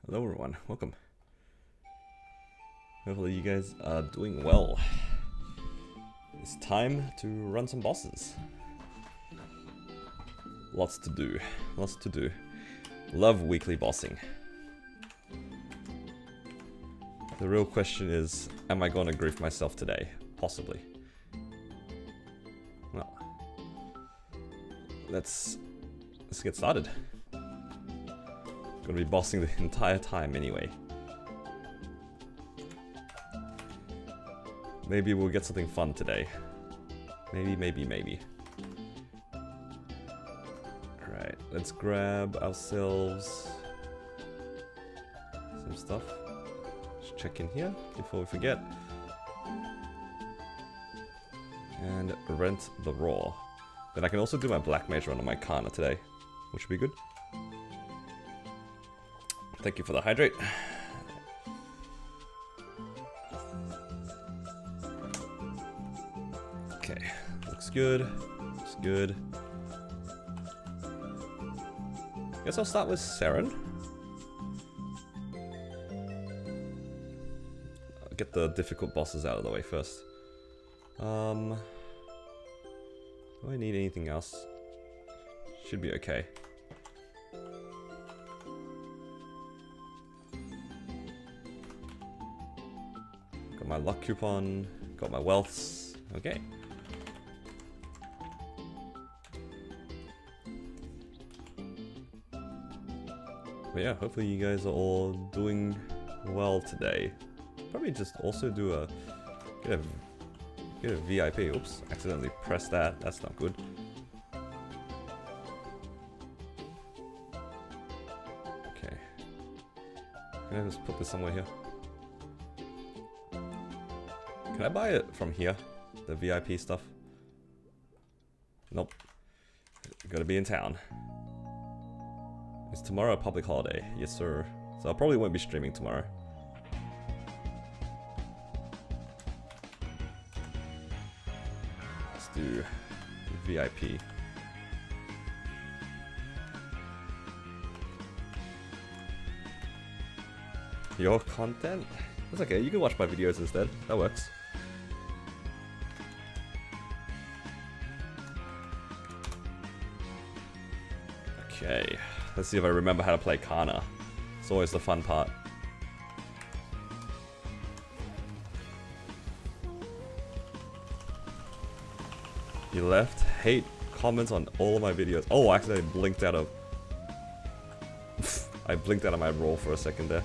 Hello everyone, welcome. Hopefully you guys are doing well. It's time to run some bosses. Lots to do, lots to do. Love weekly bossing. The real question is, am I gonna grief myself today? Possibly. Well, let's get started. Gonna be bossing the entire time anyway. Maybe we'll get something fun today. Maybe. Alright, let's grab ourselves some stuff. Just check in here before we forget. And rent the raw. Then I can also do my black mage run on my Kana today, which would be good. Thank you for the hydrate. Okay, looks good. Looks good. Guess I'll start with Seren. I'll get the difficult bosses out of the way first. Do I need anything else? Should be okay. Got my luck coupon, got my wealths, okay. But yeah, hopefully you guys are all doing well today. Probably just also do a get a VIP. Oops, accidentally pressed that. That's not good. Okay. Can I just put this somewhere here? Can I buy it from here? The VIP stuff? Nope. Gotta be in town. Is tomorrow a public holiday? Yes, sir. So I probably won't be streaming tomorrow. Let's do VIP. Your content? That's okay, you can watch my videos instead. That works. Okay, let's see if I remember how to play Kana. It's always the fun part. You left hate comments on all of my videos. Oh, I accidentally blinked out of... I blinked out of my roll for a second there.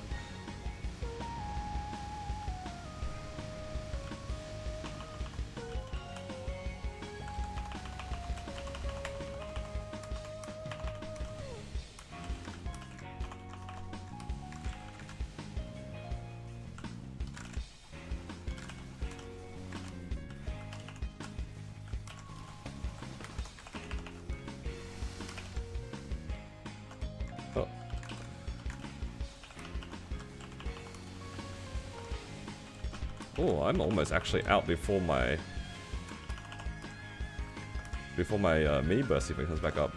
Oh, I'm almost actually out before my mini burst even comes back up.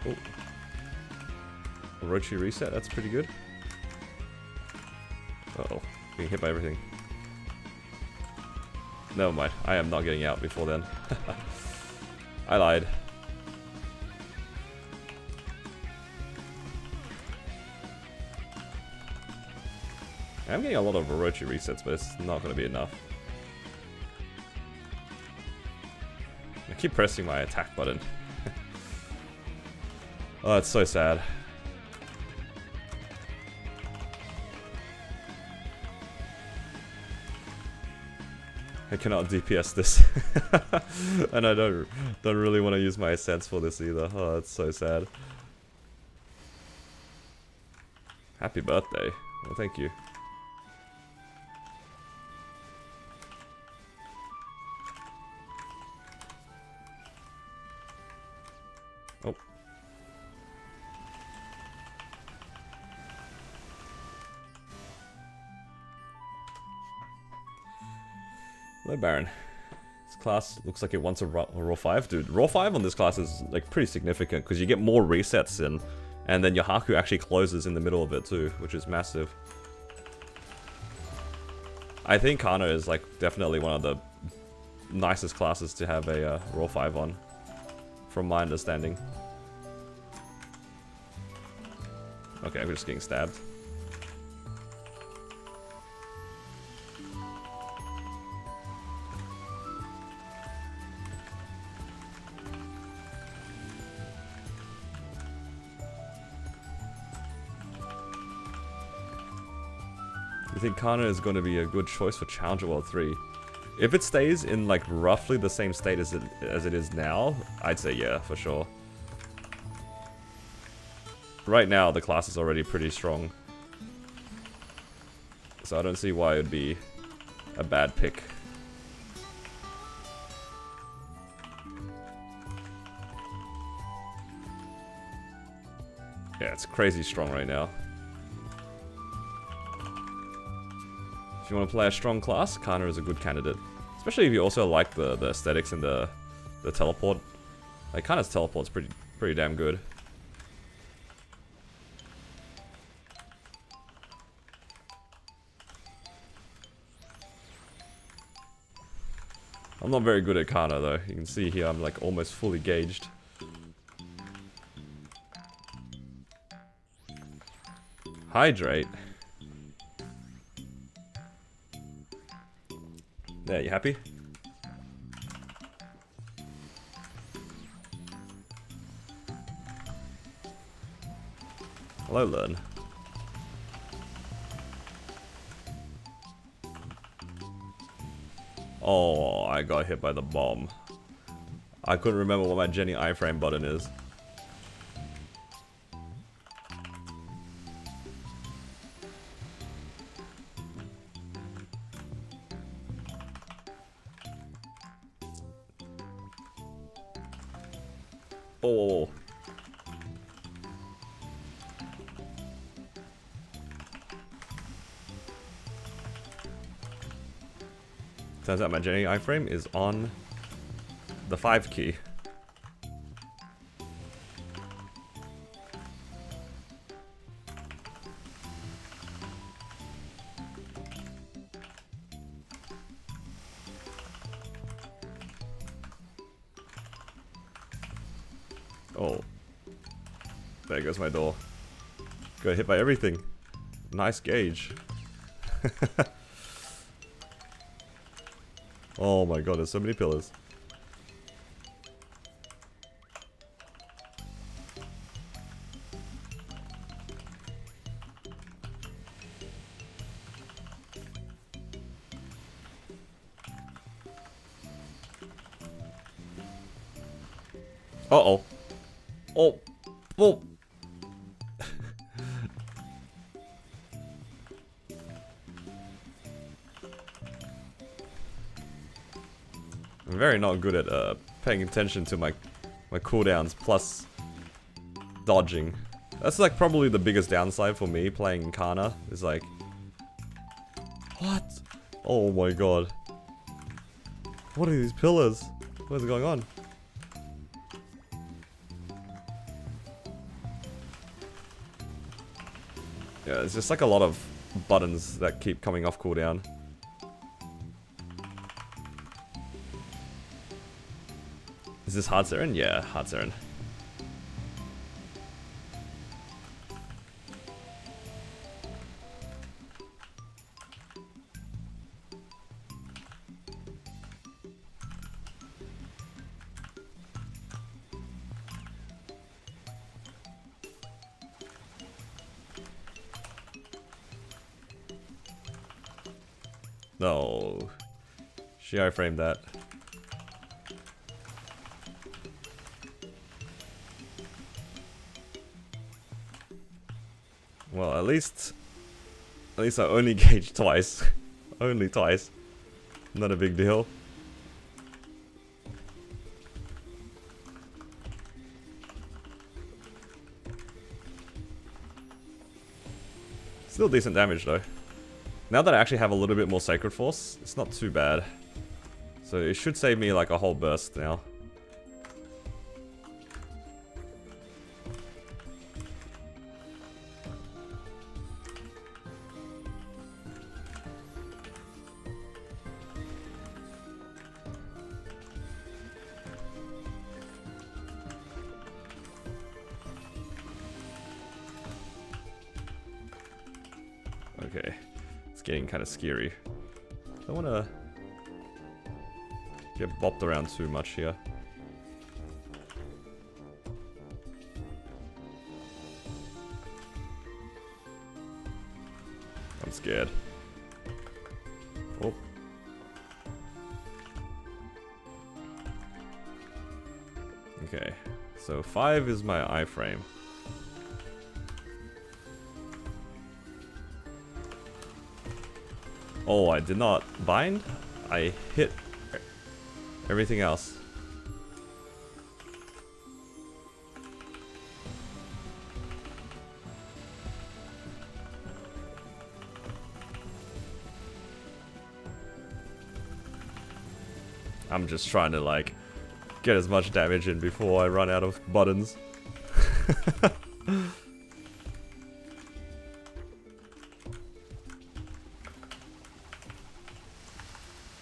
Oh. Orochi reset, that's pretty good. Uh-oh, being hit by everything. Never mind, I am not getting out before then. I lied. I'm getting a lot of Orochi resets, but it's not going to be enough. I keep pressing my attack button. Oh, it's so sad. I cannot DPS this. And I don't really want to use my Ascents for this either. Oh, that's so sad. Happy birthday. Well, thank you. Oh. Hello, Baron. This class looks like it wants a raw 5. Dude, raw 5 on this class is like pretty significant because you get more resets in, and then your Haku actually closes in the middle of it too, which is massive. I think Kana is like definitely one of the nicest classes to have a raw 5 on, from my understanding. Okay, I'm just getting stabbed. You think Kana is going to be a good choice for Challenger World 3? If it stays in like roughly the same state as it is now, I'd say yeah, for sure. Right now, the class is already pretty strong. So I don't see why it would be a bad pick. Yeah, it's crazy strong right now. If you want to play a strong class, Kana is a good candidate. Especially if you also like the aesthetics and the teleport. Like, Kana's teleport's pretty damn good. I'm not very good at Kana though. You can see here I'm like almost fully gauged. Hydrate. There, you happy? Hello, Learn. Oh, I got hit by the bomb. I couldn't remember what my Jenny iframe button is. Oh. Turns out my Jenny iframe is on the 5 key. Oh. There goes my door. Got hit by everything. Nice gauge. Oh my god, there's so many pillars. Uh-oh. Oh. Oh. I'm very not good at paying attention to my my cooldowns plus dodging. That's like probably the biggest downside for me playing Kana, is like... What? Oh my god. What are these pillars? What is going on? Yeah, it's just like a lot of buttons that keep coming off cooldown. Is this hard Siren? Yeah, hard Siren. No. She iframed that. Well, at least I only gauged twice. Only twice. Not a big deal. Still decent damage though. Now that I actually have a little bit more Sacred Force, it's not too bad. So it should save me like a whole burst now. Okay. It's getting kind of scary. I don't want to get bopped around too much here. I'm scared. Oh. Okay. So 5 is my iframe. Oh, I did not bind. I hit everything else. I'm just trying to like get as much damage in before I run out of buttons.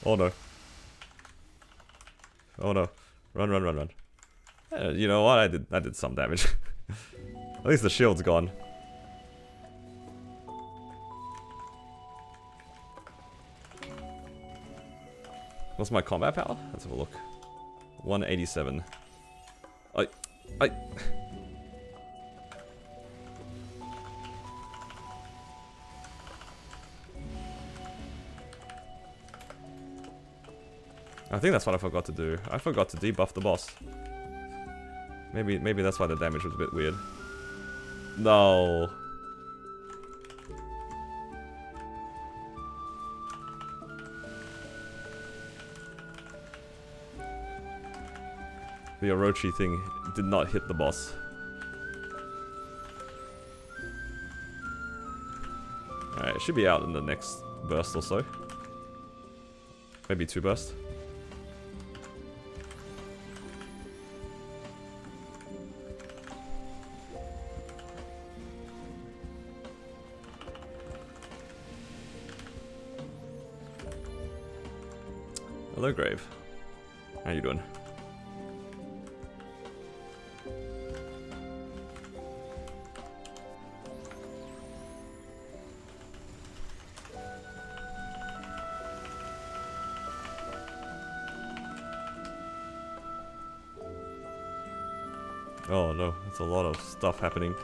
Oh no. Oh no. Run, run, run, run. You know what? I did some damage. At least the shield's gone. What's my combat power? Let's have a look. 187. I think that's what I forgot to do. I forgot to debuff the boss. Maybe that's why the damage was a bit weird. No. The Orochi thing did not hit the boss. Alright, it should be out in the next burst or so. Maybe 2 bursts. Hello, Grave. How you doing? Oh no, that's a lot of stuff happening.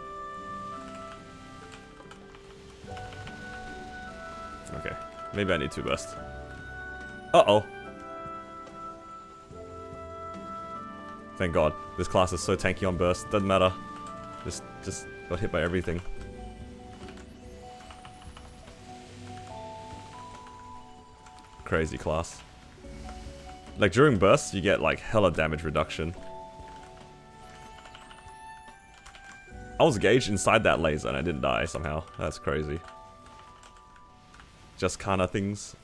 Okay, maybe I need 2 bursts. Uh-oh. Thank God. This class is so tanky on burst. Doesn't matter. Just got hit by everything. Crazy class. Like during bursts, you get like hella damage reduction. I was gauged inside that laser and I didn't die somehow. That's crazy. Just kinda things.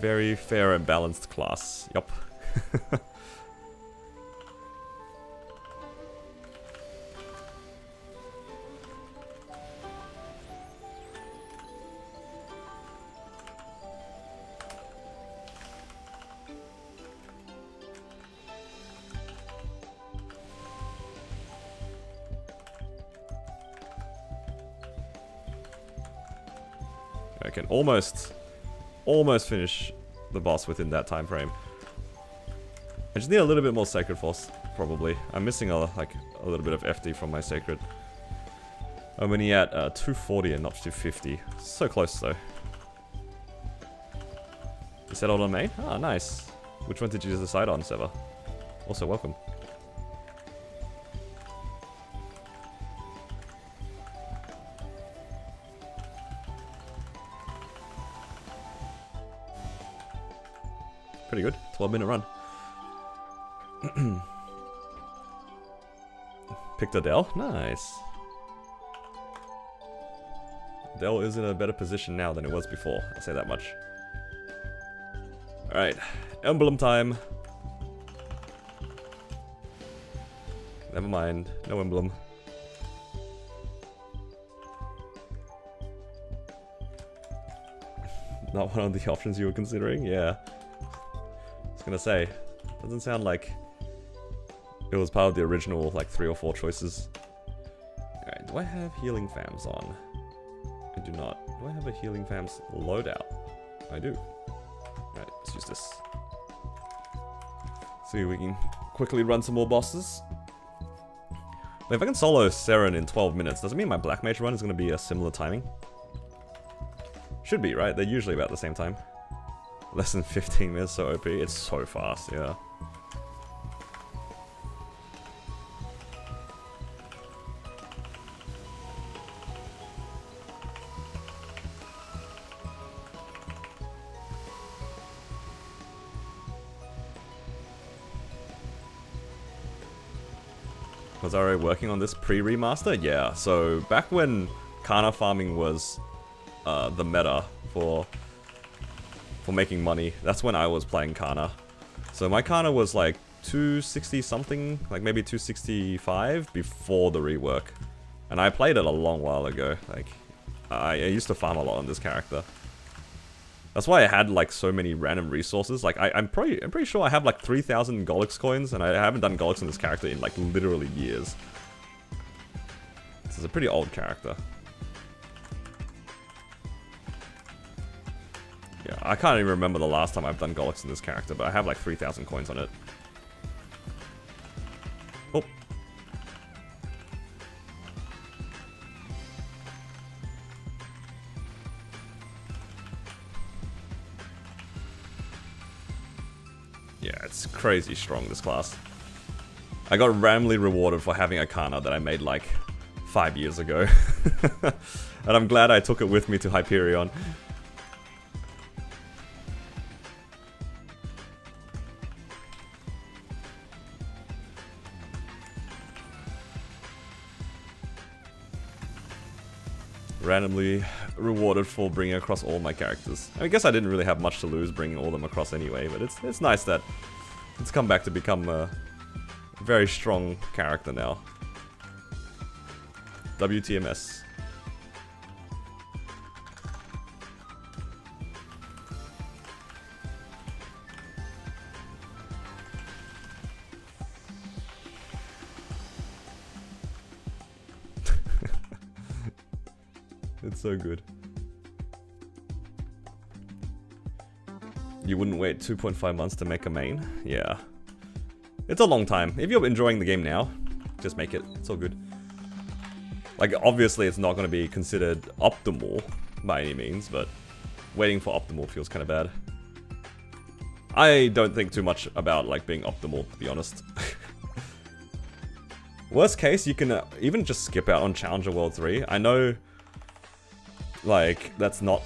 Very fair and balanced class. Yup. I can almost finish the boss within that time frame. I just need a little bit more Sacred Force, probably. I'm missing a little bit of FD from my Sacred. I'm only at 240 and not 250. So close though. You settled on main? Ah, nice. Which one did you decide on, Seva? Also, welcome. Pretty good. 12-minute run. Picked a Dell? Nice. Dell is in a better position now than it was before. I'll say that much. Alright. Emblem time. Never mind. No emblem. Not one of the options you were considering? Yeah. Gonna say, doesn't sound like it was part of the original like 3 or 4 choices. Alright, do I have healing fams on? I do not. Do I have a healing fams loadout? I do. Alright, let's use this. See if we can quickly run some more bosses. But if I can solo Seren in 12 minutes, does it mean my Black Mage run is gonna be a similar timing? Should be, right? They're usually about the same time. Less than 15 minutes, so OP. It's so fast, yeah. Was I already working on this pre-remaster? Yeah, so back when Kana farming was the meta for making money, that's when I was playing Kana. So my Kana was like 260 something, like maybe 265 before the rework. And I played it a long while ago. Like, I used to farm a lot on this character. That's why I had like so many random resources. Like I'm pretty sure I have like 3,000 Golix coins, and I haven't done Golix on this character in like literally years. This is a pretty old character. Yeah, I can't even remember the last time I've done Golix in this character, but I have like 3,000 coins on it. Oh. Yeah, it's crazy strong, this class. I got randomly rewarded for having a Kana that I made like 5 years ago. And I'm glad I took it with me to Hyperion. Randomly rewarded for bringing across all my characters. I guess I didn't really have much to lose bringing all of them across anyway, but it's nice that it's come back to become a very strong character now. WTMS. It's so good. You wouldn't wait 2.5 months to make a main? Yeah. It's a long time. If you're enjoying the game now, just make it. It's all good. Like, obviously it's not going to be considered optimal by any means, but waiting for optimal feels kind of bad. I don't think too much about, like, being optimal, to be honest. Worst case, you can even just skip out on Challenger World 3. I know like, that's not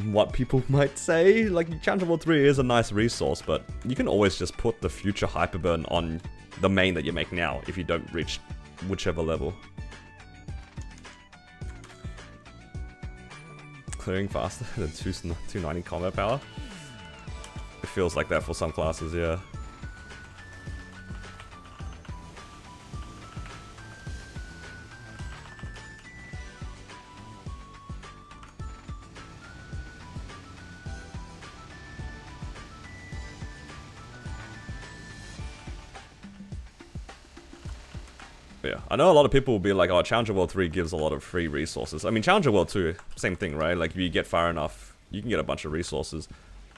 what people might say. Like, Challenge World 3 is a nice resource, but you can always just put the future Hyperburn on the main that you make now if you don't reach whichever level. Clearing faster than 290 combat power. It feels like that for some classes, yeah. Yeah, I know a lot of people will be like, oh, Challenger World 3 gives a lot of free resources. I mean, Challenger World 2, same thing, right? Like, if you get far enough, you can get a bunch of resources.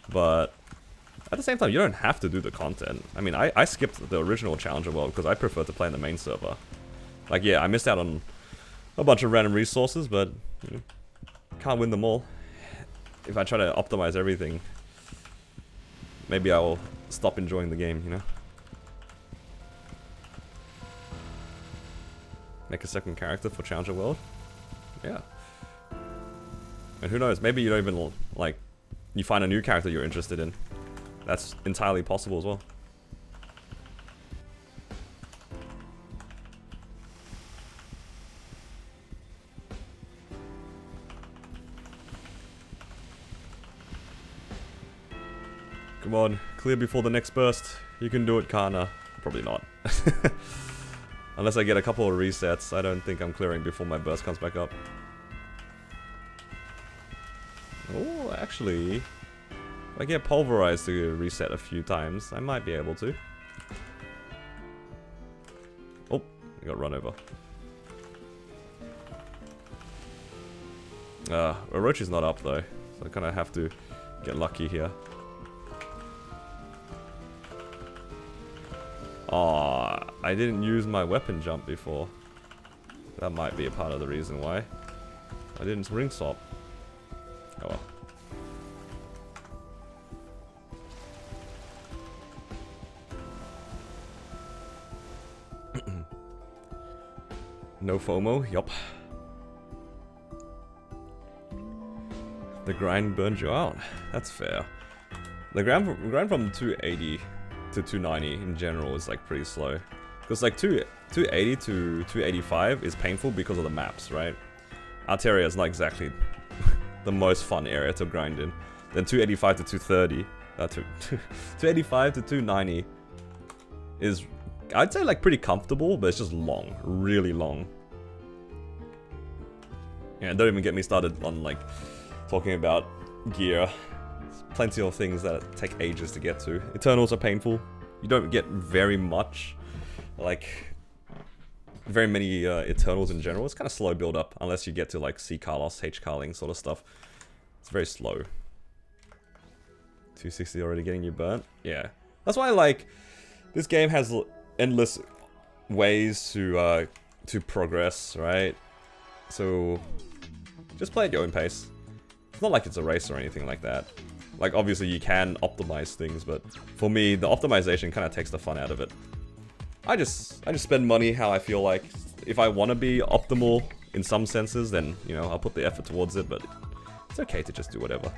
But at the same time, you don't have to do the content. I mean, I skipped the original Challenger World because I prefer to play in the main server. Like, yeah, I missed out on a bunch of random resources, but you know, can't win them all. If I try to optimize everything, maybe I will stop enjoying the game, you know? Make a second character for Challenger World? Yeah. And who knows, maybe you don't even, like, you find a new character you're interested in. That's entirely possible as well. Come on, clear before the next burst. You can do it, Kana. Probably not. Unless I get a couple of resets, I don't think I'm clearing before my burst comes back up. Oh, actually, if I get pulverized to reset a few times, I might be able to. Oh, I got run over. Orochi's not up though, so I kind of have to get lucky here. Aw, I didn't use my weapon jump before. That might be a part of the reason why. I didn't ring swap. Oh well. No FOMO, yup. The grind burns you out. That's fair. The grind from 280 to 290 in general is like pretty slow. Because like 280 to 285 is painful because of the maps, right? Arteria is not exactly the most fun area to grind in. Then 285 to 230, 285 to 290 is, I'd say, like pretty comfortable, but it's just long, really long. Yeah, don't even get me started on like talking about gear. There's plenty of things that take ages to get to. Eternals are painful. You don't get very much, like very many Eternals in general. It's kind of slow build up unless you get to like C Carlos, H Carling sort of stuff. It's very slow. 260 already getting you burnt. Yeah, that's why like this game has endless ways to progress, right? So just play at your own pace. It's not like it's a race or anything like that. Like obviously you can optimize things, but for me the optimization kind of takes the fun out of it. I just spend money how I feel like. If I want to be optimal in some senses, then you know I'll put the effort towards it. But it's okay to just do whatever.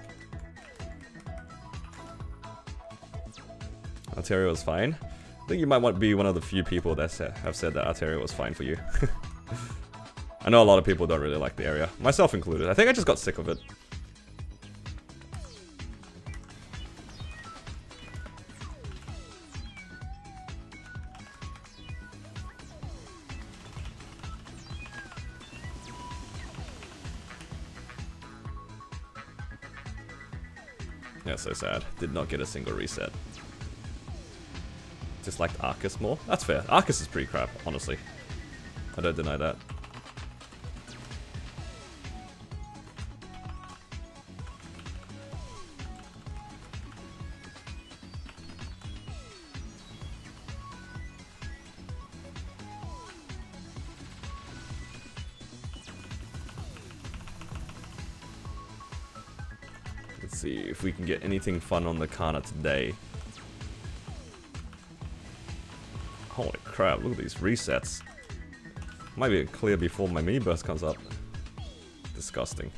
Arteria was fine. I think you might want to be one of the few people that have said that Arteria was fine for you. I know a lot of people don't really like the area, myself included. I think I just got sick of it. Yeah, so sad. Did not get a single reset. Disliked Arcus more? That's fair. Arcus is pretty crap, honestly. I don't deny that. Let's see if we can get anything fun on the Kana today. Holy crap, look at these resets. Might be clear before my mini burst comes up. Disgusting.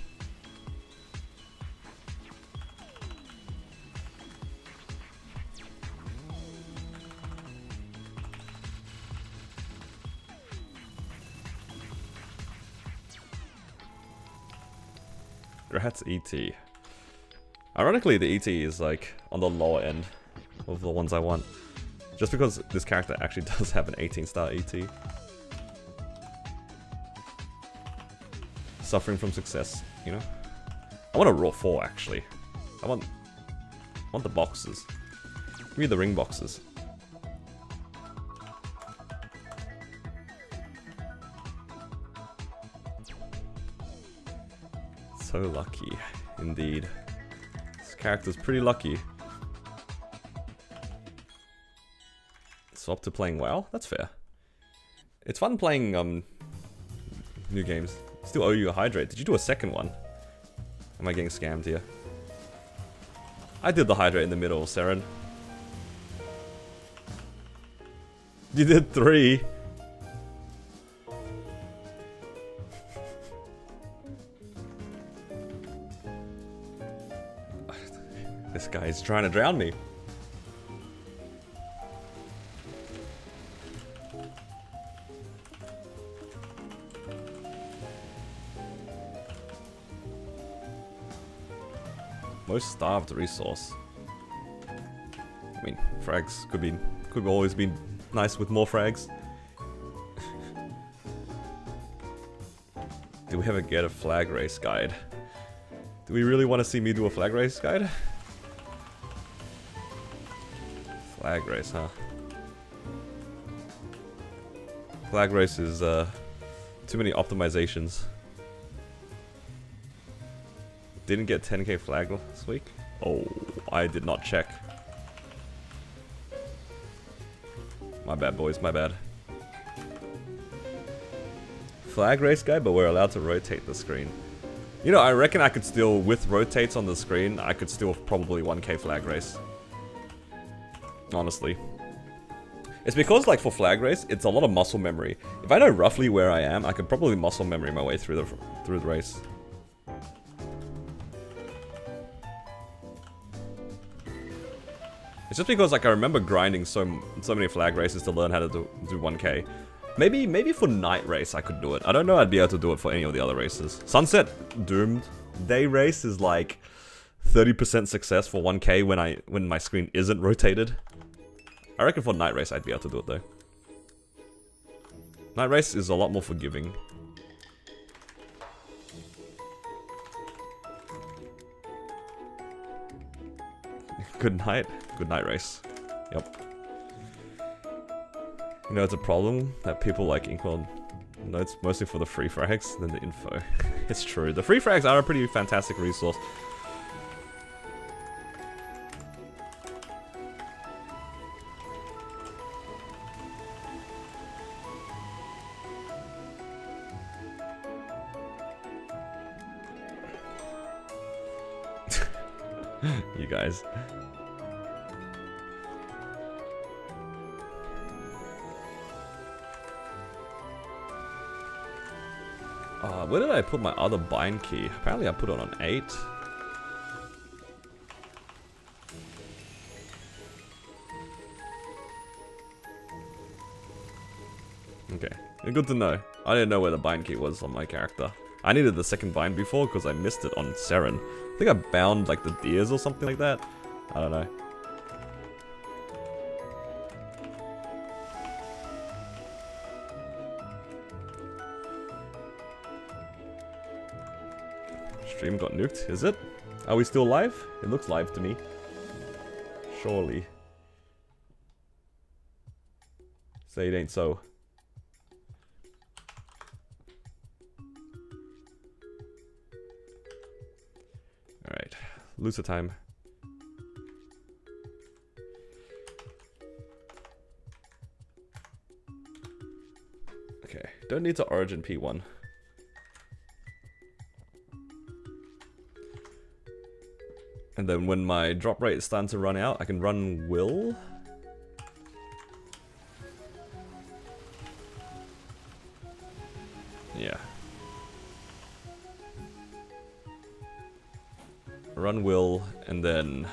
Congrats, ET. Ironically, the ET is like on the lower end of the ones I want. Just because this character actually does have an 18-star ET. Suffering from success, you know? I want a raw 4 actually. I want the boxes. Give me the ring boxes. So lucky, indeed. This character's pretty lucky. Swap to playing WoW? That's fair. It's fun playing new games. Still owe you a hydrate. Did you do a second one? Am I getting scammed here? I did the hydrate in the middle, Saren. You did 3. This guy's trying to drown me. Most starved resource. I mean, frags could always be nice with more frags. Do we ever get a flag race guide? Do we really want to see me do a flag race guide? Flag race, huh? Flag race is too many optimizations. Didn't get 10k flag this week? Oh, I did not check. My bad, boys, my bad. Flag race guy, but we're allowed to rotate the screen. You know, I reckon I could still, with rotates on the screen, I could still probably 1k flag race. Honestly. It's because, like, for flag race, it's a lot of muscle memory. If I know roughly where I am, I could probably muscle memory my way through the race. It's just because, like, I remember grinding so many flag races to learn how to do 1k. Maybe for night race I could do it. I don't know I'd be able to do it for any of the other races. Sunset Doomed Day race is like 30% success for 1k when my screen isn't rotated. I reckon for night race I'd be able to do it though. Night race is a lot more forgiving. Good night. Good night race. Yep. You know, it's a problem that people like Inkwell notes mostly for the free frags than the info. It's true. The free frags are a pretty fantastic resource. You guys. Where did I put my other bind key? Apparently I put it on 8. Okay, good to know. I didn't know where the bind key was on my character. I needed the second bind before because I missed it on Saren. I think I bound like the deers or something like that. I don't know. Stream got nuked, is it? Are we still live? It looks live to me. Surely. Say it ain't so. Alright, loser time. Okay, don't need to origin P1. And then when my drop rate is starting to run out, I can run Will. Yeah. Run Will, and then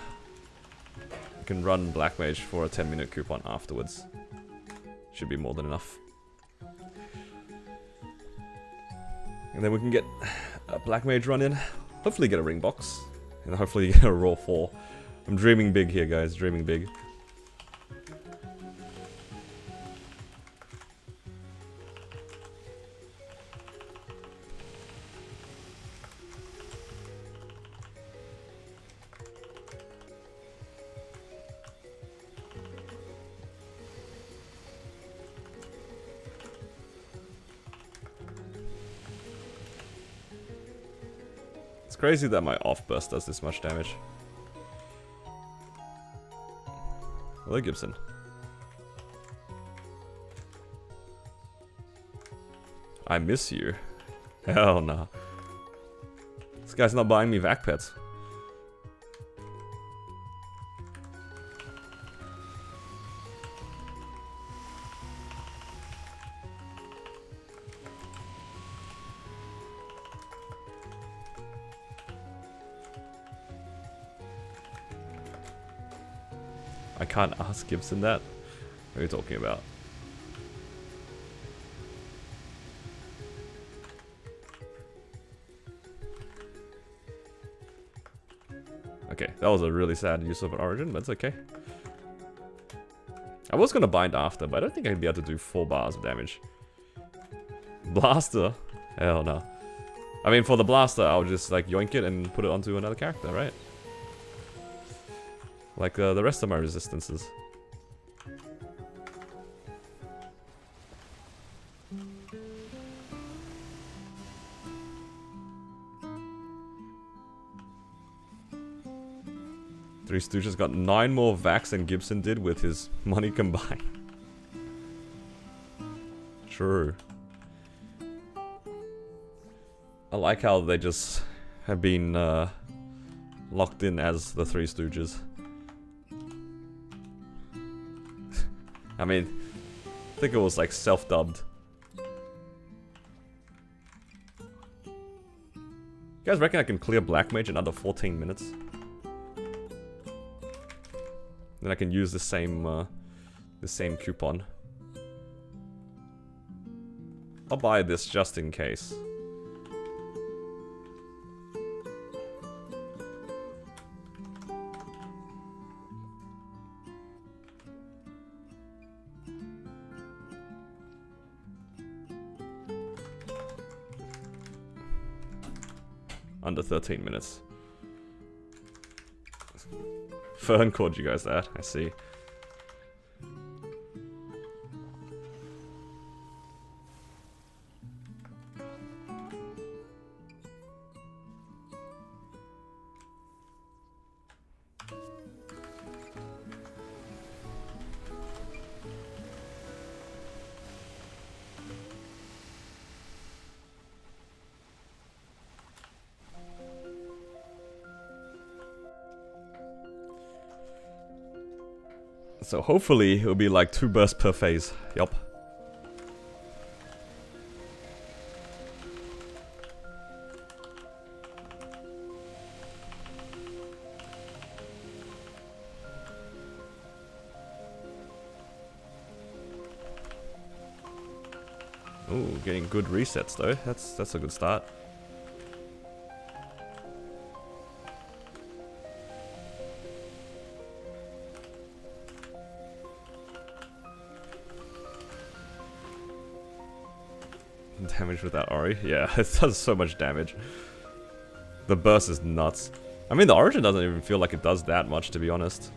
I can run Black Mage for a 10-minute coupon afterwards. Should be more than enough. And then we can get a Black Mage run in Hopefully get a ring box. And hopefully get a raw 4. I'm dreaming big here, guys. Dreaming big. It's crazy that my off burst does this much damage. Hello, Gibson. I miss you. Hell no. This guy's not buying me vac pets. I can't ask Gibson that. What are you talking about? Okay, that was a really sad use of an origin, but it's okay. I was gonna bind after, but I don't think I'd be able to do 4 bars of damage. Blaster? Hell no. I mean, for the blaster, I'll just like yoink it and put it onto another character, right? Like the rest of my resistances. Three Stooges got 9 more vacs than Gibson did with his money combined. True. I like how they just have been locked in as the Three Stooges. I mean, I think it was like self-dubbed. You guys reckon I can clear Black Mage in under 14 minutes? Then I can use the same coupon. I'll buy this just in case. Under 13 minutes. Fern called you guys that, I see. So hopefully it'll be like 2 bursts per phase. Yup. Ooh, getting good resets though. That's a good start. Damage with that Ori. Yeah, it does so much damage. The burst is nuts. I mean, the Origin doesn't even feel like it does that much, to be honest.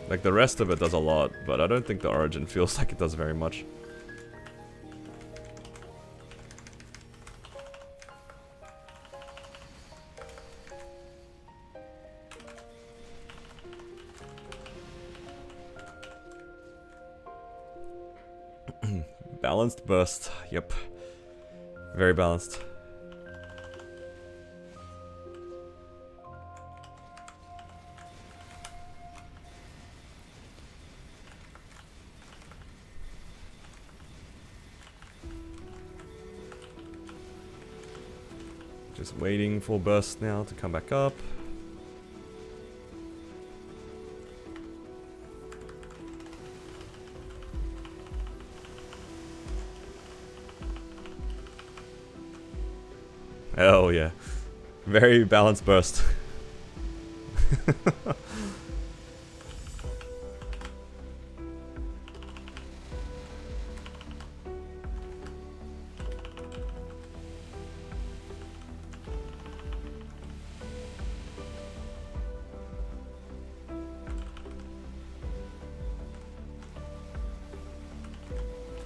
Like, the rest of it does a lot, but I don't think the Origin feels like it does very much. Balanced burst. Yep. Very balanced. Just waiting for burst now to come back up. Oh yeah. Very balanced burst.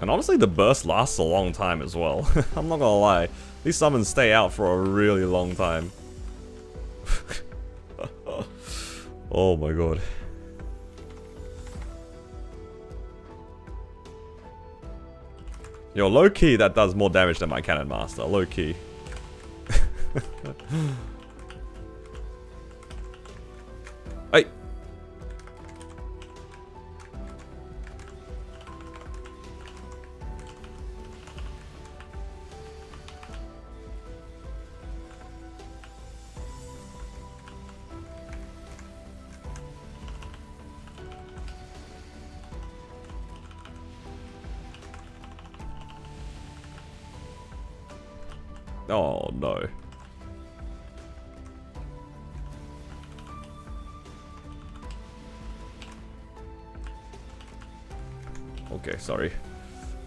And honestly, the burst lasts a long time as well. I'm not gonna lie. These summons stay out for a really long time. Oh my god. Yo, low key, that does more damage than my Cannon Master. Low key. Hey. Oh no. Okay, sorry.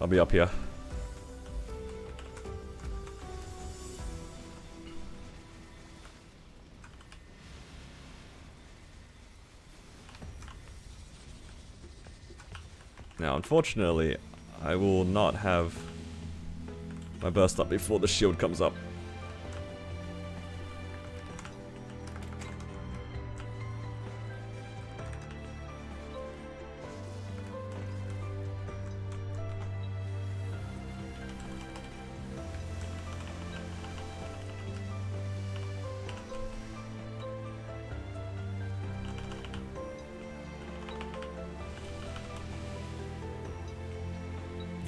I'll be up here. Now, unfortunately, I will not have my burst up before the shield comes up.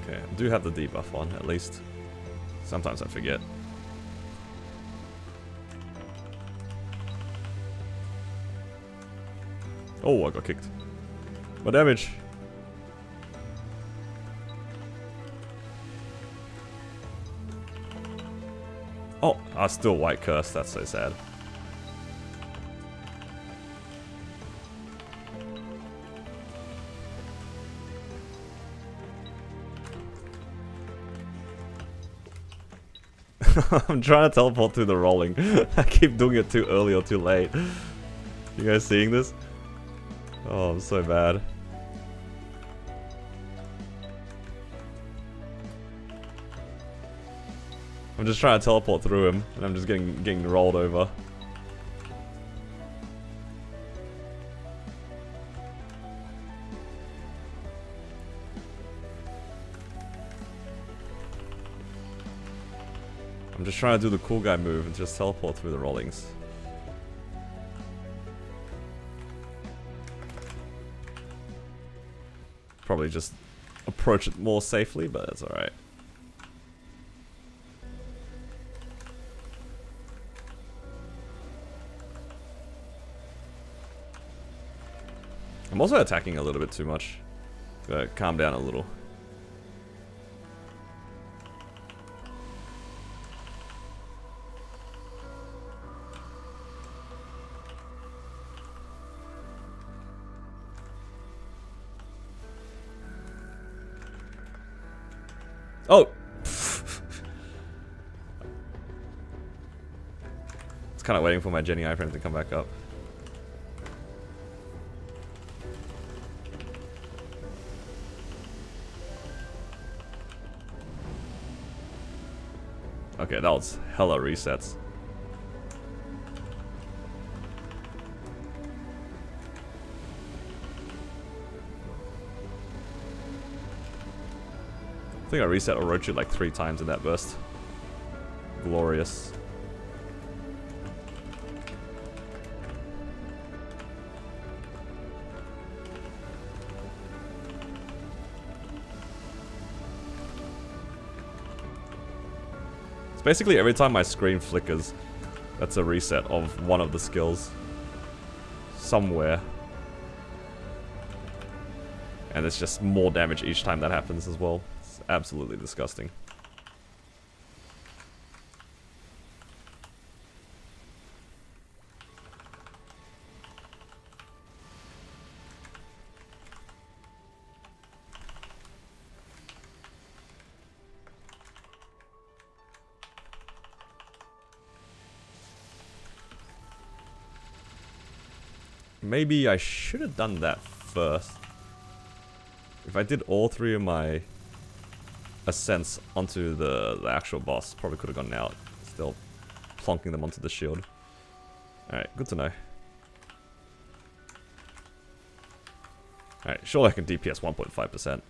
Okay, I do have the debuff on, at least. Sometimes I forget. Oh, I got kicked. What damage? Oh, I still white curse. That's so sad. I'm trying to teleport through the rolling. I keep doing it too early or too late. You guys seeing this? Oh, I'm so bad. I'm just trying to teleport through him, and I'm just getting rolled over. I'm just trying to do the cool guy move and just teleport through the rollings. Probably just approach it more safely, but that's alright. I'm also attacking a little bit too much. Gotta calm down a little. Oh! It's kind of waiting for my Jenny iframe to come back up. Okay, that was hella resets. I think I reset Orochi like 3 times in that burst. Glorious. It's basically every time my screen flickers, that's a reset of one of the skills. Somewhere. And it's just more damage each time that happens as well. It's absolutely disgusting. Maybe I should have done that first. If I did all 3 of my ascents onto the actual boss, probably could have gotten out. Still plonking them onto the shield. Alright, good to know. Alright, surely I can DPS 1.5%.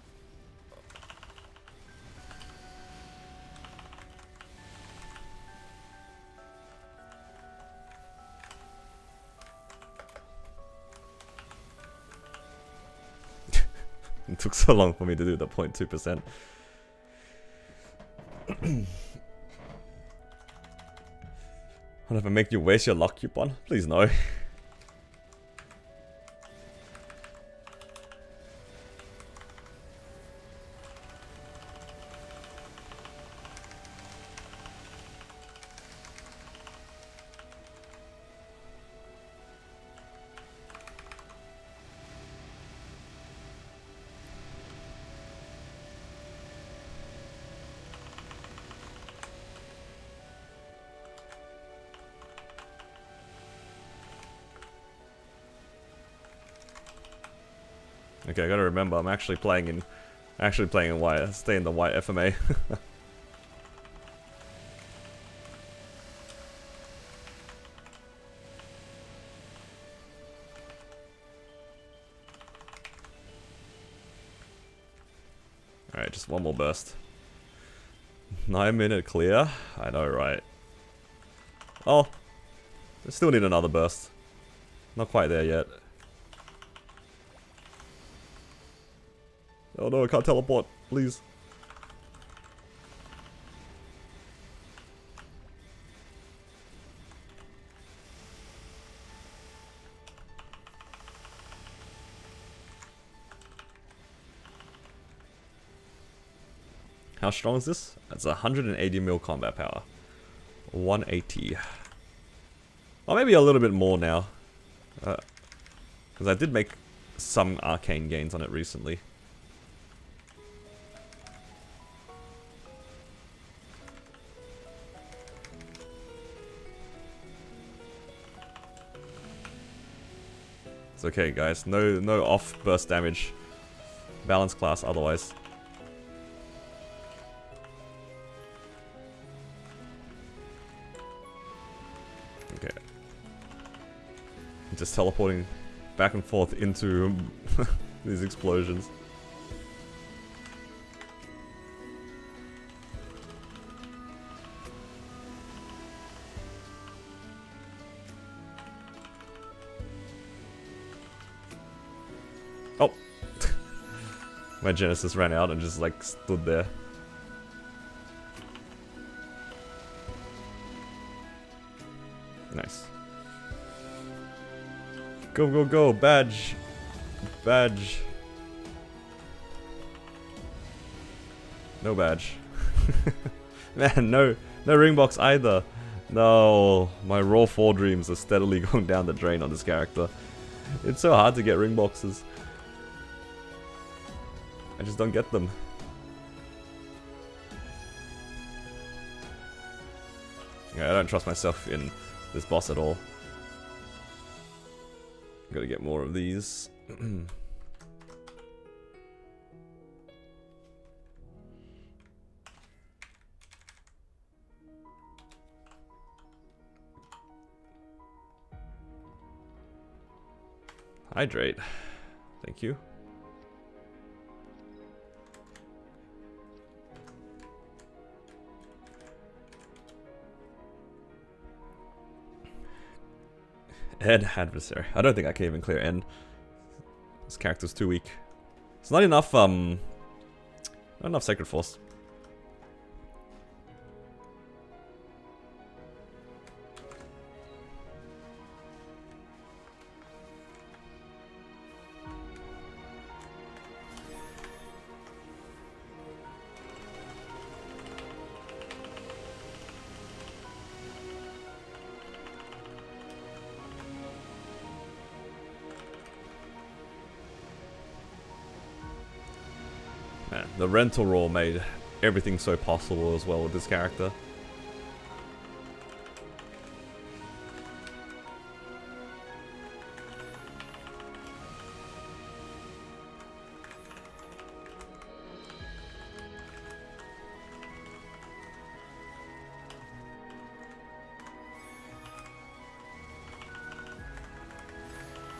It took so long for me to do the 0.2%. What if I make you waste your luck coupon? Please no. Okay, I gotta remember, I'm actually playing in white. Stay in the white FMA. Alright, just one more burst. 9-minute clear? I know, right? Oh, I still need another burst. Not quite there yet. Oh no, I can't teleport, please. How strong is this? It's 180 mil combat power. 180. Or maybe a little bit more now. Because I did make some arcane gains on it recently. It's okay, guys. No off burst damage. Balance class otherwise. Okay. Just teleporting back and forth into these explosions. Oh! My Genesis ran out and just like stood there. Nice. Go, go, go! Badge! Badge! No badge. Man, no ring box either. No, my raw 4 dreams are steadily going down the drain on this character. It's so hard to get ring boxes. I just don't get them. Yeah, I don't trust myself in this boss at all. Gotta get more of these. Hydrate. Thank you. Ed adversary. I don't think I can even clear N. This character's too weak. It's not enough not enough Sacred Force. The rental roll made everything so possible as well with this character.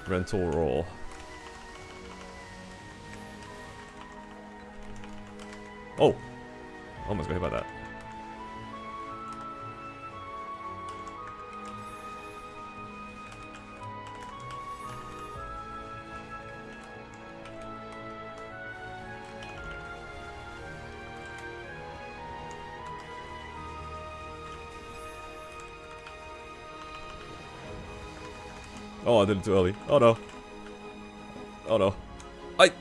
Rental roll. Oh! Almost got hit by that. Oh, I did it too early. Oh no. Oh no. I.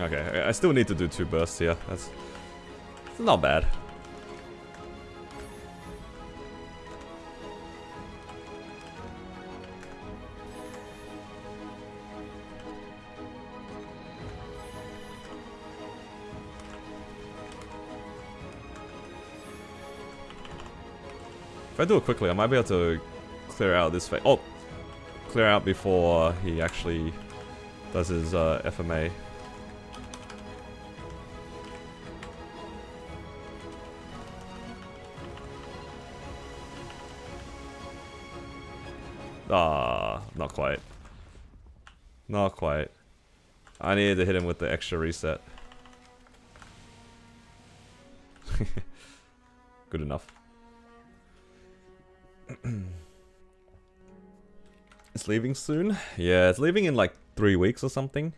Okay, I still need to do 2 bursts here. That's not bad. If I do it quickly, I might be able to clear out this phase. Oh! Clear out before he actually does his FMA. Ah, not quite. Not quite. I needed to hit him with the extra reset. Good enough. It's leaving soon? Yeah, it's leaving in like 3 weeks or something.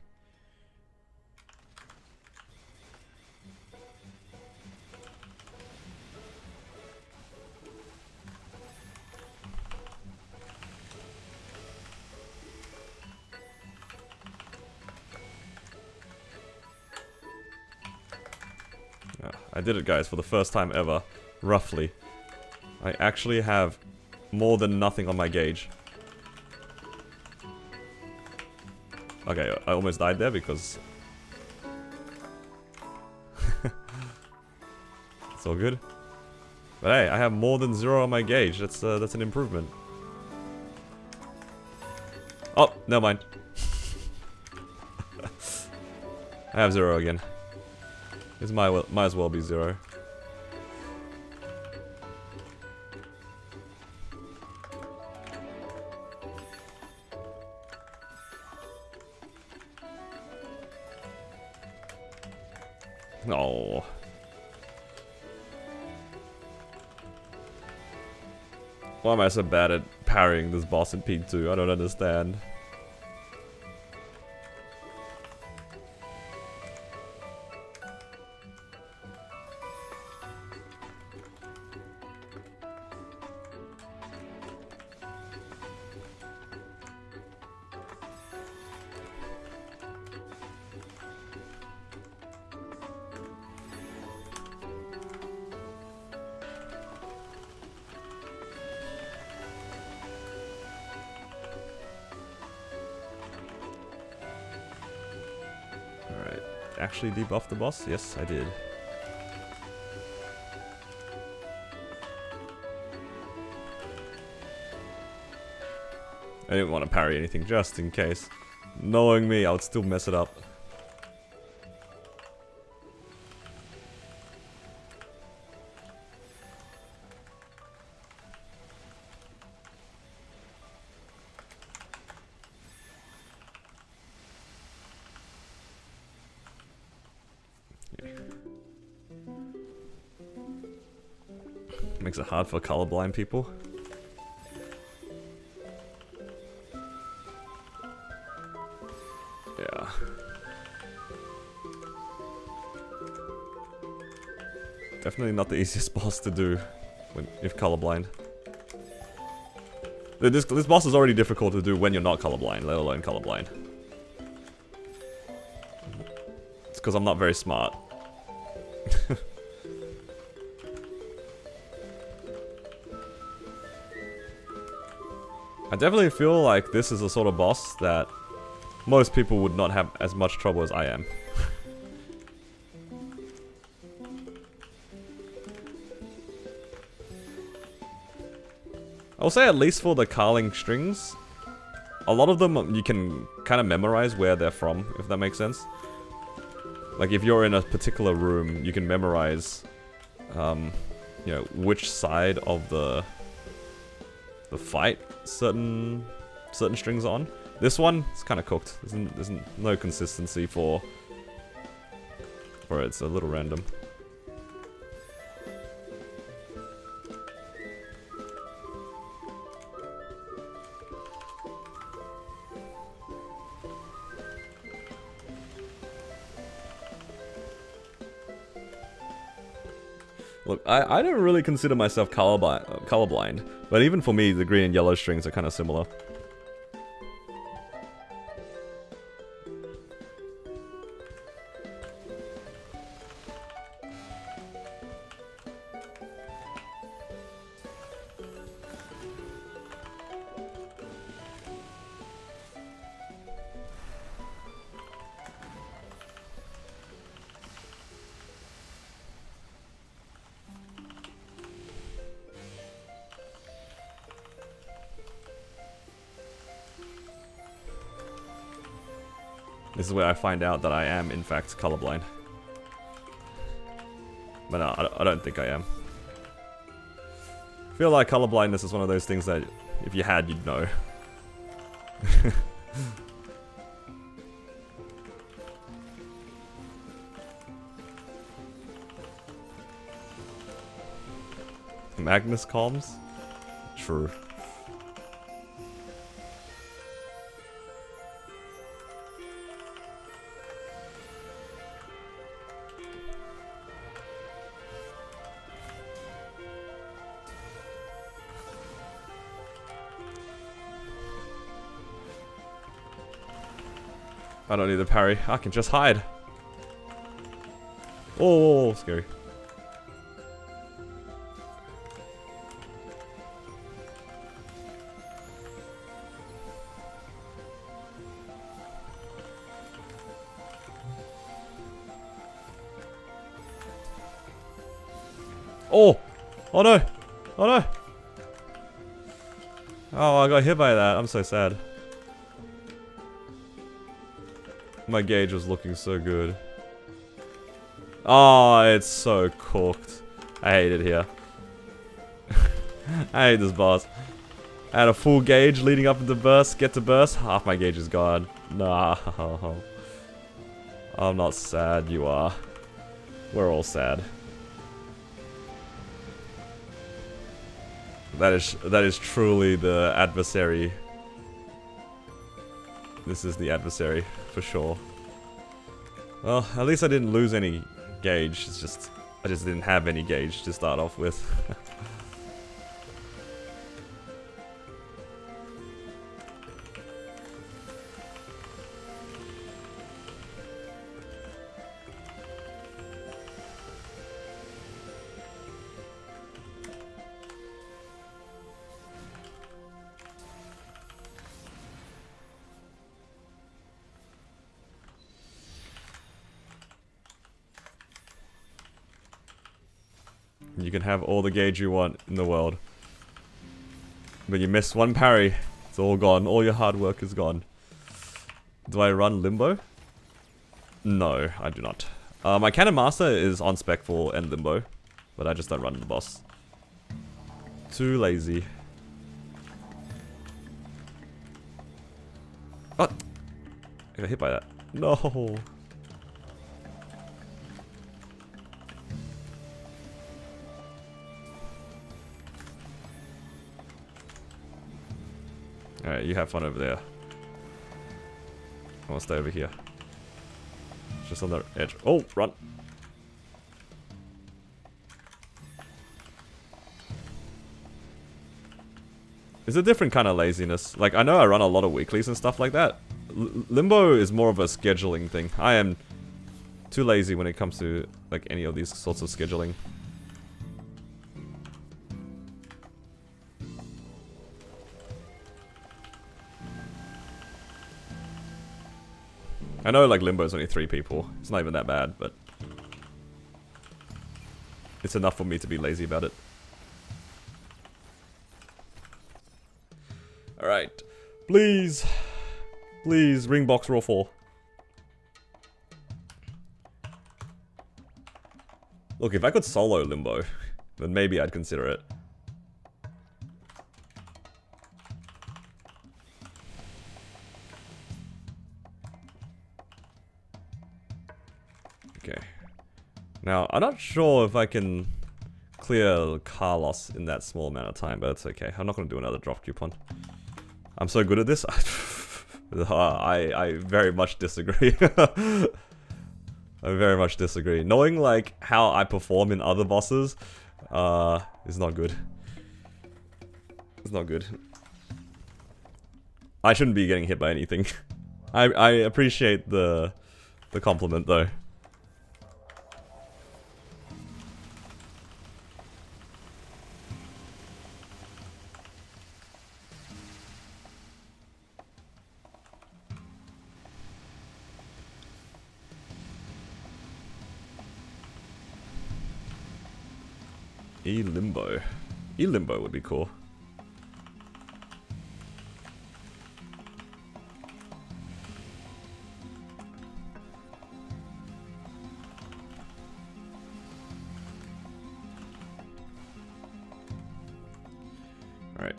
Yeah, I did it, guys, for the first time ever. Roughly. I actually have more than nothing on my gauge. Okay, I almost died there because... It's all good. But hey, I have more than 0 on my gauge. That's an improvement. Oh, never mind. I have 0 again. This might as well be 0. No. Why am I so bad at parrying this boss in P2? I don't understand. Actually debuff the boss? Yes, I did. I didn't want to parry anything just in case. Knowing me, I would still mess it up. Makes it hard for colorblind people. Yeah. Definitely not the easiest boss to do if colorblind. This boss is already difficult to do when you're not colorblind, let alone colorblind. It's because I'm not very smart. I definitely feel like this is a sort of boss that most people would not have as much trouble as I am. I'll say at least for the Carling strings, a lot of them you can kind of memorize where they're from, if that makes sense. Like if you're in a particular room, you can memorize, you know, which side of the fight certain strings are on. This one is kind of cooked. There's no consistency for it. It's a little random. Look, I don't really consider myself colorblind, but even for me, the green and yellow strings are kind of similar. This is where I find out that I am, in fact, colorblind. But no, I don't think I am. I feel like colorblindness is one of those things that if you had, you'd know. Magnus comms? True. I don't need to parry. I can just hide. Oh, scary. Oh! Oh no! Oh no! Oh, I got hit by that. I'm so sad. My gauge was looking so good. Oh, it's so cooked. I hate it here. I hate this boss. I had a full gauge leading up into burst. Get to burst. Half my gauge is gone. No. I'm not sad. You are. We're all sad. That is truly the adversary. This is the adversary, for sure. Well, at least I didn't lose any gauge. It's just, I just didn't have any gauge to start off with. You can have all the gauge you want in the world. But you miss one parry, it's all gone. All your hard work is gone. Do I run Limbo? No, I do not. My Cannon Master is on spec for End Limbo, but I just don't run the boss. Too lazy. Oh! I got hit by that. No! Alright, you have fun over there. I want to stay over here. Just on the edge. Oh, run! It's a different kind of laziness. Like, I know I run a lot of weeklies and stuff like that. Limbo is more of a scheduling thing. I am too lazy when it comes to, like, any of these sorts of scheduling. I know like Limbo's only 3 people. It's not even that bad, but it's enough for me to be lazy about it. Alright. Please. Please, ring box roll 4. Look, if I could solo Limbo, then maybe I'd consider it. Okay. Now, I'm not sure if I can clear Carlos in that small amount of time, but that's okay. I'm not going to do another drop coupon. I'm so good at this. I very much disagree. I very much disagree. Knowing like how I perform in other bosses is not good. It's not good. I shouldn't be getting hit by anything. I appreciate the compliment though. E-Limbo. E-Limbo would be cool. Alright,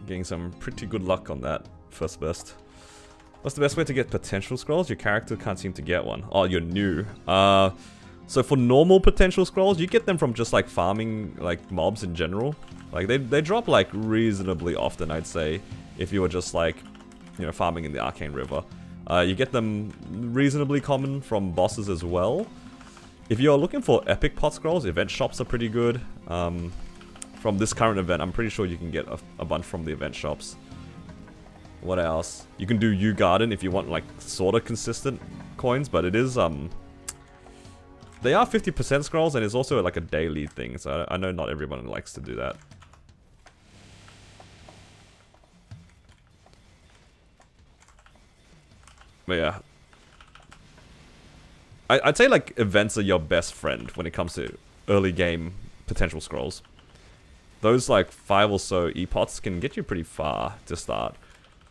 getting some pretty good luck on that first burst. What's the best way to get potential scrolls? Your character can't seem to get one. Oh, you're new. So for normal potential scrolls, you get them from just like farming like mobs in general. Like they drop like reasonably often, I'd say, if you were just like, you know, farming in the Arcane River. You get them reasonably common from bosses as well. If you're looking for epic pot scrolls, event shops are pretty good. From this current event, I'm pretty sure you can get a bunch from the event shops. What else? You can do U Garden if you want like sort of consistent coins, but it is they are 50% scrolls, and it's also like a daily thing, so I know not everyone likes to do that. But yeah. I'd say like events are your best friend when it comes to early game potential scrolls. Those like 5 or so epots can get you pretty far to start.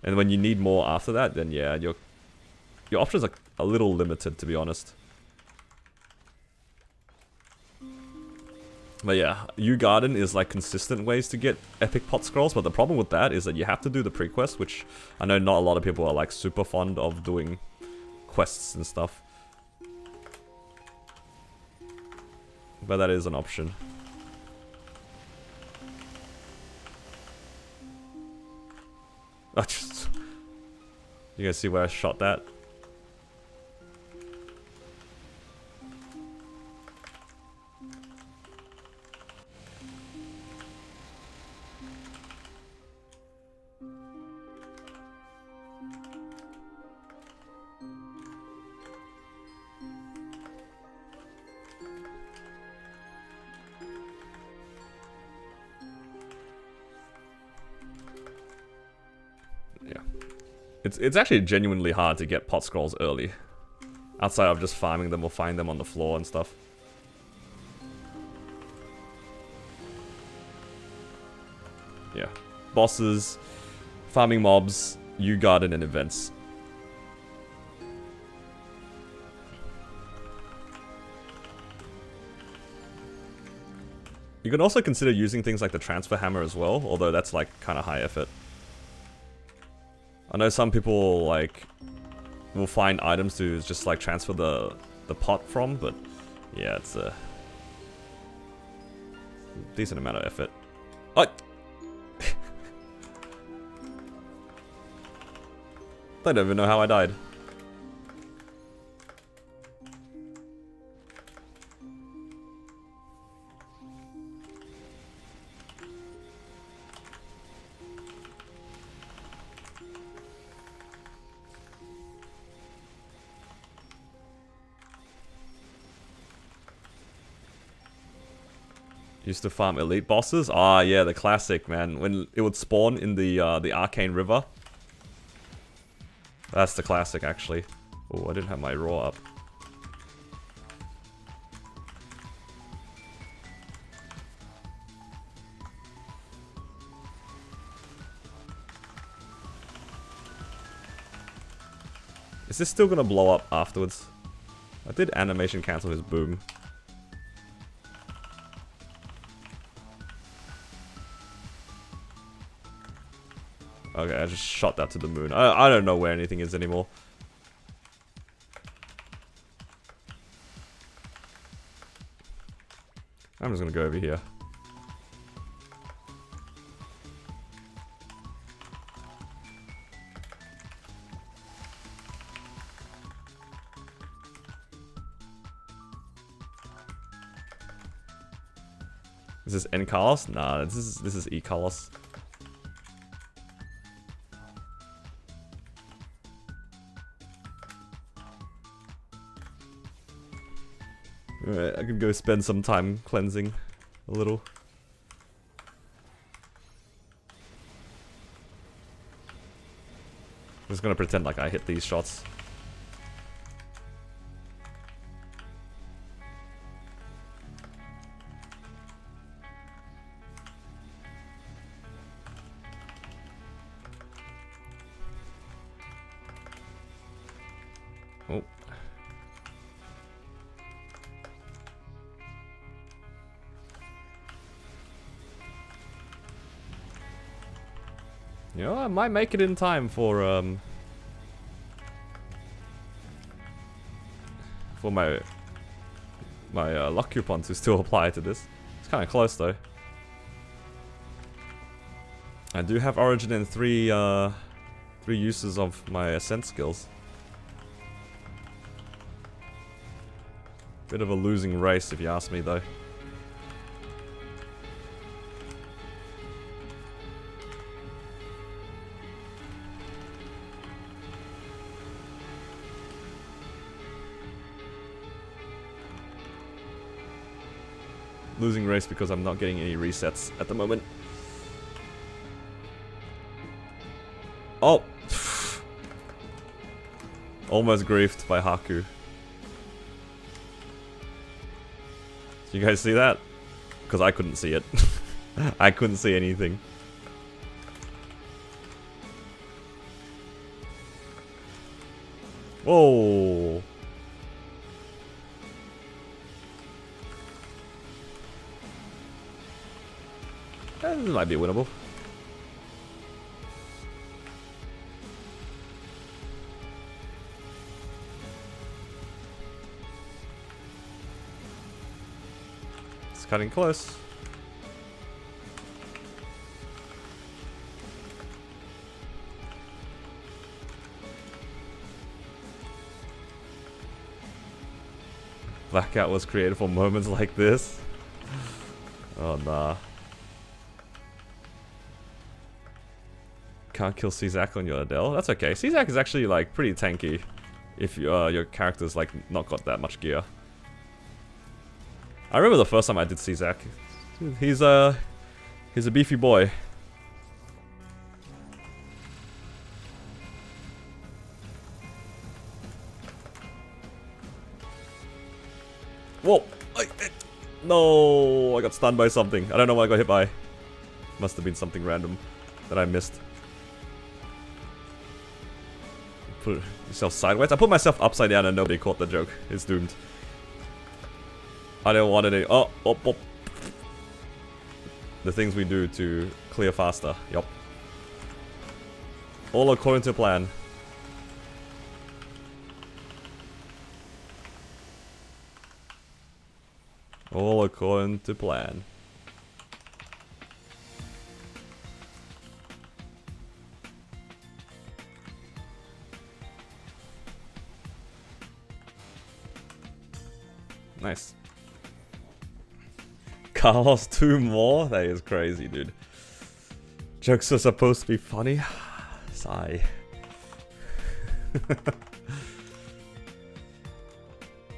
And when you need more after that, then yeah, your options are a little limited, to be honest. But yeah, U Garden is like consistent ways to get epic pot scrolls, but the problem with that is that you have to do the pre-quest, which I know not a lot of people are like super fond of doing quests and stuff. But that is an option. You guys see where I shot that? It's actually genuinely hard to get pot scrolls early. Outside of just farming them or finding them on the floor and stuff. Yeah. Bosses, farming mobs, U Garden, and events. You can also consider using things like the transfer hammer as well, although that's like kind of high effort. I know some people like will find items to just like transfer the pot from, but yeah, it's a decent amount of effort. Oh! I don't even know how I died. Used to farm elite bosses. Ah, yeah, the classic, man. When it would spawn in the Arcane River. That's the classic, actually. Oh, I didn't have my raw up. Is this still gonna blow up afterwards? I did animation cancel his boom. Okay, I just shot that to the moon. I don't know where anything is anymore. I'm just gonna go over here. Is this N Carlos? Nah, this is E Carlos. Alright, I can go spend some time cleansing a little. I'm just gonna pretend like I hit these shots. Oh. You know, I might make it in time for my luck coupon to still apply to this. It's kind of close though. I do have origin in three uses of my ascent skills. Bit of a losing race if you ask me though. Losing race because I'm not getting any resets at the moment. Oh! Almost griefed by Haku. Did you guys see that? Because I couldn't see it. I couldn't see anything. Whoa! This might be winnable. It's cutting close. Blackout was created for moments like this. Oh nah. Can't kill Czak on your Adele. That's okay. Czak is actually like pretty tanky if your character's like not got that much gear. I remember the first time I did Czak. He's a beefy boy. Whoa! No, I got stunned by something. I don't know what I got hit by. Must have been something random that I missed. Put yourself sideways. I put myself upside down and nobody caught the joke. It's doomed. I don't want any. Oh. The things we do to clear faster. Yup. All according to plan. All according to plan. Nice. Carlos 2 more? That is crazy, dude. Jokes are supposed to be funny. Sigh.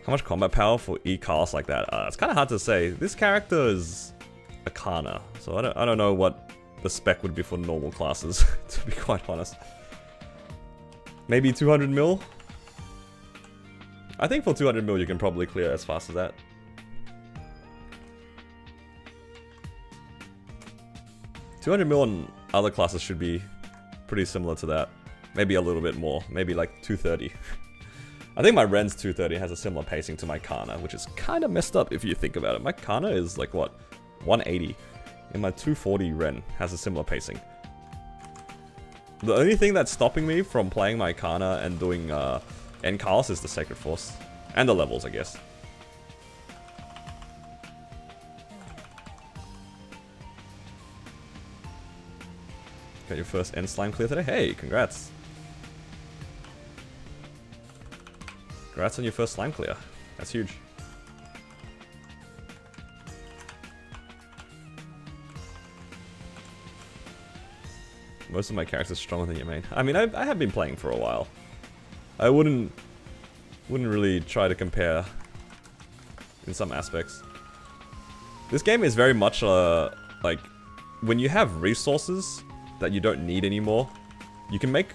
How much combat power for E Carlos like that? It's kind of hard to say. This character is a Kana, so I don't know what the spec would be for normal classes, to be quite honest. Maybe 200 mil? I think for 200 mil you can probably clear as fast as that. $200 mil on other classes should be pretty similar to that. Maybe a little bit more. Maybe like 230. I think my Ren's 230 has a similar pacing to my Kana, which is kind of messed up if you think about it. My Kana is like, what, 180. And my 240 Ren has a similar pacing. The only thing that's stopping me from playing my Kana and doing N-Cars is the Sacred Force. And the levels, I guess. Got your first End Slime clear today? Hey, congrats. Congrats on your first slime clear. That's huge. Most of my characters are stronger than your main. I mean, I have been playing for a while. I wouldn't really try to compare in some aspects. This game is very much like when you have resources that you don't need anymore, you can make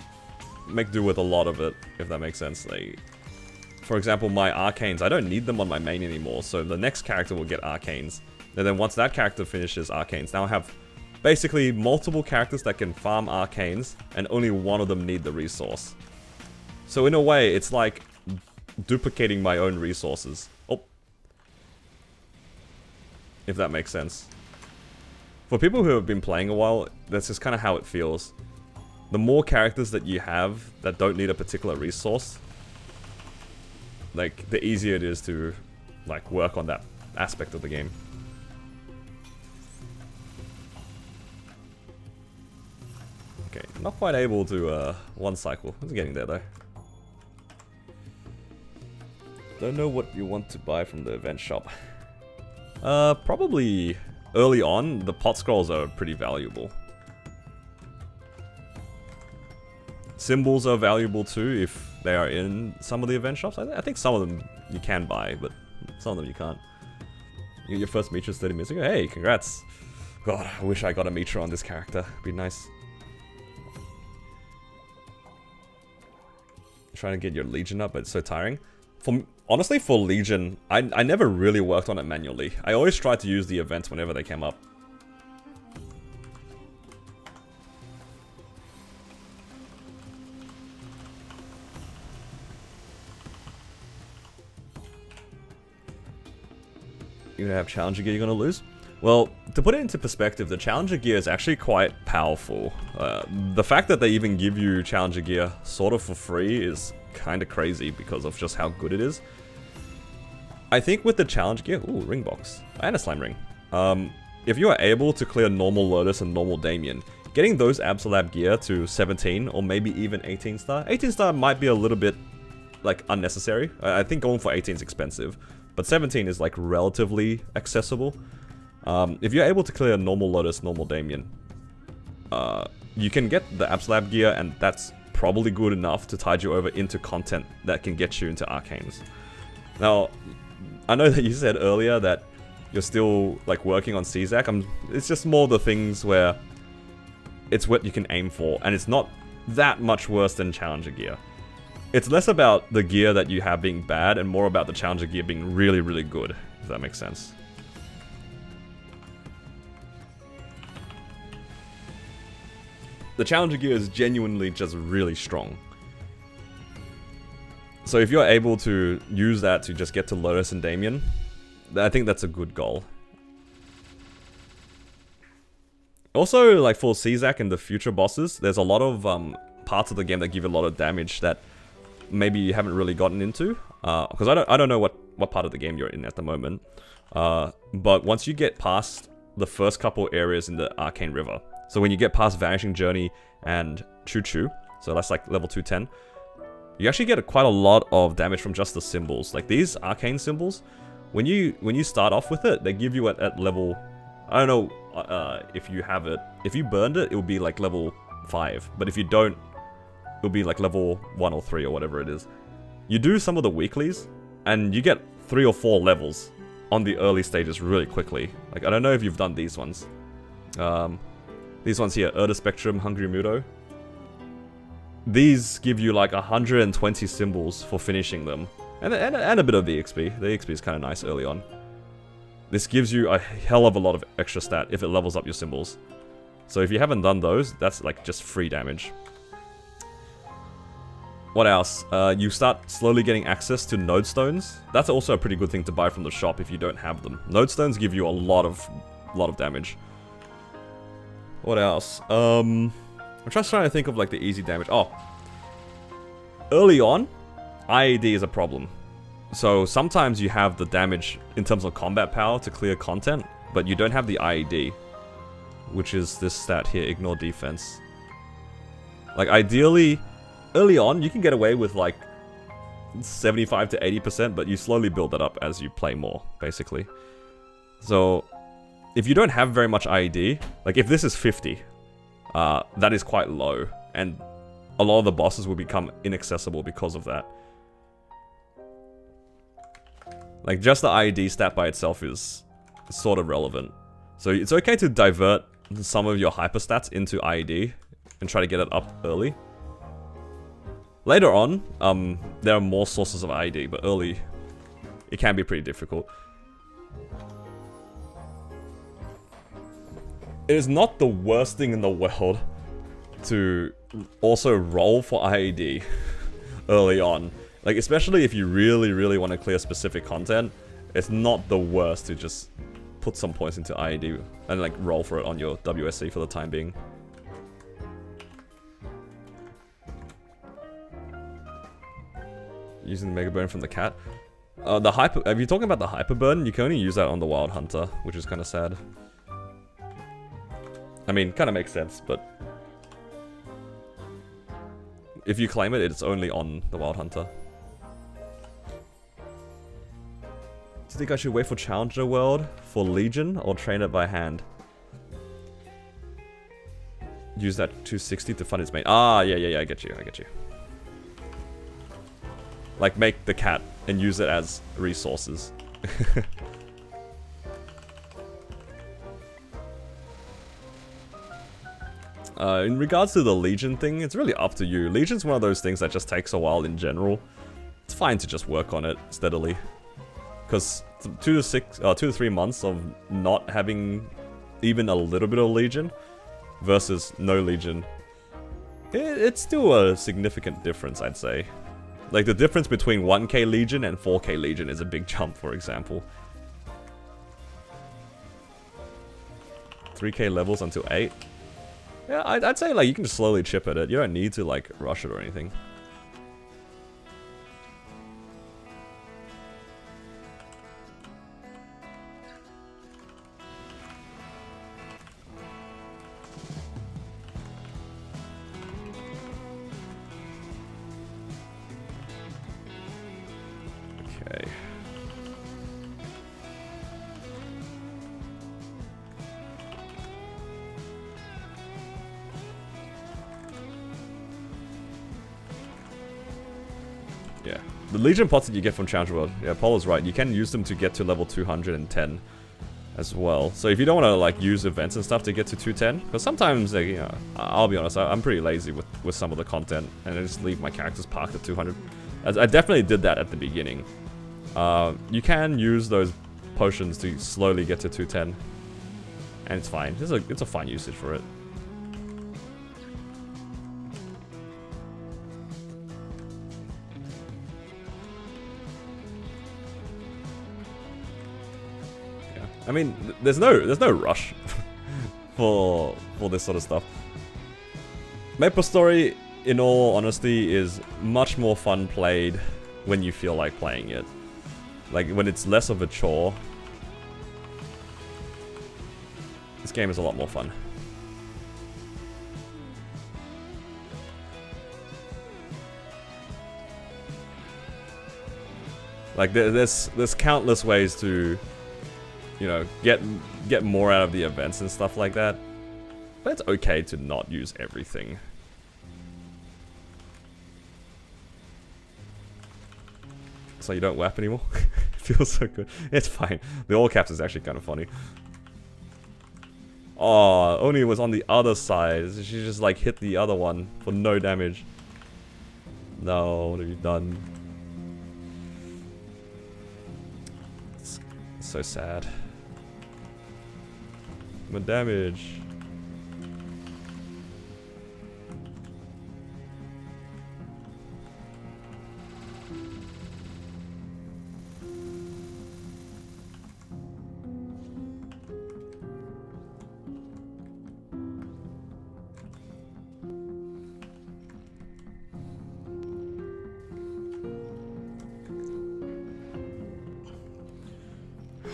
do with a lot of it, if that makes sense. Like, for example, my arcanes, I don't need them on my main anymore, so the next character will get arcanes. And then once that character finishes arcanes, now I have basically multiple characters that can farm arcanes, and only one of them need the resource. So in a way, it's like duplicating my own resources. Oh. If that makes sense. For people who have been playing a while, that's just kind of how it feels. The more characters that you have that don't need a particular resource, like, the easier it is to, like, work on that aspect of the game. Okay, not quite able to, one cycle. It's getting there, though. Don't know what you want to buy from the event shop. Probably early on, the pot scrolls are pretty valuable. Symbols are valuable too if they are in some of the event shops. I think some of them you can buy, but some of them you can't. You get your first Mitra 30 minutes ago. Hey, congrats. God, I wish I got a Mitra on this character. It'd be nice. Trying to get your Legion up, but it's so tiring. Honestly, for Legion, I never really worked on it manually. I always tried to use the events whenever they came up. You're gonna have Challenger Gear you're gonna lose? Well, to put it into perspective, the Challenger Gear is actually quite powerful. The fact that they even give you Challenger Gear sort of for free is kind of crazy because of just how good it is. I think with the Challenge Gear... Ooh, ring box. And a slime ring. If you are able to clear normal Lotus and normal Damien, getting those Absolab gear to 17 or maybe even 18 star... 18 star might be a little bit, like, unnecessary. I think going for 18 is expensive. But 17 is, like, relatively accessible. If you're able to clear normal Lotus, normal Damien, you can get the Absolab gear, and that's probably good enough to tide you over into content that can get you into Arcanes. Now, I know that you said earlier that you're still, like, working on CZAC. It's just more the things where it's what you can aim for, and it's not that much worse than Challenger gear. It's less about the gear that you have being bad, and more about the Challenger gear being really, really good, if that makes sense. The Challenger gear is genuinely just really strong. So if you're able to use that to just get to Lotus and Damien, I think that's a good goal. Also, like for CZAC and the future bosses, there's a lot of parts of the game that give you a lot of damage that maybe you haven't really gotten into. Because I don't know what part of the game you're in at the moment. But once you get past the first couple areas in the Arcane River, so when you get past Vanishing Journey and Choo Choo, so that's like level 210, you actually get quite a lot of damage from just the symbols. Like these arcane symbols, when you start off with it, they give you at level, I don't know if you have it. If you burned it, it will be like level 5. But if you don't, it'll be like level 1 or 3 or whatever it is. You do some of the weeklies, and you get 3 or 4 levels on the early stages really quickly. Like, I don't know if you've done these ones. These ones here, Erda Spectrum, Hungry Mudo. These give you like 120 symbols for finishing them. And a bit of the EXP. The EXP is kind of nice early on. This gives you a hell of a lot of extra stat if it levels up your symbols. So if you haven't done those, that's like just free damage. What else? You start slowly getting access to node stones. That's also a pretty good thing to buy from the shop if you don't have them. Node stones give you a lot of damage. What else? I'm just trying to think of like the easy damage. Oh, early on, IED is a problem. So sometimes you have the damage in terms of combat power to clear content, but you don't have the IED, which is this stat here, ignore defense. Like ideally, early on you can get away with like 75 to 80%, but you slowly build that up as you play more, basically. So if you don't have very much IED, like if this is 50, that is quite low, and a lot of the bosses will become inaccessible because of that. Like, just the IED stat by itself is sort of relevant. So it's okay to divert some of your hyper stats into IED and try to get it up early. Later on, there are more sources of IED, but early, it can be pretty difficult. It is not the worst thing in the world to also roll for IED early on. Like, especially if you really, really want to clear specific content, it's not the worst to just put some points into IED and like roll for it on your WSC for the time being. Using the Mega Burn from the cat. If you're talking about the Hyper Burn, you can only use that on the Wild Hunter, which is kind of sad. I mean, kind of makes sense, but if you claim it, it's only on the Wild Hunter. Do you think I should wait for Challenger World for Legion or train it by hand? Use that 260 to fund its main. Ah, yeah, I get you. Like, make the cat and use it as resources. In regards to the Legion thing, it's really up to you. Legion's one of those things that just takes a while in general. It's fine to just work on it steadily. Because 2 to 3 months of not having even a little bit of Legion versus no Legion, it's still a significant difference, I'd say. Like, the difference between 1k Legion and 4k Legion is a big jump, for example. 3k levels until 8. Yeah, I'd say, like, you can just slowly chip at it. You don't need to, like, rush it or anything. Okay. Yeah, the Legion pots that you get from Challenger World, yeah, Paul is right, you can use them to get to level 210 as well. So if you don't want to like use events and stuff to get to 210, because sometimes, like, you know, I'll be honest, I'm pretty lazy with some of the content, and I just leave my characters parked at 200. I definitely did that at the beginning. You can use those potions to slowly get to 210, and it's fine. It's a fine usage for it. I mean, there's no rush for this sort of stuff. Maple Story, in all honesty, is much more fun played when you feel like playing it. Like, when it's less of a chore. This game is a lot more fun. Like, there's countless ways to, you know, get more out of the events and stuff like that. But it's okay to not use everything. So you don't WAP anymore? It feels so good. It's fine. The all caps is actually kind of funny. Oh, Oni was on the other side. She just like hit the other one for no damage. No, what have you done? so sad. My damage.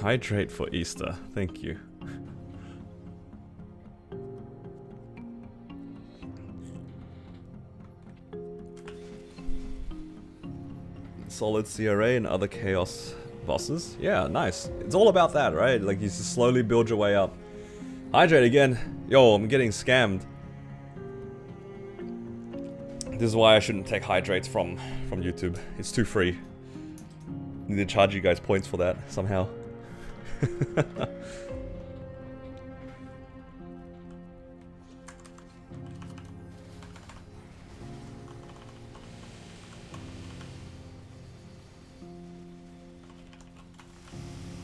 Hydrate for Easter, thank you. Solid CRA and other chaos bosses. Yeah, nice. It's all about that, right? Like you just slowly build your way up. Hydrate again. Yo, I'm getting scammed. This is why I shouldn't take hydrates from YouTube. It's too free. Need to charge you guys points for that somehow.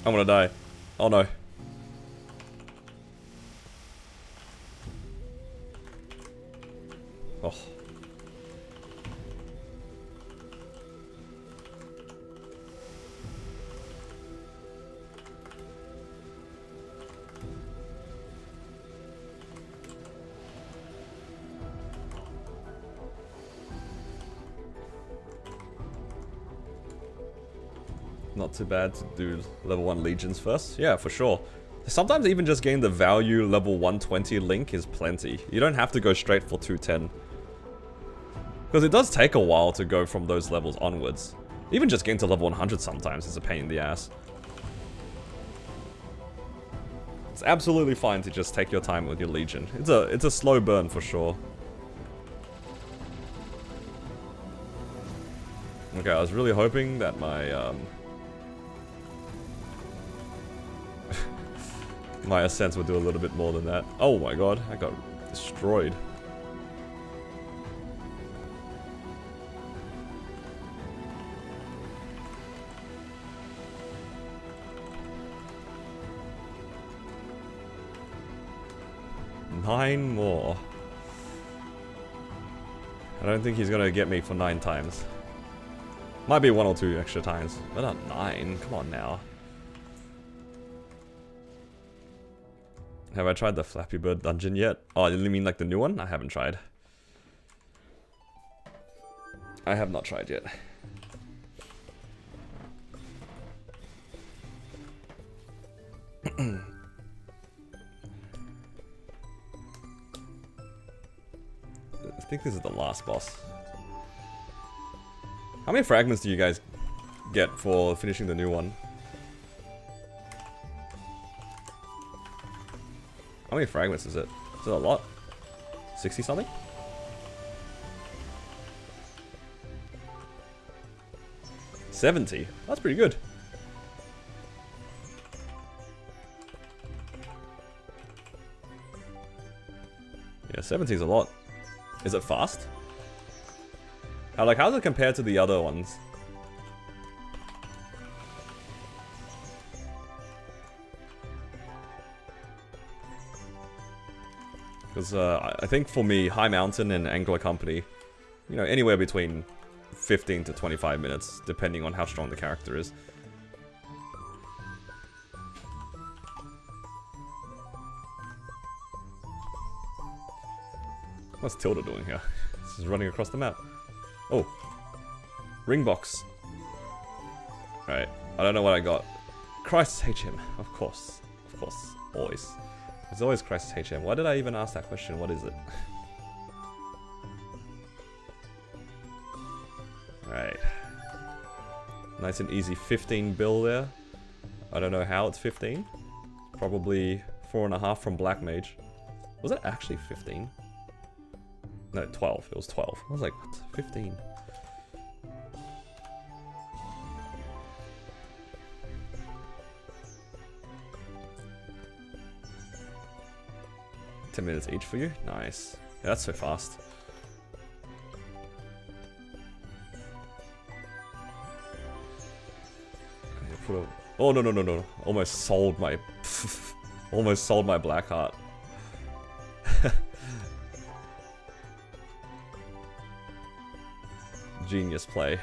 I'm gonna die. Oh no. Oh. Not too bad to do level 1 legions first. Yeah, for sure. Sometimes even just getting the value level 120 link is plenty. You don't have to go straight for 210. Because it does take a while to go from those levels onwards. Even just getting to level 100 sometimes is a pain in the ass. It's absolutely fine to just take your time with your legion. It's a slow burn for sure. Okay, I was really hoping that my my ascents would do a little bit more than that. Oh my god, I got destroyed. Nine more. I don't think he's gonna get me for 9 times. Might be 1 or 2 extra times, but not 9. Come on now. Have I tried the Flappy Bird dungeon yet? Oh, you mean like the new one? I haven't tried. I have not tried yet. I think this is the last boss. How many fragments do you guys get for finishing the new one? How many fragments is it? Is it a lot? 60 something? $70. That's pretty good. Yeah, 70 is a lot. Is it fast? How does it compare to the other ones? Because I think for me, High Mountain and Angler Company, you know, anywhere between 15 to 25 minutes, depending on how strong the character is. What's Tilda doing here? She's running across the map. Oh. Ring box. Alright. I don't know what I got. Crisis HM. Of course. Of course. Always. There's always Crisis HM. Why did I even ask that question? What is it? Alright. Nice and easy 15 bill there. I don't know how it's 15. Probably 4.5 from Black Mage. Was it actually 15? No, 12. It was 12. I was like, what? 15. $10 minutes each for you? Nice. Yeah, that's so fast. I need to put a Oh, no, no, no, no. Almost sold my... almost sold my black heart. Genius play.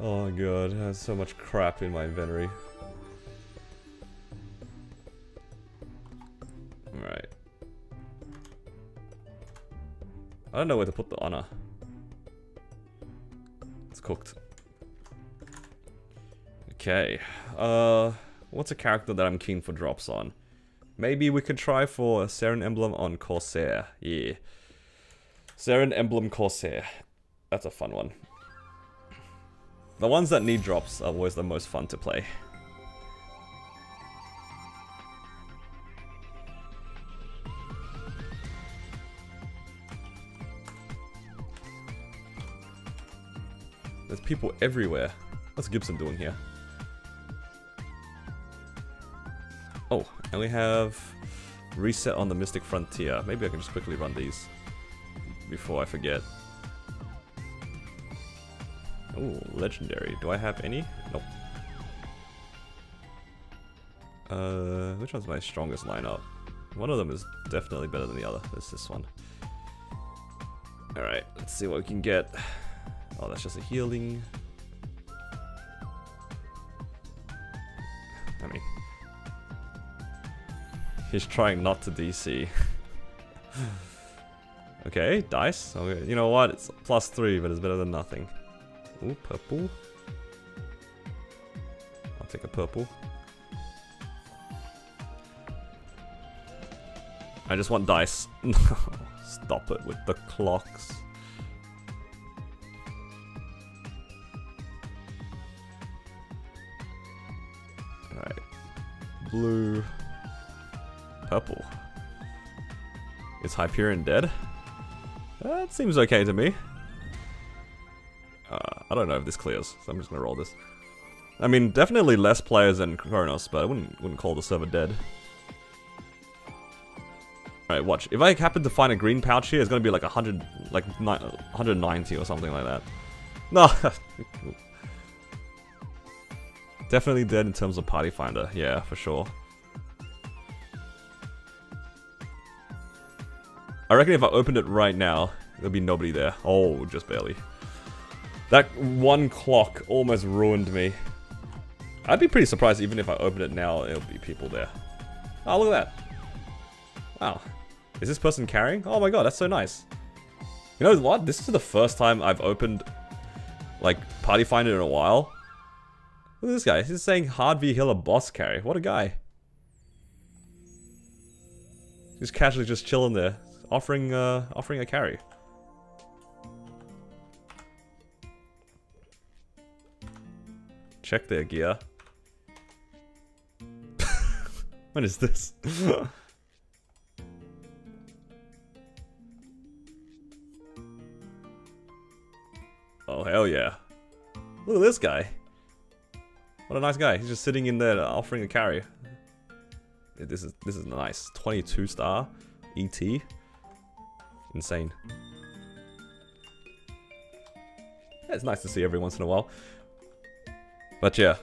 Oh god, I have so much crap in my inventory. Alright. I don't know where to put the honor. It's cooked. Okay. What's a character that I'm keen for drops on? Maybe we could try for a Seren Emblem on Corsair. Yeah. Seren Emblem Corsair. That's a fun one. The ones that need drops are always the most fun to play. There's people everywhere. What's Gibson doing here? Oh, and we have reset on the Mystic Frontier. Maybe I can just quickly run these before I forget. Oh, legendary. Do I have any? Nope. Which one's my strongest lineup? One of them is definitely better than the other. There's this one. Alright, let's see what we can get. Oh, that's just a healing. I mean, he's trying not to DC. Okay, dice. Okay, you know what? It's +3, but it's better than nothing. Ooh, purple. I'll take a purple. I just want dice. Stop it with the clocks. Alright. Blue. Purple. Is Hyperion dead? That seems okay to me. I don't know if this clears, so I'm just gonna roll this. I mean, definitely less players than Kronos, but I wouldn't call the server dead. Alright, watch. If I happen to find a green pouch here, it's gonna be like 100, like 190 or something like that. No! Definitely dead in terms of party finder, yeah, for sure. I reckon if I opened it right now, there'll be nobody there. Oh, just barely. That one clock almost ruined me. I'd be pretty surprised even if I open it now, there'll be people there. Oh, look at that. Wow. Is this person carrying? Oh my god, that's so nice. You know what? This is the first time I've opened, like, Party Finder in a while. Look at this guy. He's saying Hard V Healer boss carry. What a guy. He's casually just chilling there, offering a carry. Check their gear. What is this? Oh hell yeah. Look at this guy. What a nice guy. He's just sitting in there offering a carry. This is nice. 22 star ET. Insane. Yeah, it's nice to see every once in a while. But yeah,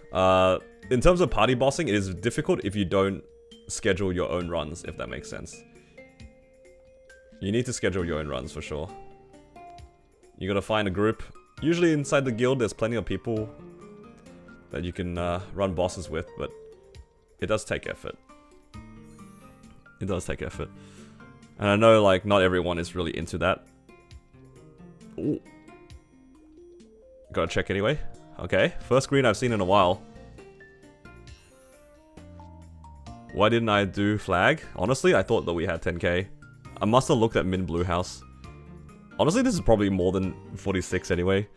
in terms of party bossing, it is difficult if you don't schedule your own runs, if that makes sense. You need to schedule your own runs for sure. You gotta find a group. Usually inside the guild, there's plenty of people that you can run bosses with, but it does take effort. It does take effort. And I know, like, not everyone is really into that. Ooh. Gotta check anyway. Okay, first green I've seen in a while. Why didn't I do flag? Honestly, I thought that we had 10k. I must have looked at Min Blue House. Honestly, this is probably more than 46 anyway.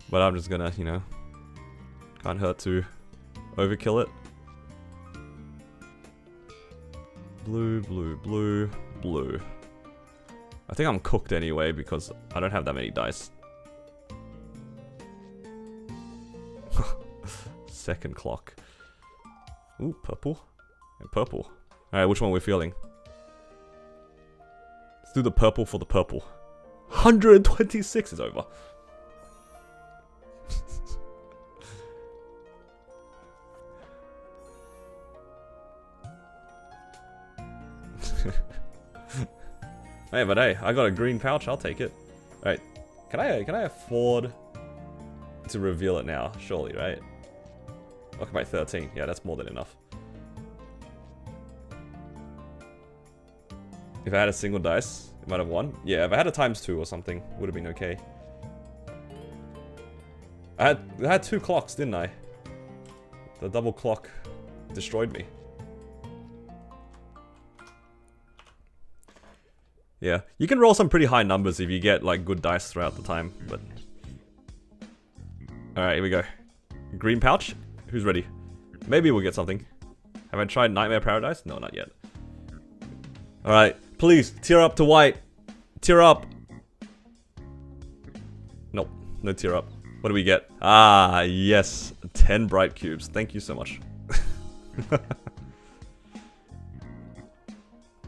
But I'm just gonna, you know, can't hurt to overkill it. Blue, blue, blue, blue. I think I'm cooked anyway because I don't have that many dice. Second clock. Ooh, purple. And purple. Alright, which one are we feeling? Let's do the purple for the purple. 126 is over. Hey, but hey, I got a green pouch. I'll take it. All right, can I afford to reveal it now? Surely, right? Okay, by 13. Yeah, that's more than enough. If I had a single dice, it might have won. Yeah, if I had a ×2 or something, would have been okay. I had 2 clocks, didn't I? The double clock destroyed me. Yeah, you can roll some pretty high numbers if you get like good dice throughout the time, but... Alright, here we go. Green pouch? Who's ready? Maybe we'll get something. Have I tried Nightmare Paradise? No, not yet. Alright, please, tear up to white. Tear up. Nope, no tear up. What do we get? Ah, yes. 10 bright cubes. Thank you so much.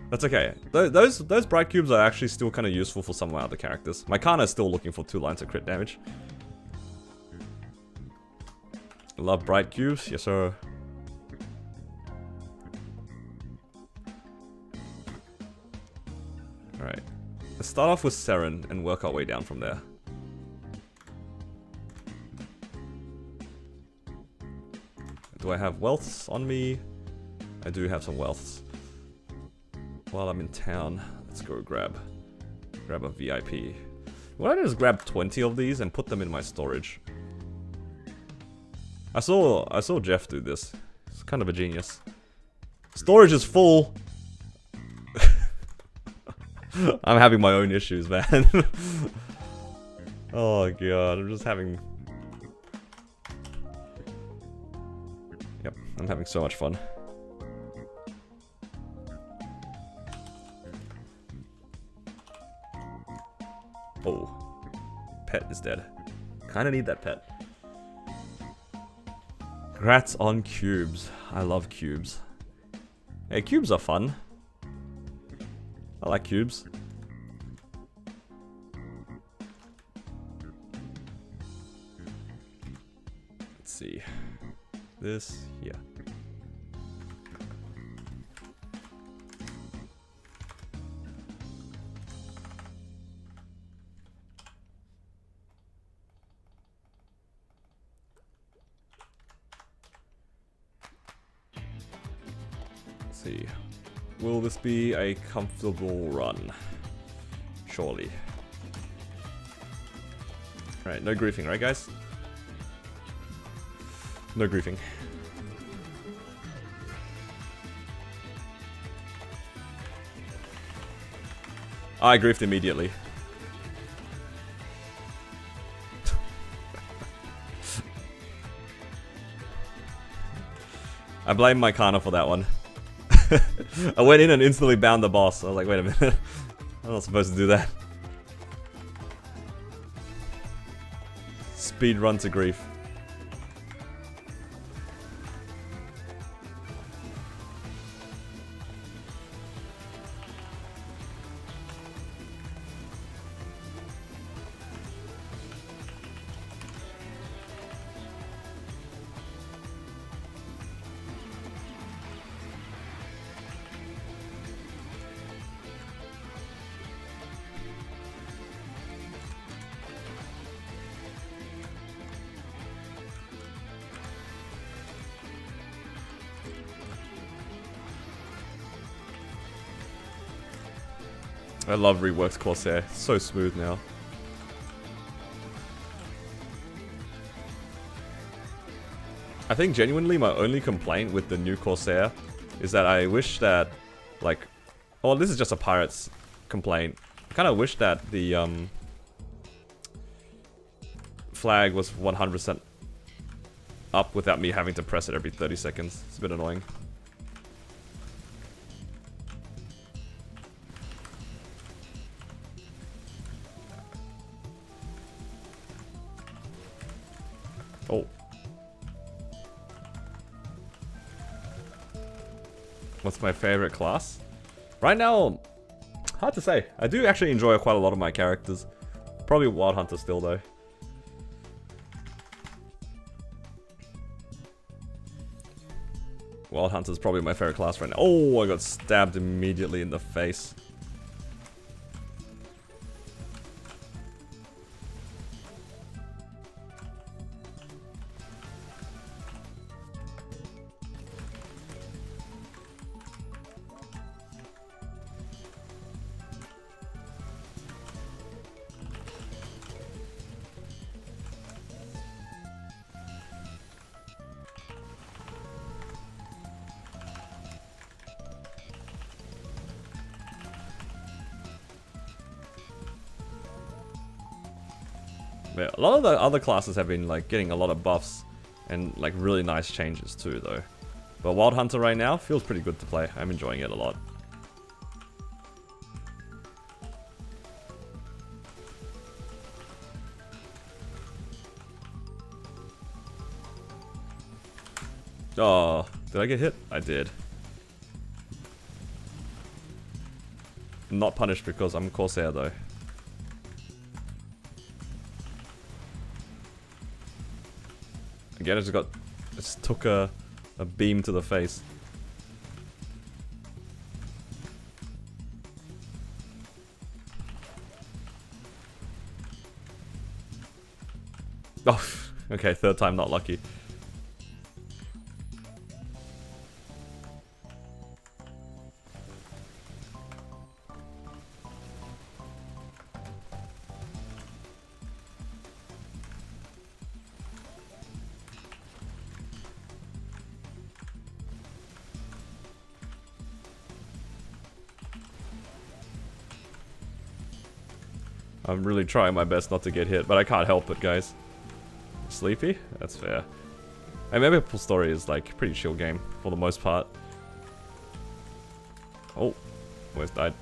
That's okay. Those bright cubes are actually still kind of useful for some of my other characters. My Kana is still looking for 2 lines of crit damage. Love bright cubes. Yes, sir. Alright. Let's start off with Seren and work our way down from there. Do I have wealths on me? I do have some wealths. While I'm in town, let's go grab a VIP. Why don't I just grab 20 of these and put them in my storage? I saw Jeff do this. He's kind of a genius. Storage is full. I'm having my own issues, man. Oh god, I'm just having... Yep, I'm having so much fun. Oh, pet is dead. Kinda need that pet. Congrats on cubes. I love cubes. Hey, cubes are fun. I like cubes. Let's see. This, yeah. See. Will this be a comfortable run? Surely. Right, no griefing, right guys? No griefing. I griefed immediately. I blame my Kana for that one. I went in and instantly bound the boss. I was like, wait a minute. I'm not supposed to do that. Speed run to grief. I love reworked Corsair. It's so smooth now. I think genuinely my only complaint with the new Corsair is that I wish that, like... Oh, this is just a pirate's complaint. I kind of wish that the flag was 100% up without me having to press it every 30 seconds. It's a bit annoying. Oh. What's my favorite class? Right now, hard to say. I do actually enjoy quite a lot of my characters. Probably Wild Hunter still though. Wild Hunter's probably my favorite class right now. Oh, I got stabbed immediately in the face. Yeah, a lot of the other classes have been like getting a lot of buffs and like really nice changes too though. But Wild Hunter right now feels pretty good to play. I'm enjoying it a lot. Oh, did I get hit? I did. Not punished because I'm Corsair though. Again, I just took a beam to the face. Oh, okay, third time not lucky. I'm really trying my best not to get hit, but I can't help it, guys. Sleepy? That's fair. And maybe Maple Story is like a pretty chill game for the most part. Oh, almost died.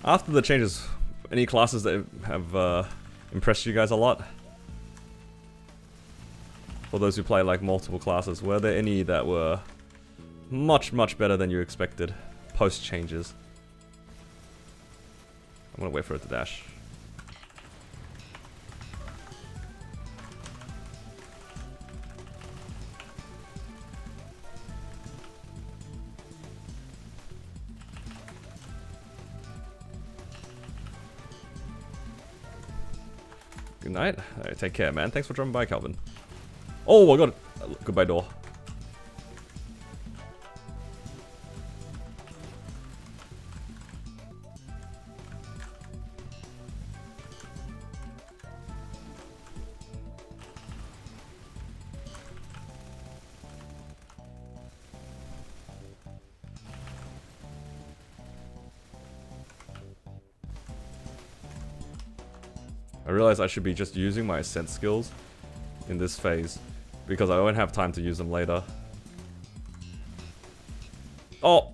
After the changes, any classes that have impressed you guys a lot? For those who play like multiple classes, were there any that were much better than you expected post changes? I'm gonna wait for it to dash. Good night. Alright, take care, man. Thanks for dropping by, Calvin. Oh, I got it. Goodbye, door. I realize I should be just using my sense skills in this phase, because I won't have time to use them later. Oh!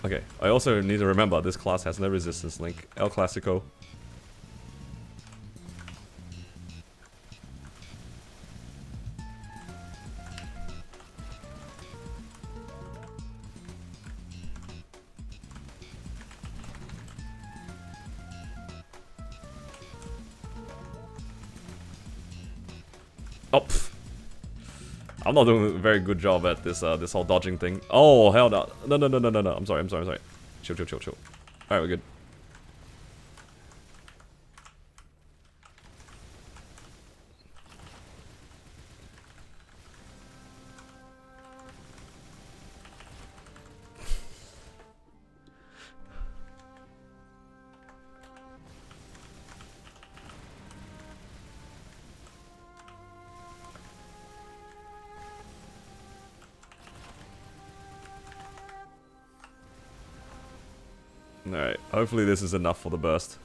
Okay, I also need to remember this class has no resistance link. El Clasico. Oh, I'm not doing a very good job at this this whole dodging thing. Oh hell no! No. I'm sorry. Chill. All right, we're good. Alright, hopefully this is enough for the burst.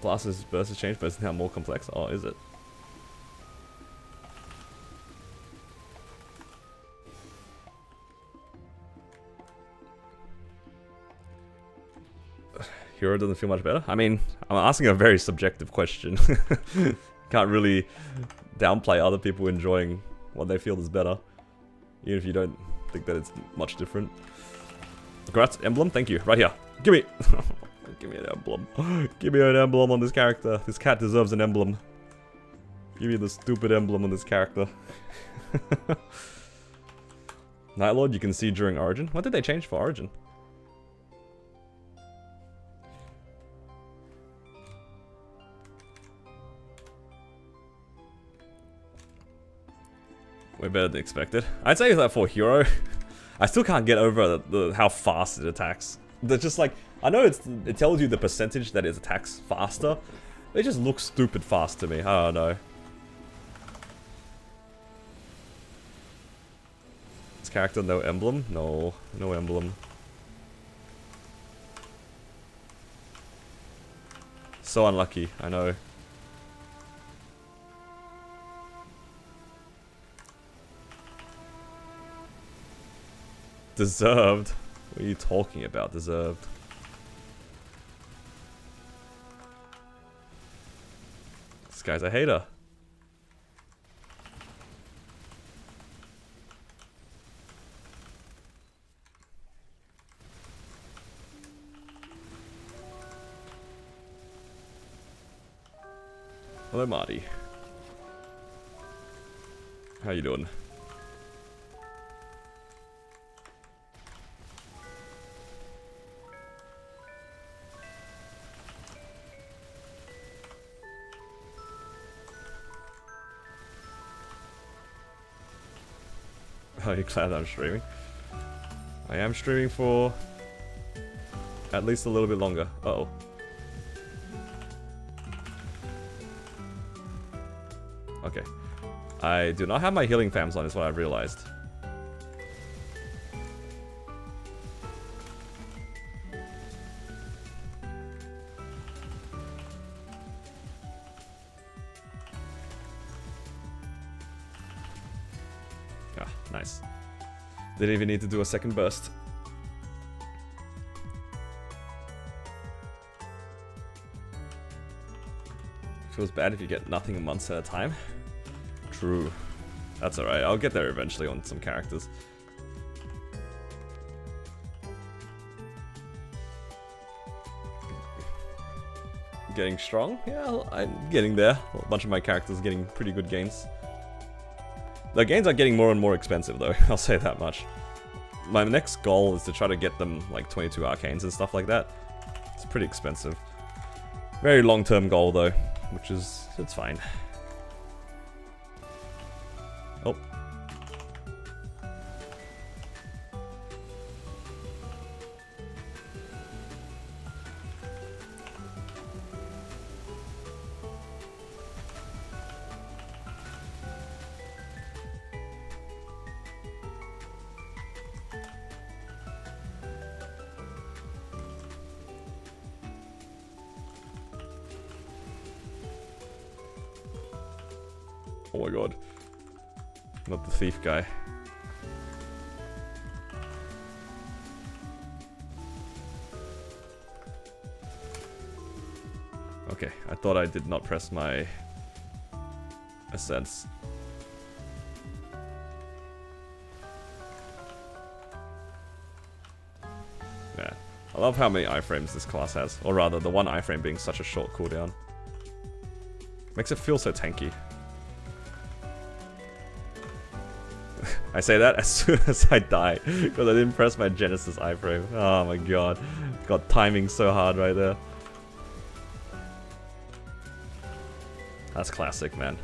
Blast's burst has changed, but it's now more complex. Oh, is it? Hero doesn't feel much better? I mean, I'm asking a very subjective question. Can't really downplay other people enjoying what they feel is better, even if you don't think that it's much different. Congrats, emblem, thank you. Right here. Give me give me an emblem. Give me an emblem on this character. This cat deserves an emblem. Give me the stupid emblem on this character. Nightlord you can see during Origin. What did they change for Origin? Way better than expected. I'd say that for Hero, I still can't get over how fast it attacks. They're just like, I know it tells you the percentage that it attacks faster. They just look stupid fast to me. I don't know. This character no emblem? No, no emblem. So unlucky, I know. Deserved? What are you talking about, deserved? This guy's a hater. Hello, Marty. How you doing? Are you glad I'm streaming? I am streaming for at least a little bit longer. Uh-oh. Okay. I do not have my healing fams on, is what I've realized. Ah, nice. Didn't even need to do a second burst. Feels bad if you get nothing months at a time. True. That's alright, I'll get there eventually on some characters. Getting strong? Yeah, I'm getting there. A bunch of my characters getting pretty good gains. The gains are getting more and more expensive though, I'll say that much. My next goal is to try to get them like 22 arcanes and stuff like that. It's pretty expensive. Very long-term goal though, which is, it's fine. Oh. Oh my god. Not the thief guy. Okay, I thought I did not press my ascents. Yeah. I love how many iframes this class has. Or rather, the one iframe being such a short cooldown. Makes it feel so tanky. I say that as soon as I die, because I didn't press my Genesis iframe. Oh my god. Got timing so hard right there. That's classic, man.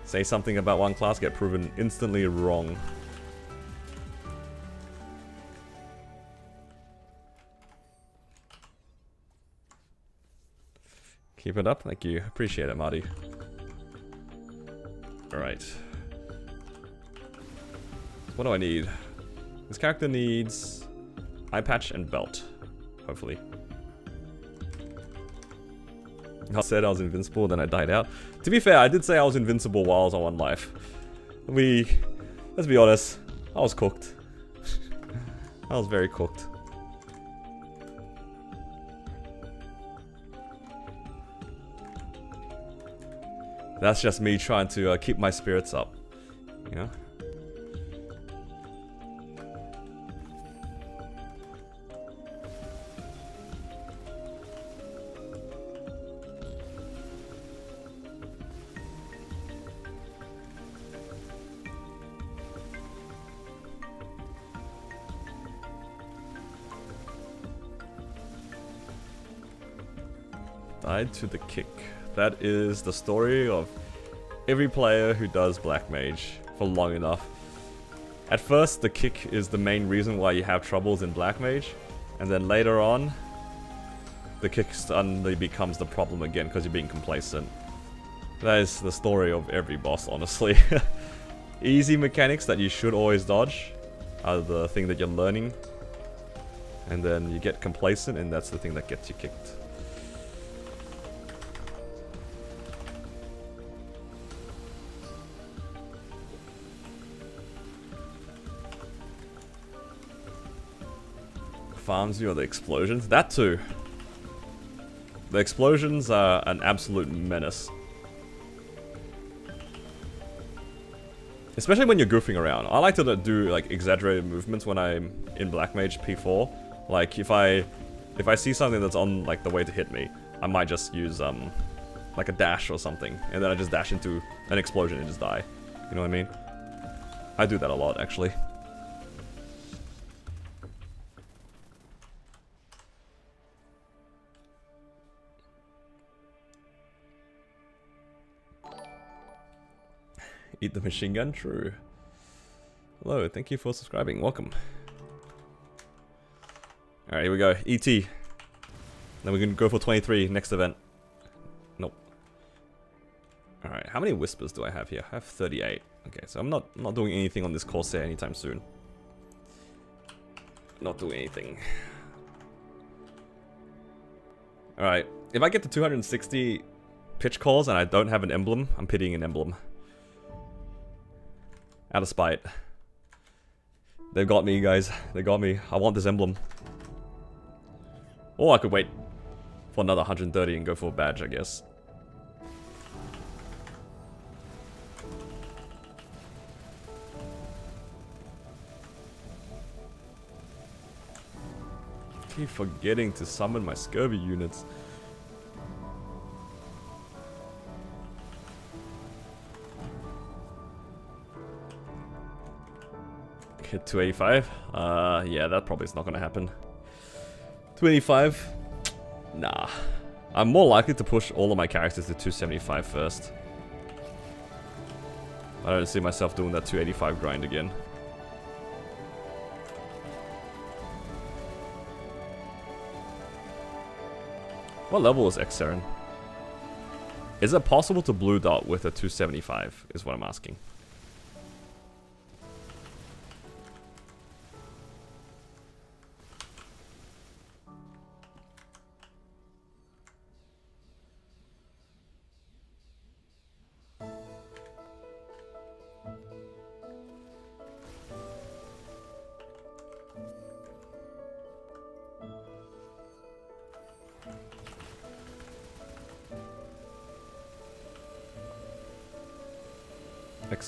Say something about one class, get proven instantly wrong. Keep it up, thank you. Appreciate it, Marty. Alright. What do I need? This character needs eye patch and belt, hopefully. I said I was invincible, then I died out. To be fair, I did say I was invincible while I was on 1 life. Let's be honest, I was cooked. I was very cooked. That's just me trying to keep my spirits up, you know? Died to the kick. That is the story of every player who does Black Mage for long enough. At first, the kick is the main reason why you have troubles in Black Mage, And then later on, the kick suddenly becomes the problem again because you're being complacent. That is the story of every boss, honestly. Easy mechanics that you should always dodge are the thing that you're learning. And then you get complacent, and that's the thing that gets you kicked. Farms you or the explosions? That too. The explosions are an absolute menace. Especially when you're goofing around. I like to do like exaggerated movements when I'm in Black Mage P4. Like if I see something that's on like the way to hit me, I might just use like a dash or something, and then I just dash into an explosion and just die. You know what I mean? I do that a lot actually. Eat the machine gun? True. Hello, thank you for subscribing. Welcome. Alright, here we go. ET. Then we can go for 23 next event. Nope. Alright, how many whispers do I have here? I have 38. Okay, so I'm not doing anything on this Corsair anytime soon. Not doing anything. Alright, if I get to 260 pitch calls and I don't have an emblem, I'm pitying an emblem. Out of spite. They've got me, guys. They got me. I want this emblem. Or I could wait for another 130 and go for a badge, I guess. Keep forgetting to summon my scurvy units. Hit 285. Yeah, that probably is not gonna happen. 285. Nah. I'm more likely to push all of my characters to 275 first. I don't see myself doing that 285 grind again. What level is Xerin? Is it possible to blue dot with a 275 is what I'm asking.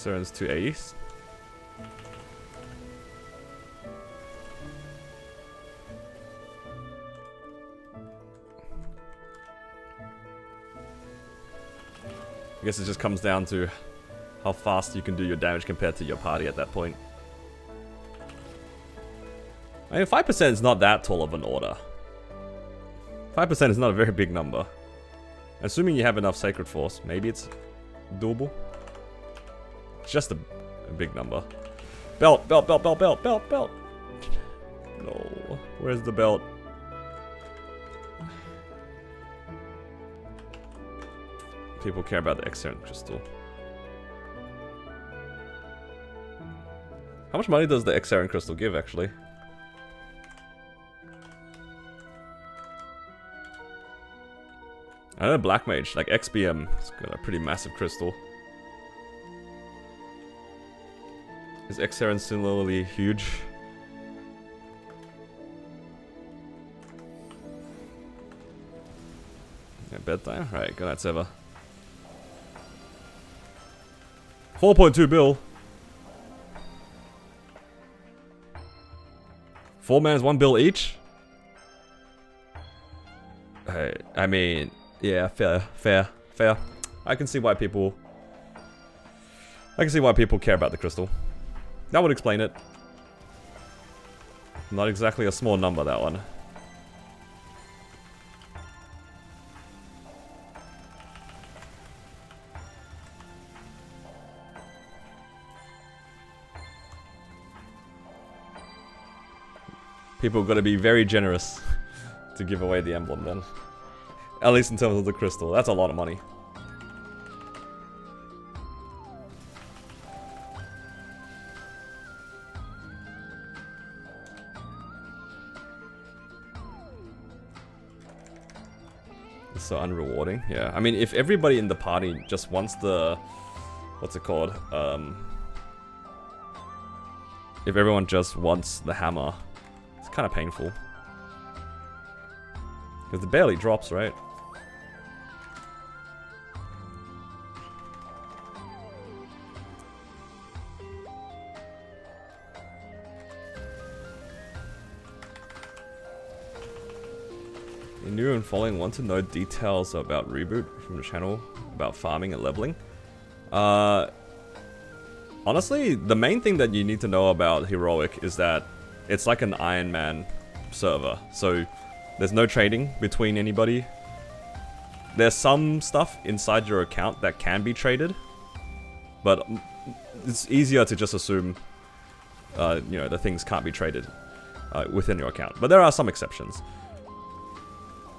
Xerin's 280s. I guess it just comes down to how fast you can do your damage compared to your party at that point. I mean, 5% is not that tall of an order. 5% is not a very big number. Assuming you have enough Sacred Force, maybe it's doable. It's just a big number. Belt, belt, belt, belt, belt, belt, belt. No, where's the belt? People care about the Xerin crystal. How much money does the Xerin crystal give, actually? I know Black Mage, like XBM, it's got a pretty massive crystal. Is Xerin similarly huge? Yeah, bedtime? Right, good night, Seva. 4.2 bill. 4 mans, 1 bill each? Hey, I mean, yeah, fair. I can see why people care about the crystal. That would explain it. Not exactly a small number, that one. People got to be very generous to give away the emblem then. At least in terms of the crystal. That's a lot of money. It's so unrewarding. Yeah, I mean, if everybody in the party just wants the... What's it called? If everyone just wants the hammer, it's kind of painful. Because it barely drops, right? The new and following want to know details about Reboot from the channel, about farming and leveling. Honestly, the main thing that you need to know about Heroic is that it's like an Iron Man server. So there's no trading between anybody. There's some stuff inside your account that can be traded, but it's easier to just assume, you know, the things can't be traded within your account. But there are some exceptions.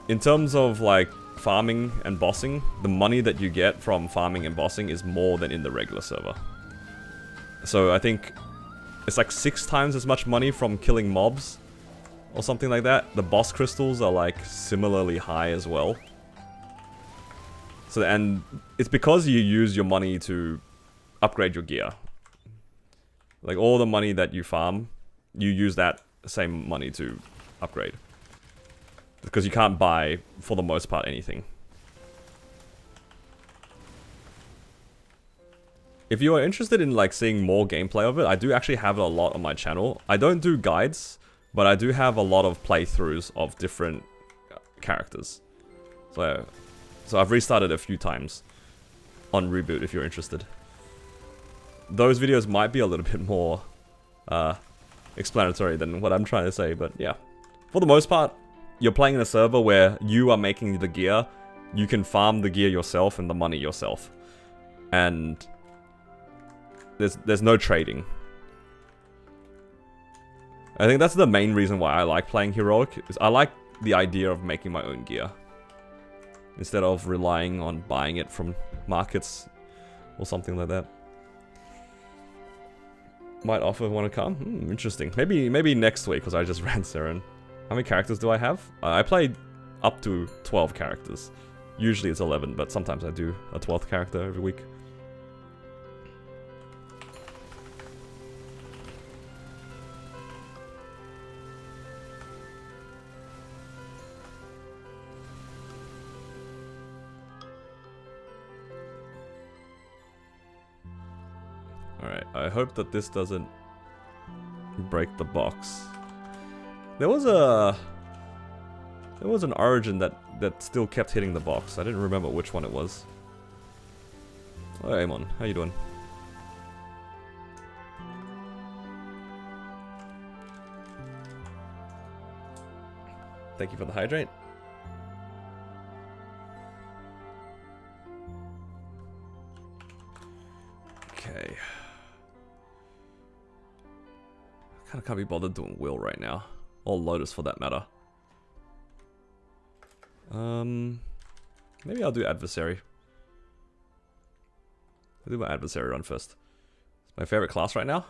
In terms of like farming and bossing, the money that you get from farming and bossing is more than in the regular server. So I think it's like 6 times as much money from killing mobs or something like that. The boss crystals are like similarly high as well. So, and it's because you use your money to upgrade your gear. Like all the money that you farm, you use that same money to upgrade. Because you can't buy, for the most part, anything. If you are interested in like seeing more gameplay of it, I do actually have it a lot on my channel. I don't do guides, but I do have a lot of playthroughs of different characters. So I've restarted a few times on Reboot if you're interested. Those videos might be a little bit more explanatory than what I'm trying to say, but yeah. For the most part, you're playing in a server where you are making the gear, you can farm the gear yourself and the money yourself. And there's no trading. I think that's the main reason why I like playing Heroic, is I like the idea of making my own gear. Instead of relying on buying it from markets or something like that. Might offer want to come? Interesting. Maybe next week, because I just ran Seren. How many characters do I have? I played up to 12 characters. Usually it's 11, but sometimes I do a 12th character every week. Alright, I hope that this doesn't break the box. There was an origin that still kept hitting the box. I didn't remember which one it was. Oh, hey, Amon, how you doing? Thank you for the hydrate. Okay. I kinda can't be bothered doing Will right now. Or Lotus for that matter. Maybe I'll do Adversary. I'll do my Adversary run first. It's my favorite class right now.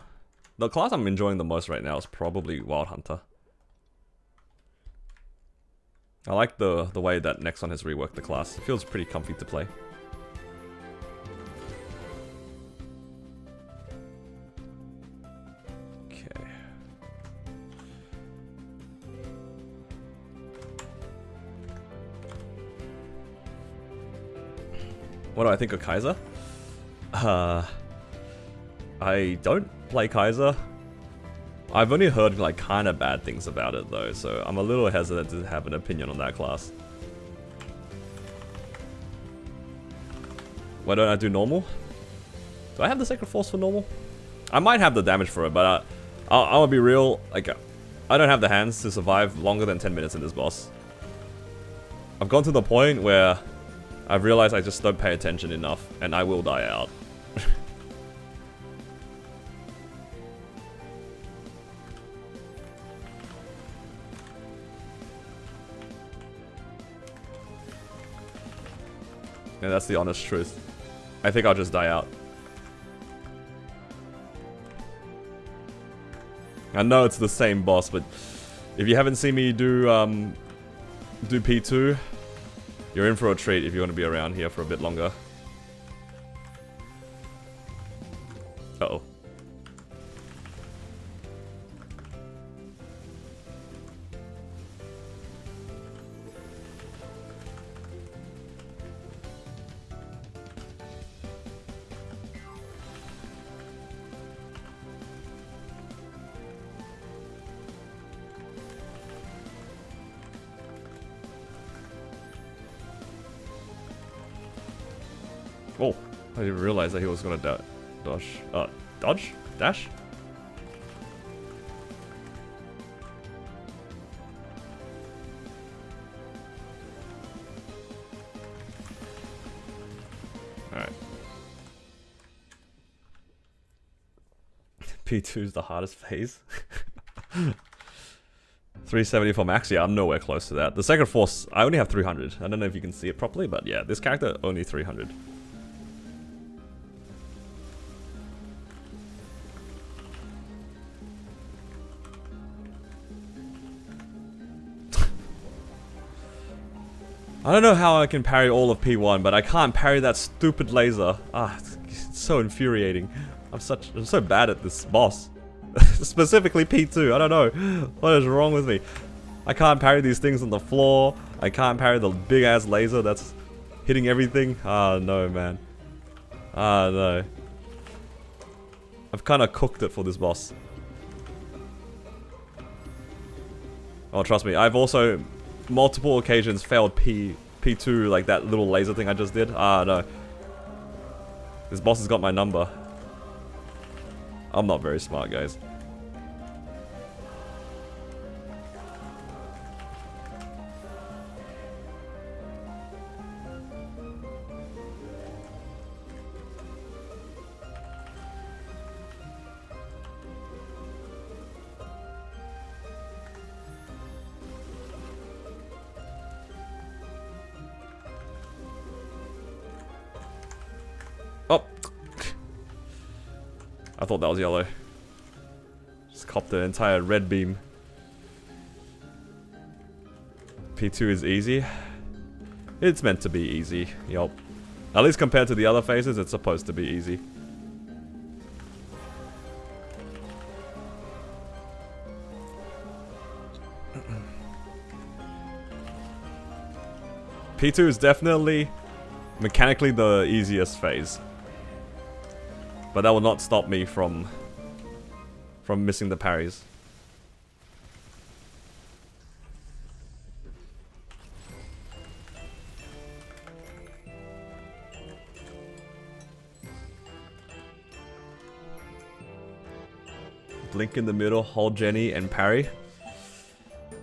The class I'm enjoying the most right now is probably Wild Hunter. I like the way that Nexon has reworked the class. It feels pretty comfy to play. Okay. What do I think of Kaiser? I don't play Kaiser. I've only heard like kind of bad things about it though, so I'm a little hesitant to have an opinion on that class. Why don't I do normal? Do I have the Sacred Force for normal? I might have the damage for it, but I'm gonna be real, like, I don't have the hands to survive longer than 10 minutes in this boss. I've gone to the point where I've realized I just don't pay attention enough, and I will die out. And that's the honest truth. I think I'll just die out. I know it's the same boss, but if you haven't seen me do P2, you're in for a treat if you want to be around here for a bit longer. Uh-oh. Oh, I didn't realize that he was gonna dodge. Dodge? Dash? Alright. P2 is the hardest phase. 370 for max, yeah, I'm nowhere close to that. The second force, I only have 300. I don't know if you can see it properly, but yeah, this character only 300. I don't know how I can parry all of P1, but I can't parry that stupid laser. Ah, it's so infuriating. I'm so bad at this boss. Specifically P2, I don't know. What is wrong with me? I can't parry these things on the floor. I can't parry the big ass laser that's hitting everything. Ah, no, man. Ah, no. I've kind of cooked it for this boss. Oh, trust me, I've also multiple occasions failed P2, like that little laser thing I just did. Ah, no. This boss has got my number. I'm not very smart, guys. Oh! I thought that was yellow. Just copped the entire red beam. P2 is easy. It's meant to be easy, yup. At least compared to the other phases, it's supposed to be easy. P2 is definitely mechanically the easiest phase. But that will not stop me from missing the parries. Blink in the middle, hold Jenny, and parry.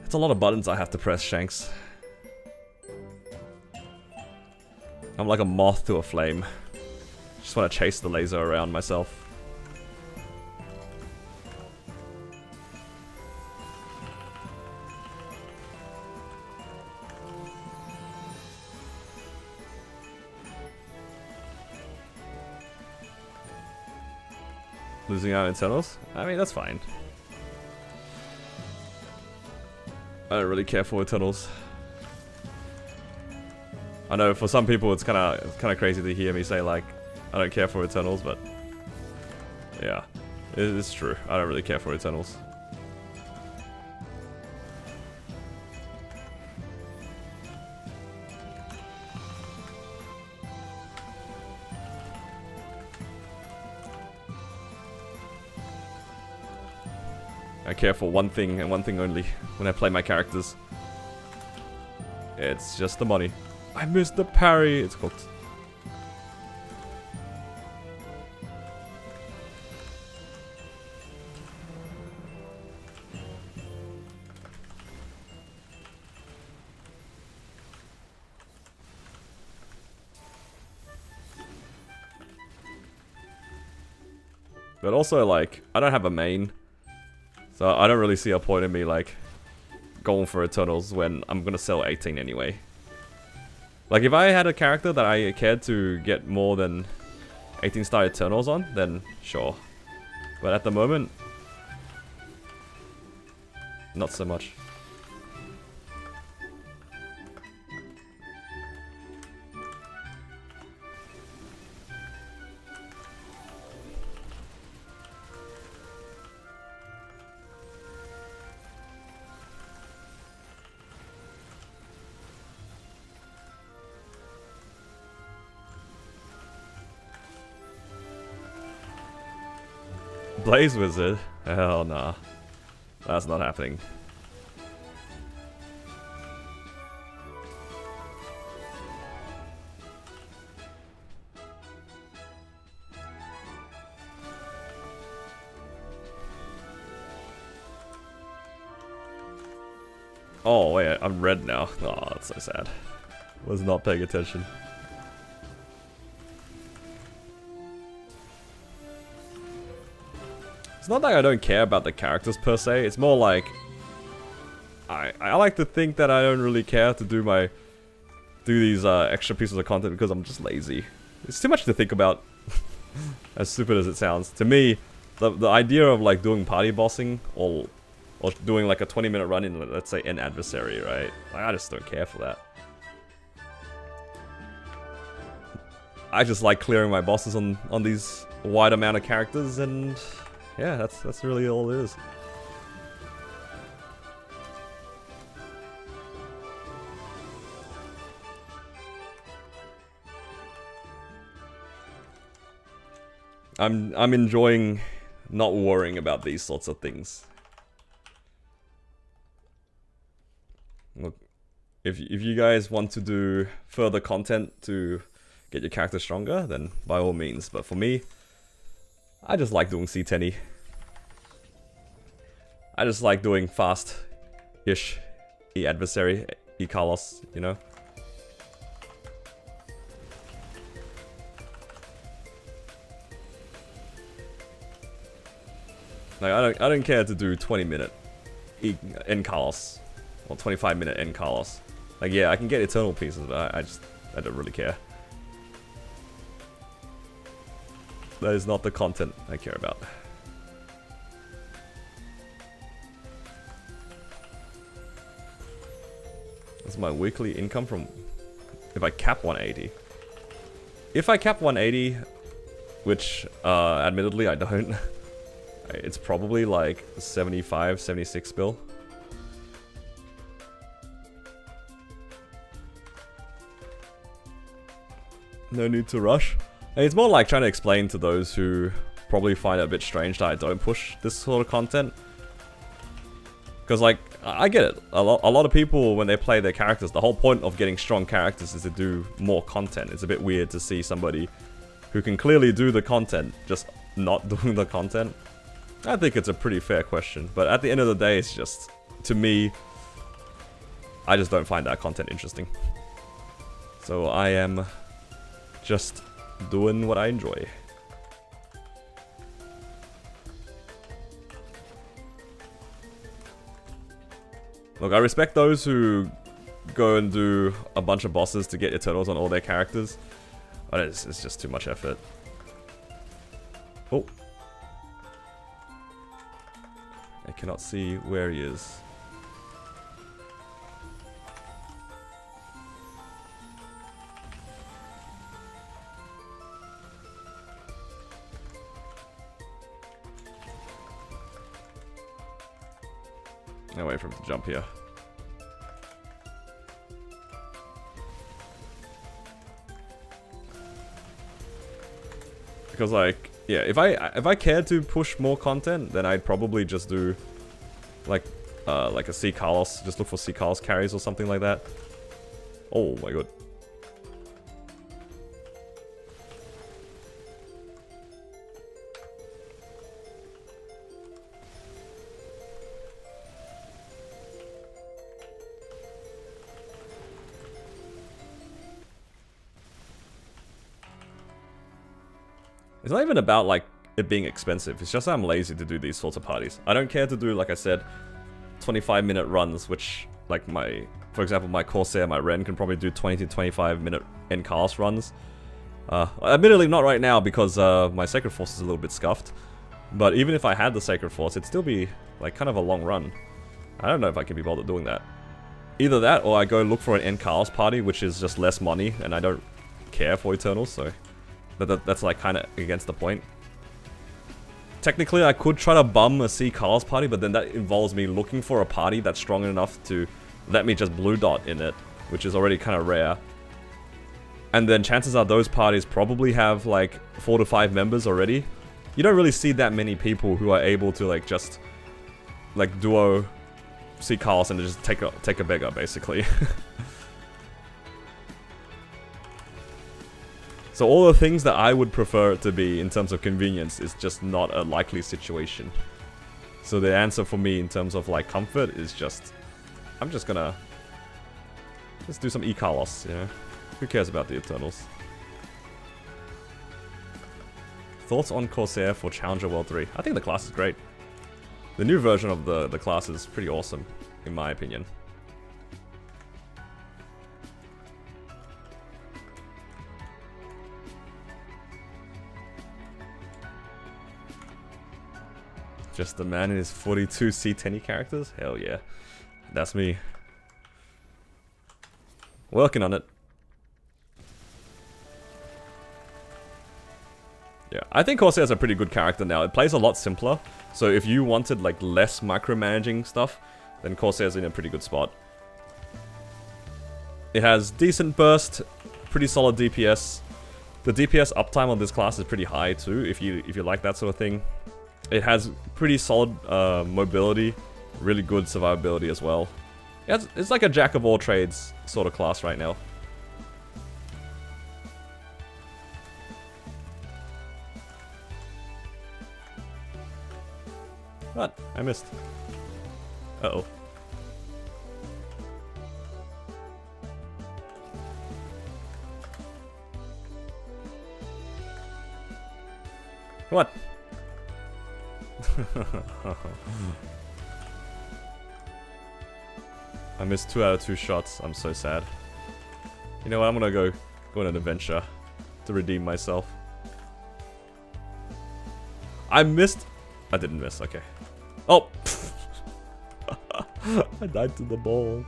It's a lot of buttons I have to press, Shanks. I'm like a moth to a flame. Just want to chase the laser around myself. Losing out in tunnels? I mean, that's fine. I don't really care for tunnels. I know for some people it's kind of crazy to hear me say like I don't care for Eternals, but yeah, it's true. I don't really care for Eternals. I care for one thing and one thing only when I play my characters. It's just the money. I missed the parry. It's cooked. But also, like, I don't have a main. So I don't really see a point in me, like, going for Eternals when I'm gonna sell 18 anyway. Like, if I had a character that I cared to get more than 18-star Eternals on, then sure. But at the moment, not so much. Blaze Wizard? Hell nah. That's not happening. Oh wait, I'm red now. Oh, that's so sad. Was not paying attention. It's not that I don't care about the characters per se, it's more like I like to think that I don't really care to do these extra pieces of content because I'm just lazy. It's too much to think about. As stupid as it sounds. To me, the idea of like doing party bossing or doing like a 20-minute run in, let's say, an adversary, right? Like, I just don't care for that. I just like clearing my bosses on these wide amount of characters, and yeah, that's really all it is. I'm enjoying not worrying about these sorts of things. Look, if you guys want to do further content to get your character stronger, then by all means. But for me, I just like doing C10y. I just like doing fast-ish E-adversary, E-Carlos, you know? Like, I don't care to do 20-minute N Carlos or 25-minute N Carlos. Like, yeah, I can get eternal pieces, but I don't really care. That is not the content I care about. That's my weekly income from if I cap 180. If I cap 180, which admittedly I don't, it's probably like 75, 76 bill. No need to rush. And it's more like trying to explain to those who probably find it a bit strange that I don't push this sort of content. Because, like, I get it. A lot of people, when they play their characters, the whole point of getting strong characters is to do more content. It's a bit weird to see somebody who can clearly do the content, just not doing the content. I think it's a pretty fair question. But at the end of the day, it's just, to me, I just don't find that content interesting. So I am just doing what I enjoy. Look, I respect those who go and do a bunch of bosses to get Eternals on all their characters, but it's just too much effort. Oh. I cannot see where he is. No way for him to jump here. Because, like, yeah, if I cared to push more content, then I'd probably just do like a C Carlos, just look for C Carlos carries or something like that. Oh my god. It's not even about, like, it being expensive. It's just that I'm lazy to do these sorts of parties. I don't care to do, like I said, 25-minute runs, which, like, my for example, my Corsair, my Ren can probably do 20 to 25 minute Encast runs. Admittedly not right now because my Sacred Force is a little bit scuffed. But even if I had the Sacred Force, it'd still be like kind of a long run. I don't know if I can be bothered doing that. Either that or I go look for an End Chaos party, which is just less money, and I don't care for Eternals, so that's like kind of against the point. Technically, I could try to bum a Sea Chaos party, but then that involves me looking for a party that's strong enough to let me just blue dot in it, which is already kind of rare. And then chances are those parties probably have like 4 to 5 members already. You don't really see that many people who are able to like just like duo Sea Chaos and just take a beggar basically. So all the things that I would prefer it to be in terms of convenience is just not a likely situation. So the answer for me in terms of like comfort is just, I'm just gonna just do some E-Carlos, you know? Who cares about the Eternals? Thoughts on Corsair for Challenger World 3? I think the class is great. The new version of the class is pretty awesome, in my opinion. Just a man in his 42 C10 characters? Hell yeah. That's me. Working on it. Yeah, I think Corsair is a pretty good character now. It plays a lot simpler. So if you wanted like less micromanaging stuff, then Corsair's in a pretty good spot. It has decent burst, pretty solid DPS. The DPS uptime on this class is pretty high too, if you like that sort of thing. It has pretty solid mobility, really good survivability as well. Yeah, it's like a jack of all trades sort of class right now. What? I missed. Uh-oh. What? I missed 2 out of 2 shots. I'm so sad. You know what? I'm gonna go on an adventure to redeem myself. I missed. I didn't miss. Okay. Oh. I died to the ball.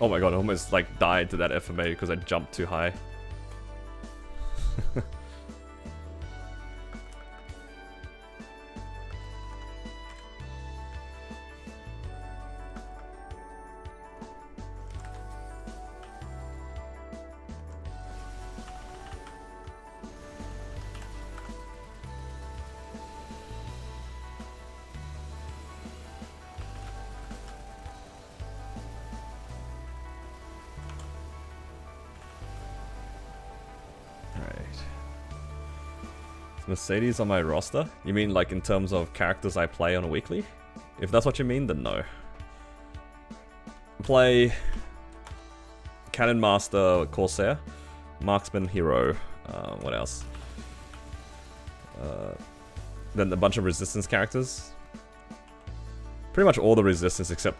Oh my god, I almost like died to that FMA because I jumped too high. Mercedes on my roster? You mean like in terms of characters I play on a weekly? If that's what you mean, then no. Play Cannon Master Corsair, Marksman Hero, what else? Then a bunch of resistance characters. Pretty much all the resistance except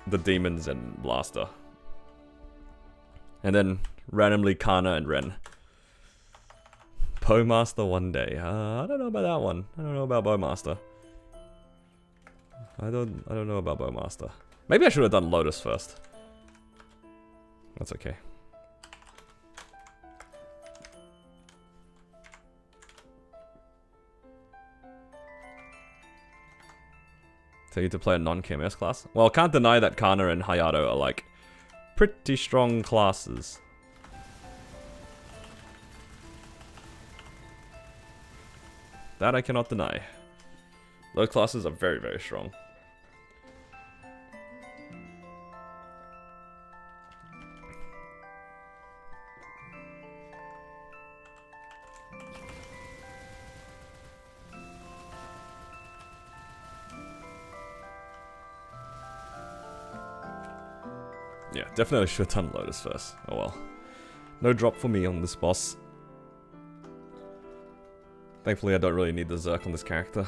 the demons and Blaster. And then randomly Kana and Ren. Bowmaster one day. I don't know about that one. I don't know about Bowmaster. I don't know about Bowmaster. Maybe I should have done Lotus first. That's okay. Tell you to play a non-KMS class? Well, can't deny that Kana and Hayato are like pretty strong classes. That I cannot deny. Those classes are very, very strong. Yeah, definitely should have done Lotus first. Oh well. No drop for me on this boss. Thankfully I don't really need the Zerk on this character.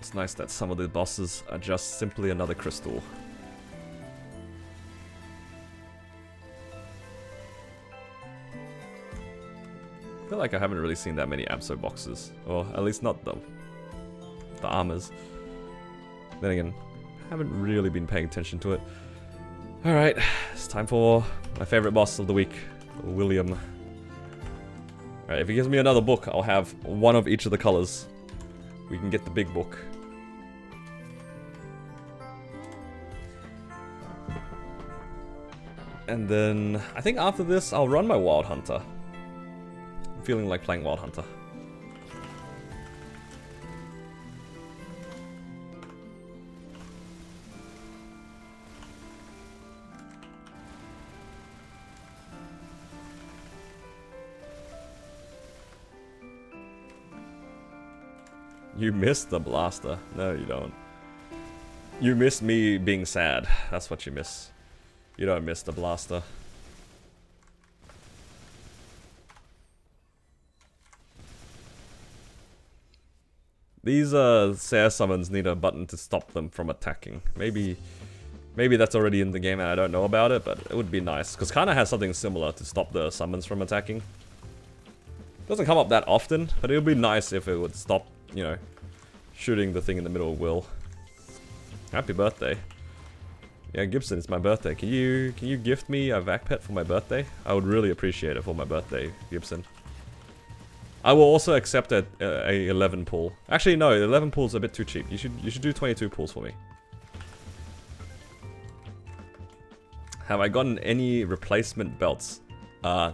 It's nice that some of the bosses are just simply another crystal. I feel like I haven't really seen that many Abso boxes, or at least not the armors. Then again, I haven't really been paying attention to it. Alright, it's time for my favorite boss of the week, William. Alright, if he gives me another book, I'll have one of each of the colors. We can get the big book. And then, I think after this, I'll run my Wild Hunter. I'm feeling like playing Wild Hunter. You missed the blaster. No, you don't. You miss me being sad. That's what you miss. You don't miss the blaster. These Sair summons need a button to stop them from attacking. Maybe that's already in the game and I don't know about it, but it would be nice. Because Kana has something similar to stop the summons from attacking. Doesn't come up that often, but it would be nice if it would stop, you know, shooting the thing in the middle of Will. Happy birthday. Yeah, Gibson, it's my birthday. Can you gift me a vac pet for my birthday? I would really appreciate it for my birthday, Gibson. I will also accept a 11 pull. Actually, no, 11 pulls a bit too cheap. You should do 22 pulls for me. Have I gotten any replacement belts? No.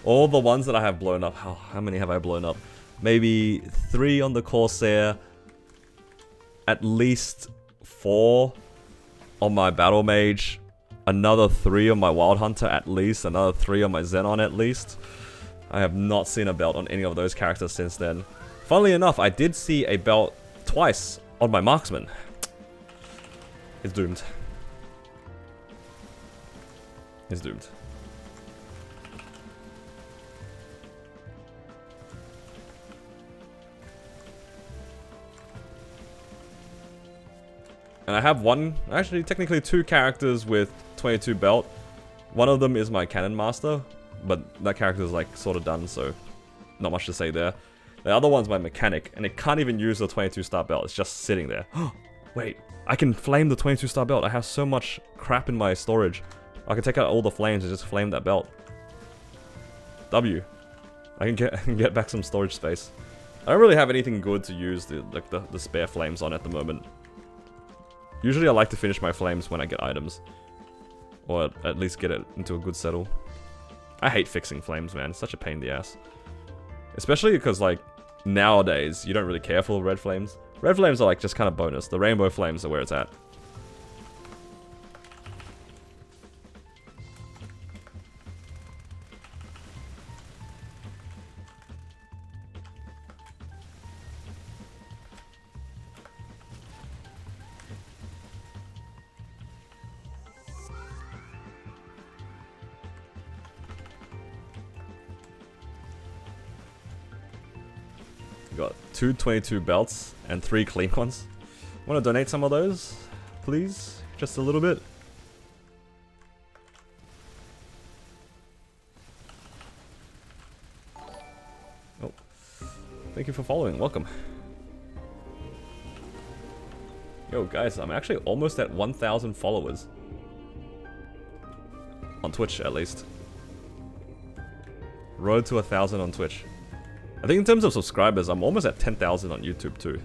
All the ones that I have blown up. How many have I blown up? Maybe 3 on the Corsair. At least 4 on my Battle Mage. Another 3 on my Wild Hunter at least. Another 3 on my Xenon at least. I have not seen a belt on any of those characters since then. Funnily enough, I did see a belt twice on my Marksman. It's doomed. It's doomed. And I have actually technically 2 characters with 22 belt. One of them is my Cannon Master, but that character is like sort of done, so not much to say there. The other one's my Mechanic, and it can't even use the 22 star belt, it's just sitting there. Wait, I can flame the 22 star belt. I have so much crap in my storage. I can take out all the flames and just flame that belt. W. I can get back some storage space. I don't really have anything good to use the spare flames on at the moment. Usually I like to finish my flames when I get items. Or at least get it into a good settle. I hate fixing flames, man. It's such a pain in the ass. Especially because, like, nowadays, you don't really care for red flames. Red flames are, like, just kind of bonus. The rainbow flames are where it's at. Got 2 22 belts and 3 clean ones. Want to donate some of those, please? Just a little bit. Oh, thank you for following. Welcome. Yo, guys, I'm actually almost at 1,000 followers. On Twitch, at least. Road to 1,000 on Twitch. I think in terms of subscribers, I'm almost at 10,000 on YouTube too.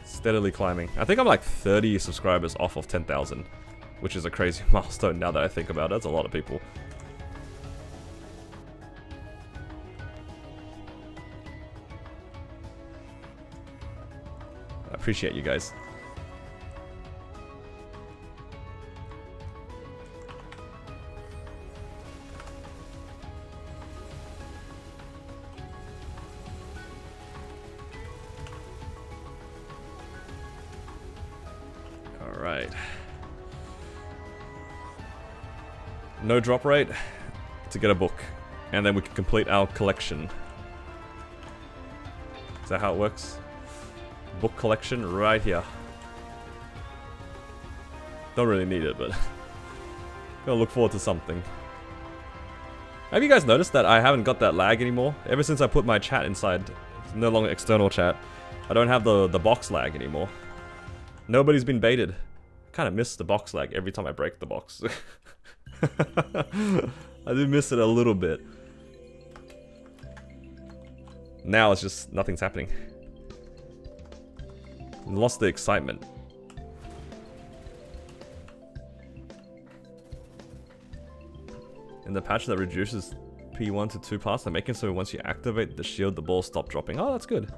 Steadily climbing. I think I'm like 30 subscribers off of 10,000, which is a crazy milestone now that I think about it. That's a lot of people. appreciate you guys. Alright. No drop rate to get a book. And then we can complete our collection. Is that how it works? Book collection right here. Don't really need it, but gonna look forward to something. Have you guys noticed that I haven't got that lag anymore? Ever since I put my chat inside, it's no longer external chat, I don't have the box lag anymore. Nobody's been baited. Kind of miss the box lag every time I break the box. I do miss it a little bit. Now it's just nothing's happening. Lost the excitement. In the patch that reduces P1 to 2 pass, they're making so once you activate the shield, the balls stop dropping. Oh, that's good.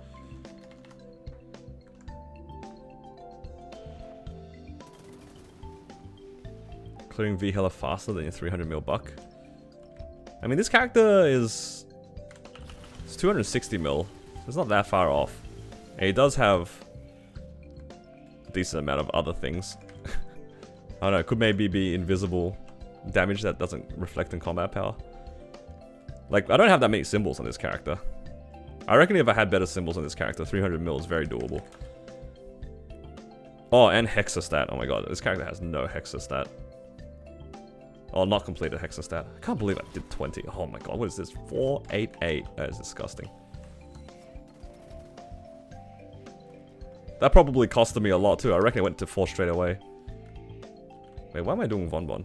Clearing V hella faster than your 300 mil buck. I mean, this character is... It's 260 mil. So it's not that far off. And he does have a decent amount of other things. I don't know, it could maybe be invisible damage that doesn't reflect in combat power. Like, I don't have that many symbols on this character. I reckon if I had better symbols on this character, 300 mil is very doable. Oh, and Hexastat. Oh my god, this character has no Hexastat. Oh, not completed Hexastat. I can't believe I did 20. Oh my god, what is this? 488. That is disgusting. That probably costed me a lot too. I reckon it went to 4 straight away. Wait, why am I doing Von Bon?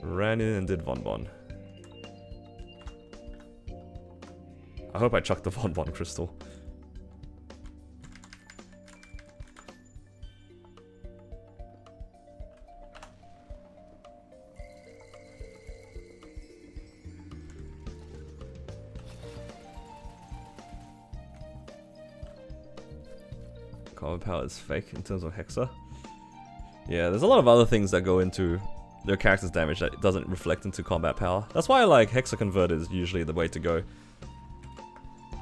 Ran in and did Von Bon. I hope I chucked the Von Bon crystal. Combat power is fake in terms of Hexa. Yeah, there's a lot of other things that go into their character's damage that doesn't reflect into combat power. That's why like Hexa Convert is usually the way to go.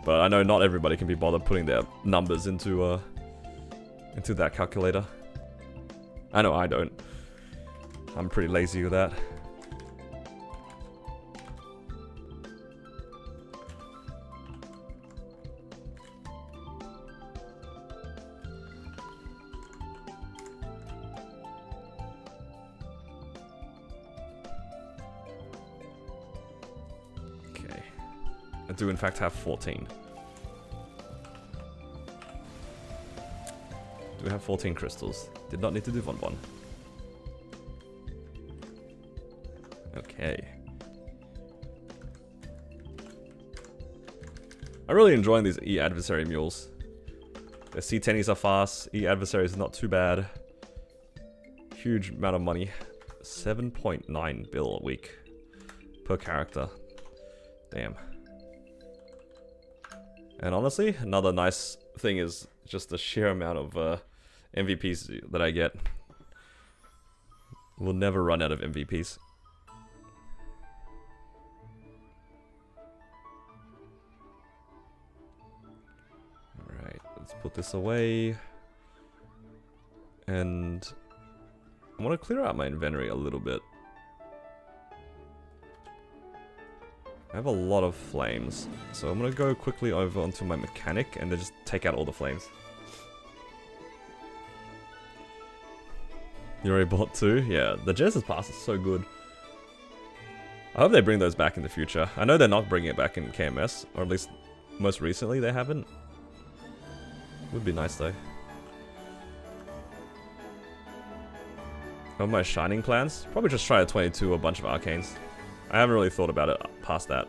But I know not everybody can be bothered putting their numbers into that calculator. I know I don't. I'm pretty lazy with that. I do in fact have 14. Do we have 14 crystals? Did not need to do Von Bon. Okay. I'm really enjoying these E-Adversary mules. The C10s are fast, E-Adversary is not too bad. Huge amount of money. 7.9 bill a week. Per character. Damn. And honestly, another nice thing is just the sheer amount of MVPs that I get. We'll never run out of MVPs. Alright, let's put this away. And I want to clear out my inventory a little bit. I have a lot of flames, so I'm gonna go quickly over onto my mechanic and then just take out all the flames. You already bought 2? Yeah, the Genesis Pass is so good. I hope they bring those back in the future. I know they're not bringing it back in KMS, or at least most recently they haven't. Would be nice though. On my shining plans, probably just try a 22 or a bunch of arcanes. I haven't really thought about it past that.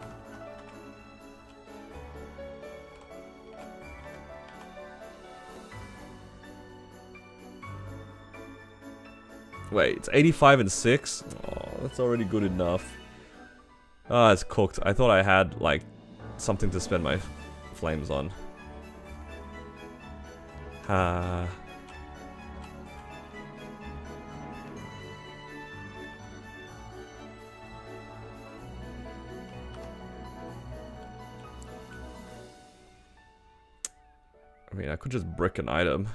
Wait, it's 85 and 6? Oh, that's already good enough. Ah, it's cooked. I thought I had, like, something to spend my flames on. Ha. I mean, I could just brick an item.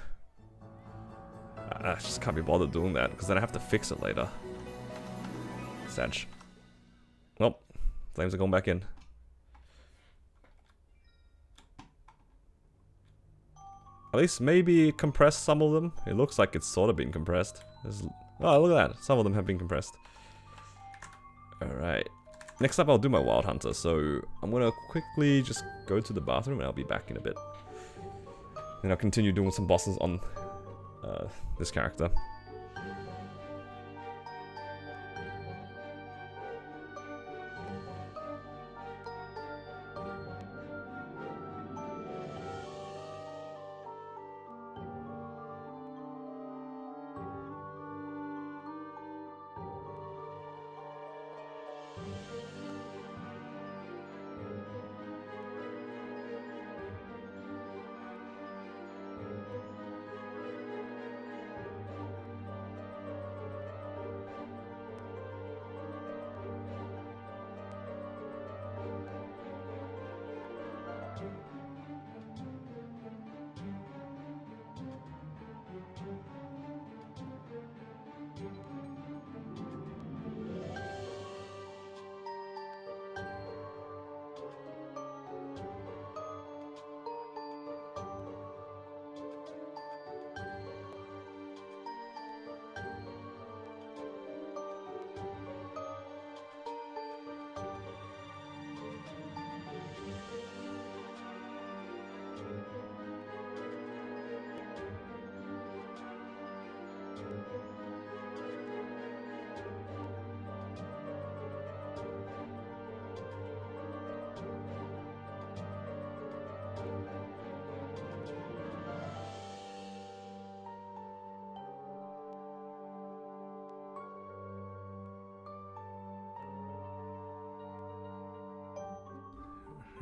I just can't be bothered doing that, because then I have to fix it later. Sag. Well, flames are going back in. At least maybe compress some of them. It looks like it's sort of been compressed. Oh, look at that. Some of them have been compressed. Alright. Next up, I'll do my Wild Hunter. So I'm going to quickly just go to the bathroom and I'll be back in a bit. Then I'll continue doing some bosses on this character.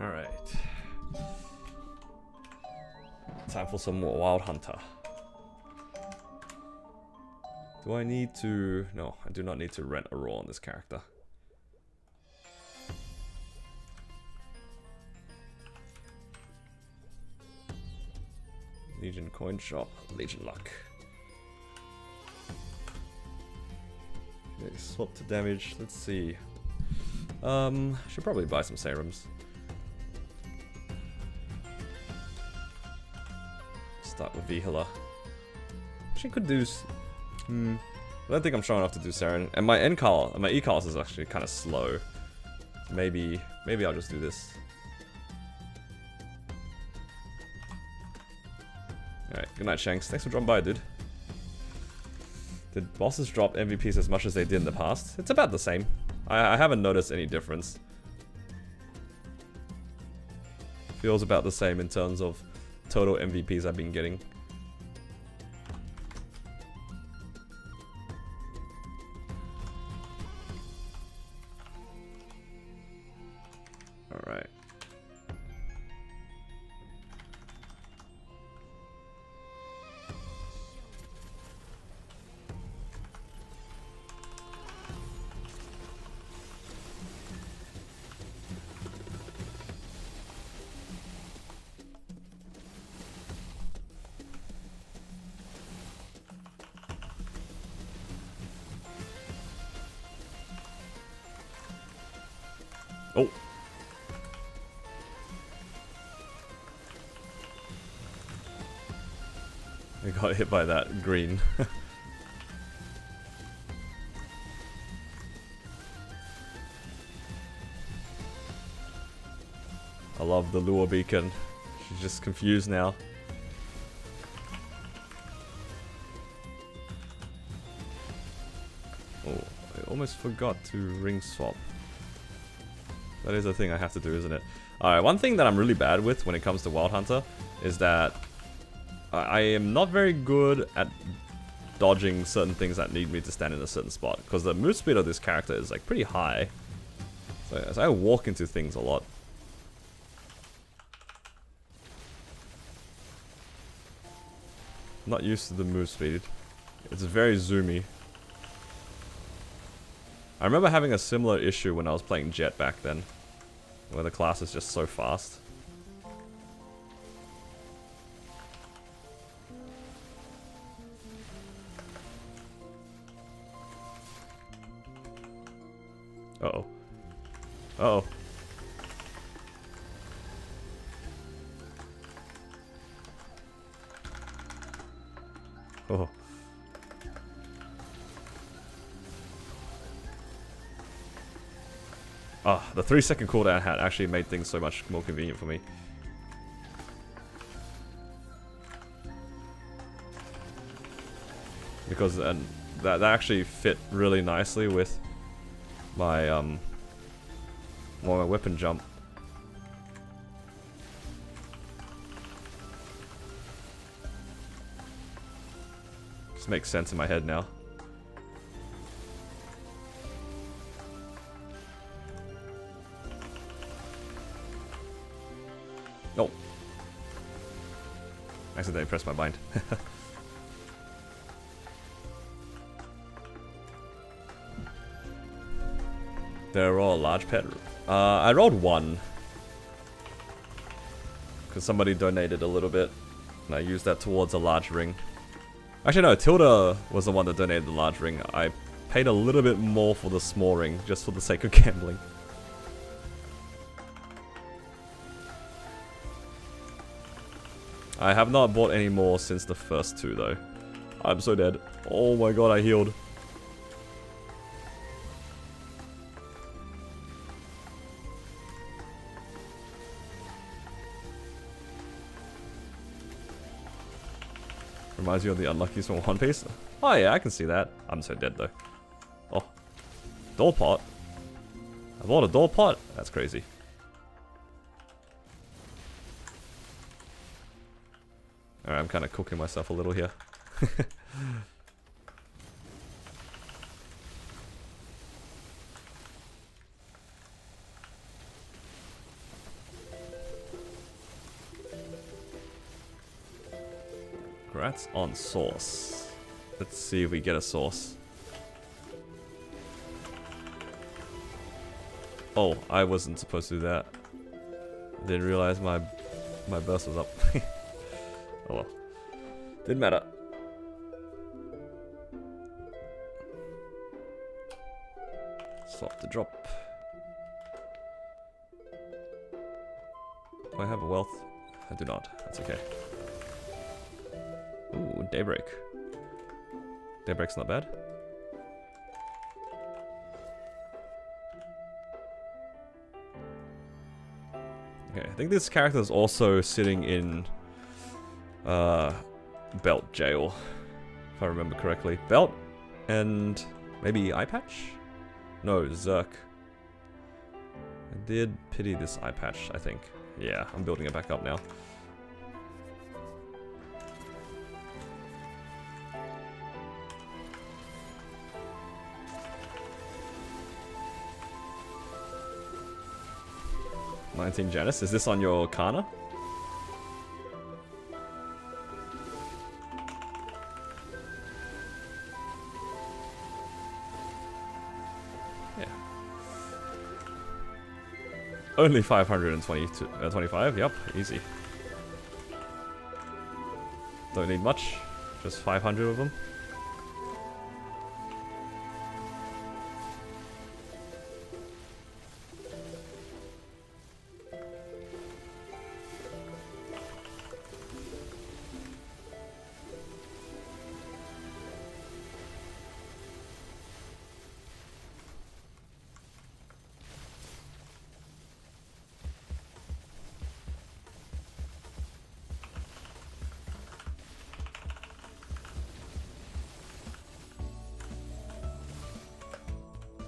Alright. Time for some more Wild Hunter. Do I need to... No, I do not need to rent a role on this character. Legion Coin Shop, Legion Luck. Okay, swap to damage, let's see. Should probably buy some serums. Start with Vihila. She could do... I don't think I'm strong enough to do Saren. And my N-Call, my E-Calls is actually kind of slow. So maybe I'll just do this. Alright, good night, Shanks. Thanks for dropping by, dude. Did bosses drop MVPs as much as they did in the past? It's about the same. I haven't noticed any difference. Feels about the same in terms of total MVPs I've been getting. Alright. Oh. I got hit by that green. I love the lure beacon. She's just confused now. Oh, I almost forgot to ring swap. That is a thing I have to do, isn't it? Alright, one thing that I'm really bad with when it comes to Wild Hunter is that I am not very good at dodging certain things that need me to stand in a certain spot, because the move speed of this character is like pretty high. So I walk into things a lot. Not used to the move speed. It's very zoomy. I remember having a similar issue when I was playing Jet back then, where the class is just so fast. Uh-oh. Uh-oh. Oh. Ah, the 3-second cooldown had actually made things so much more convenient for me. Because that actually fit really nicely with my my weapon jump. Just makes sense in my head now. Oh. Accidentally pressed my bind. They're all large pet. I rolled 1. Because somebody donated a little bit. And I used that towards a large ring. Actually no, Tilda was the one that donated the large ring. I paid a little bit more for the small ring, just for the sake of gambling. I have not bought any more since the first 2 though. I'm so dead. Oh my god, I healed. Reminds you of the unluckies from One Piece. Oh yeah, I can see that. I'm so dead though. Oh. Door pot. I bought a door pot? That's crazy. Alright, I'm kind of cooking myself a little here. Congrats on sauce. Let's see if we get a sauce. Oh, I wasn't supposed to do that. Didn't realize my burst was up. Oh well. Didn't matter. Swap the drop. Do I have a wealth? I do not. That's okay. Ooh, Daybreak. Daybreak's not bad. Okay, I think this character is also sitting in Belt Jail, if I remember correctly. Belt and maybe Eye Patch? No, Zerk. I did pity this Eye Patch, I think. Yeah, I'm building it back up now. Janice, is this on your Kana? Yeah. Only 525, yep, easy. Don't need much, just 500 of them.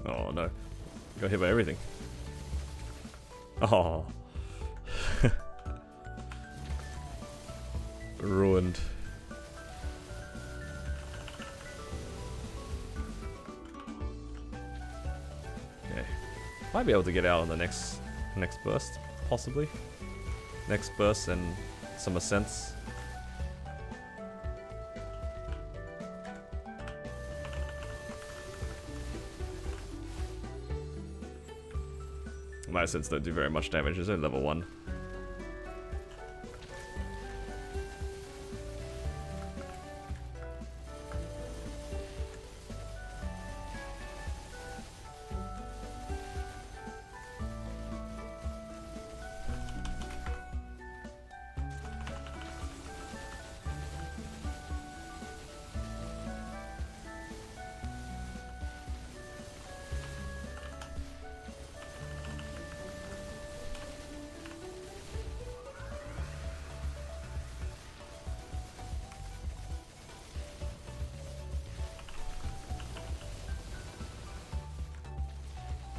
Oh no. Got hit by everything. Oh. Ruined. Okay. Might be able to get out on the next burst, possibly. Next burst and some ascents. my sets don't do very much damage, it's only level 1.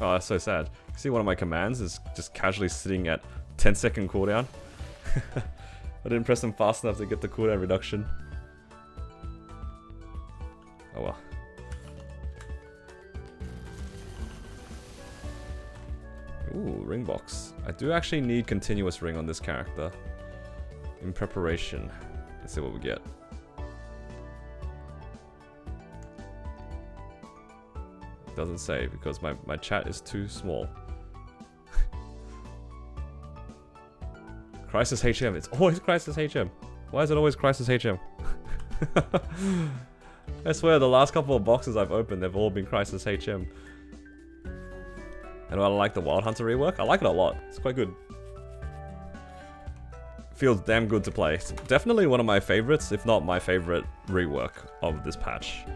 Oh, that's so sad. See, one of my commands is just casually sitting at 10-second cooldown. I didn't press them fast enough to get the cooldown reduction. Oh well. Ooh, ring box. I do actually need continuous ring on this character. In preparation. Let's see what we get. Doesn't say because my chat is too small. Crisis HM. It's always Crisis HM. Why is it always Crisis HM? I swear the last couple of boxes I've opened, they've all been Crisis HM. And I like the Wild Hunter rework. I like it a lot. It's quite good. Feels damn good to play. It's definitely one of my favorites, if not my favorite rework of this patch.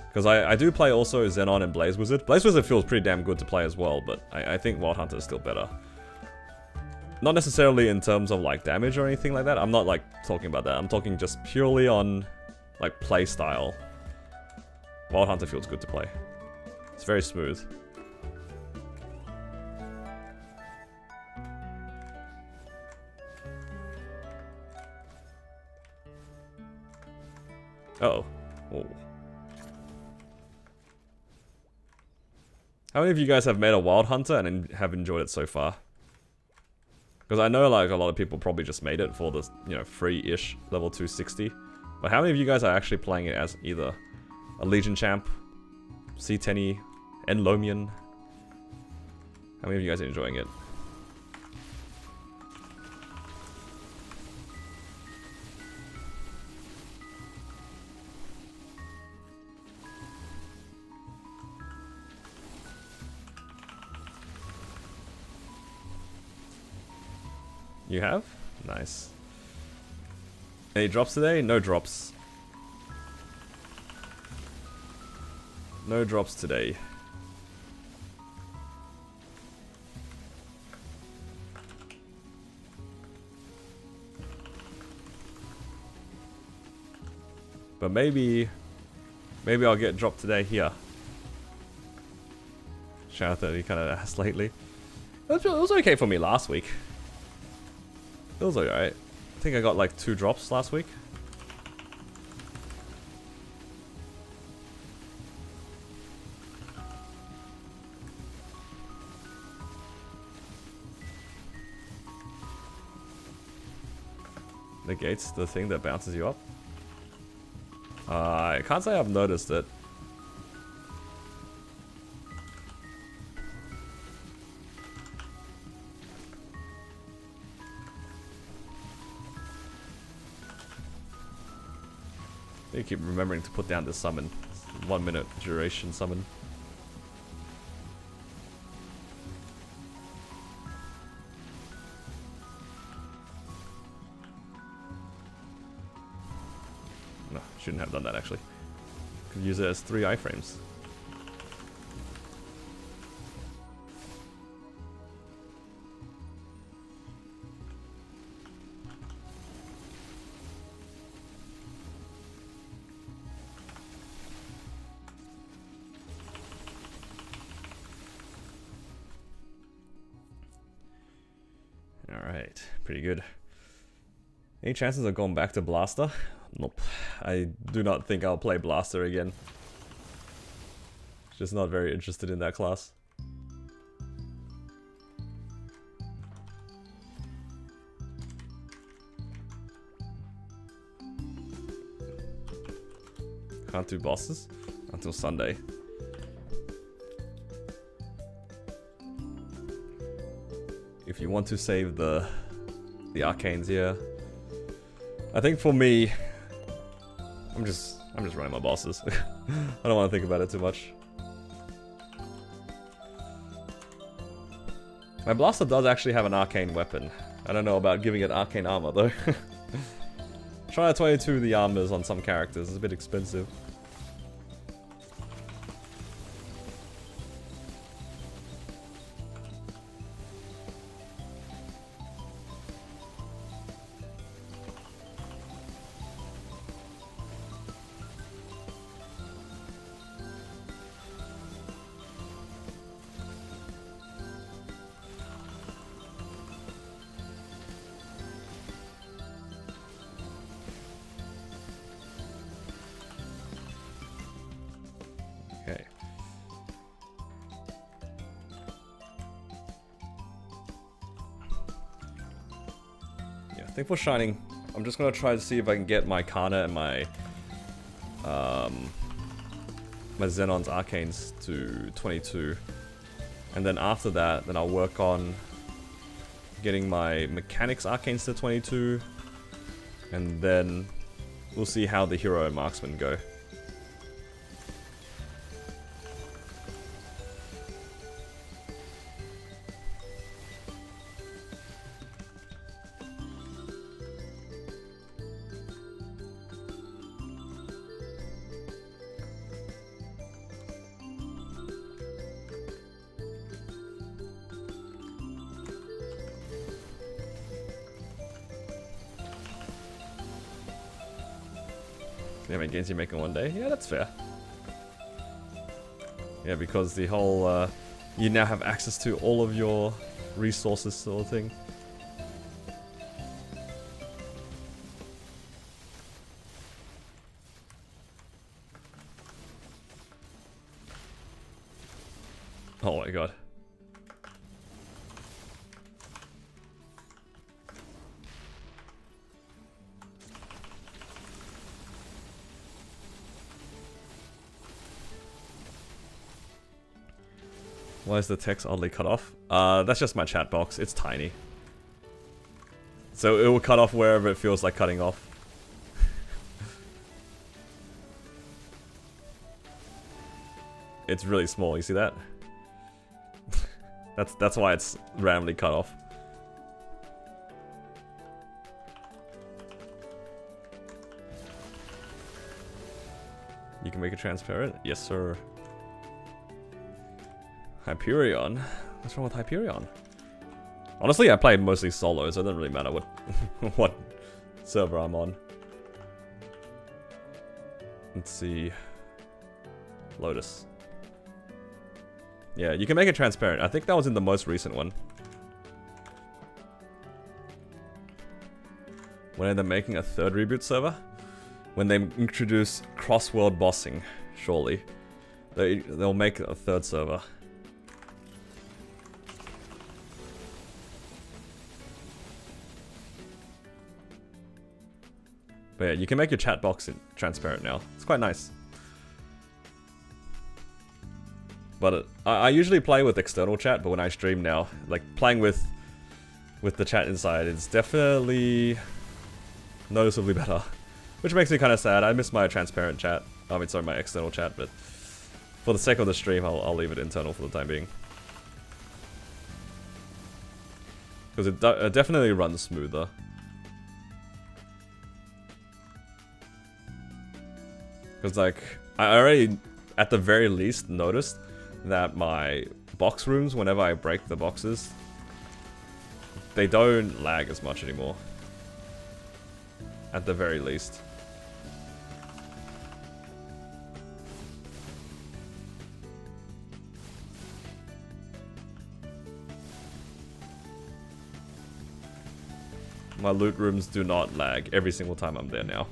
Because I do play also Xenon and Blaze Wizard. Blaze Wizard feels pretty damn good to play as well, but I think Wild Hunter is still better. Not necessarily in terms of like damage or anything like that. I'm not like talking about that. I'm talking just purely on like play style. Wild Hunter feels good to play. It's very smooth. Uh-oh. Oh. How many of you guys have made a Wild Hunter and have enjoyed it so far? Because I know like a lot of people probably just made it for the, you know, free-ish level 260. But how many of you guys are actually playing it as either a Legion Champ, C10, Enlomian? How many of you guys are enjoying it? You have? Nice. Any drops today? No drops. No drops today. But maybe I'll get dropped today here. Shout out that he kind of asked lately. It was okay for me last week. It was alright. I think I got like 2 drops last week. Negates the thing that bounces you up. I can't say I've noticed it. You keep remembering to put down this summon. It's 1 minute duration summon. No, shouldn't have done that actually. Could use it as 3 iframes. Alright, pretty good. Any chances of going back to Blaster? Nope. I do not think I'll play Blaster again. Just not very interested in that class. Can't do bosses until Sunday. if you want to save the arcanes here. I think for me, I'm just running my bosses. I don't want to think about it too much. My blaster does actually have an arcane weapon. I don't know about giving it arcane armor though. Trying to 22 the armors on some characters is a bit expensive. Okay. Yeah, I think for Shining, I'm just gonna try to see if I can get my Kana and my my Xenon's Arcanes to 22. And then after that, then I'll work on getting my Mechanics Arcanes to 22. And then we'll see how the Hero and Marksman go. How many games you make in one day? Yeah, that's fair. Yeah, because the whole, you now have access to all of your resources sort of thing. Oh my god. Why is the text oddly cut off? That's just my chat box. It's tiny. So it will cut off wherever it feels like cutting off. It's really small, you see that? That's why it's randomly cut off. You can make it transparent? Yes, sir. Hyperion? What's wrong with Hyperion? Honestly, I play mostly solo, so it doesn't really matter what what server I'm on. Let's see. Lotus. Yeah, you can make it transparent. I think that was in the most recent one. When are they making a third reboot server? When they introduce cross-world bossing, surely. They'll make a third server. But yeah, you can make your chat box transparent now. It's quite nice. But I usually play with external chat, but when I stream now, like playing with the chat inside, it's definitely noticeably better. Which makes me kind of sad. I miss my transparent chat. I mean, sorry, my external chat, but for the sake of the stream, I'll leave it internal for the time being. Because it definitely runs smoother. Because, like, I already, at the very least, noticed that my box rooms, whenever I break the boxes, they don't lag as much anymore. At the very least. My loot rooms do not lag every single time I'm there now.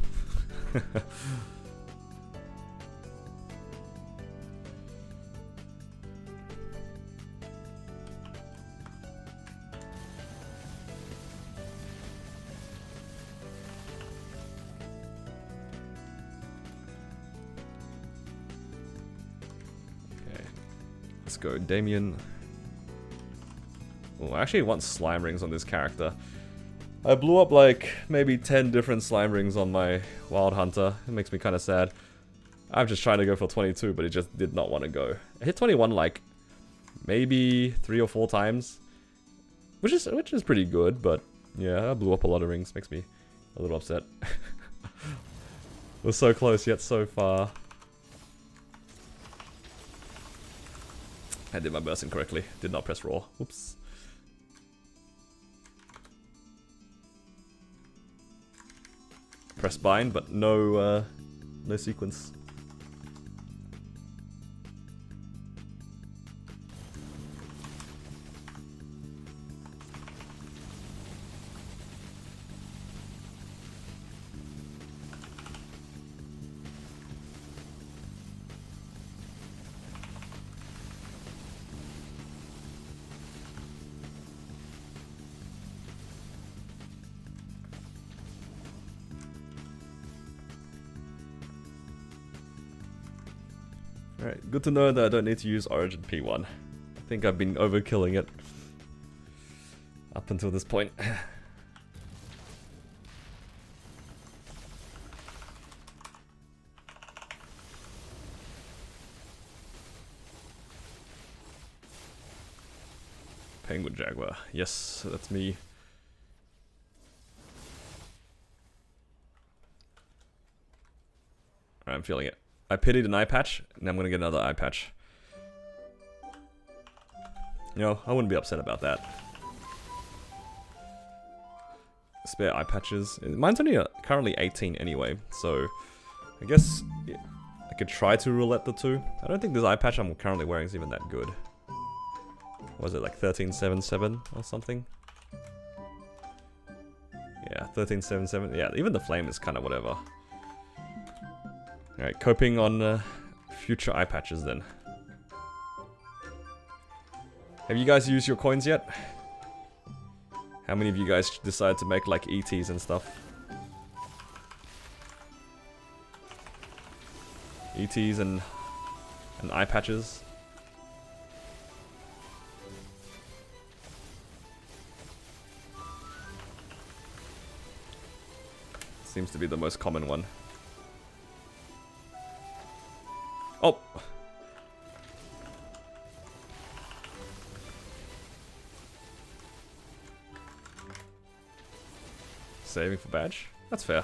Let's go, Damien. Ooh, I actually want slime rings on this character. I blew up like maybe 10 different slime rings on my Wild Hunter. It makes me kind of sad. I'm just trying to go for 22, but it just did not want to go. I hit 21 like maybe 3 or 4 times, which is pretty good. But yeah, I blew up a lot of rings. Makes me a little upset. We're so close yet so far. I did my burst incorrectly. Did not press raw. Oops. Press bind, but no sequence. Alright, good to know that I don't need to use Origin P1. I think I've been overkilling it up until this point. Penguin Jaguar. Yes, that's me. Alright, I'm feeling it. I pitied an eye patch, and I'm gonna get another eye patch. You know, I wouldn't be upset about that. Spare eye patches. Mine's only currently 18 anyway, so I guess I could try to roulette the two. I don't think this eye patch I'm currently wearing is even that good. Was it like 1377 or something? Yeah, 1377. Yeah, even the flame is kind of whatever. Alright, coping on future eye patches then. Have you guys used your coins yet? How many of you guys decided to make like ETs and stuff? ETs and eye patches? Seems to be the most common one. Oh! Saving for badge? That's fair.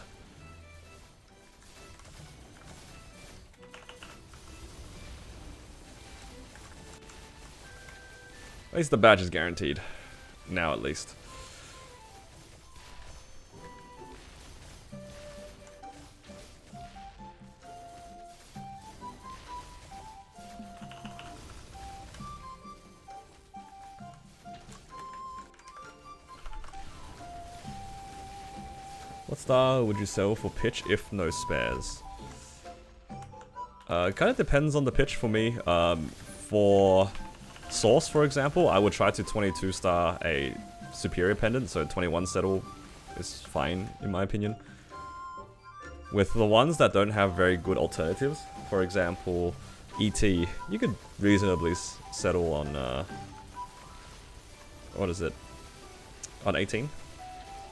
At least the badge is guaranteed. Now at least. What star would you sell for pitch if no spares? It kind of depends on the pitch for me. For Source, for example, I would try to 22 star a superior pendant, so 21 settle is fine in my opinion. With the ones that don't have very good alternatives, for example, ET, you could reasonably settle on, what is it? On 18?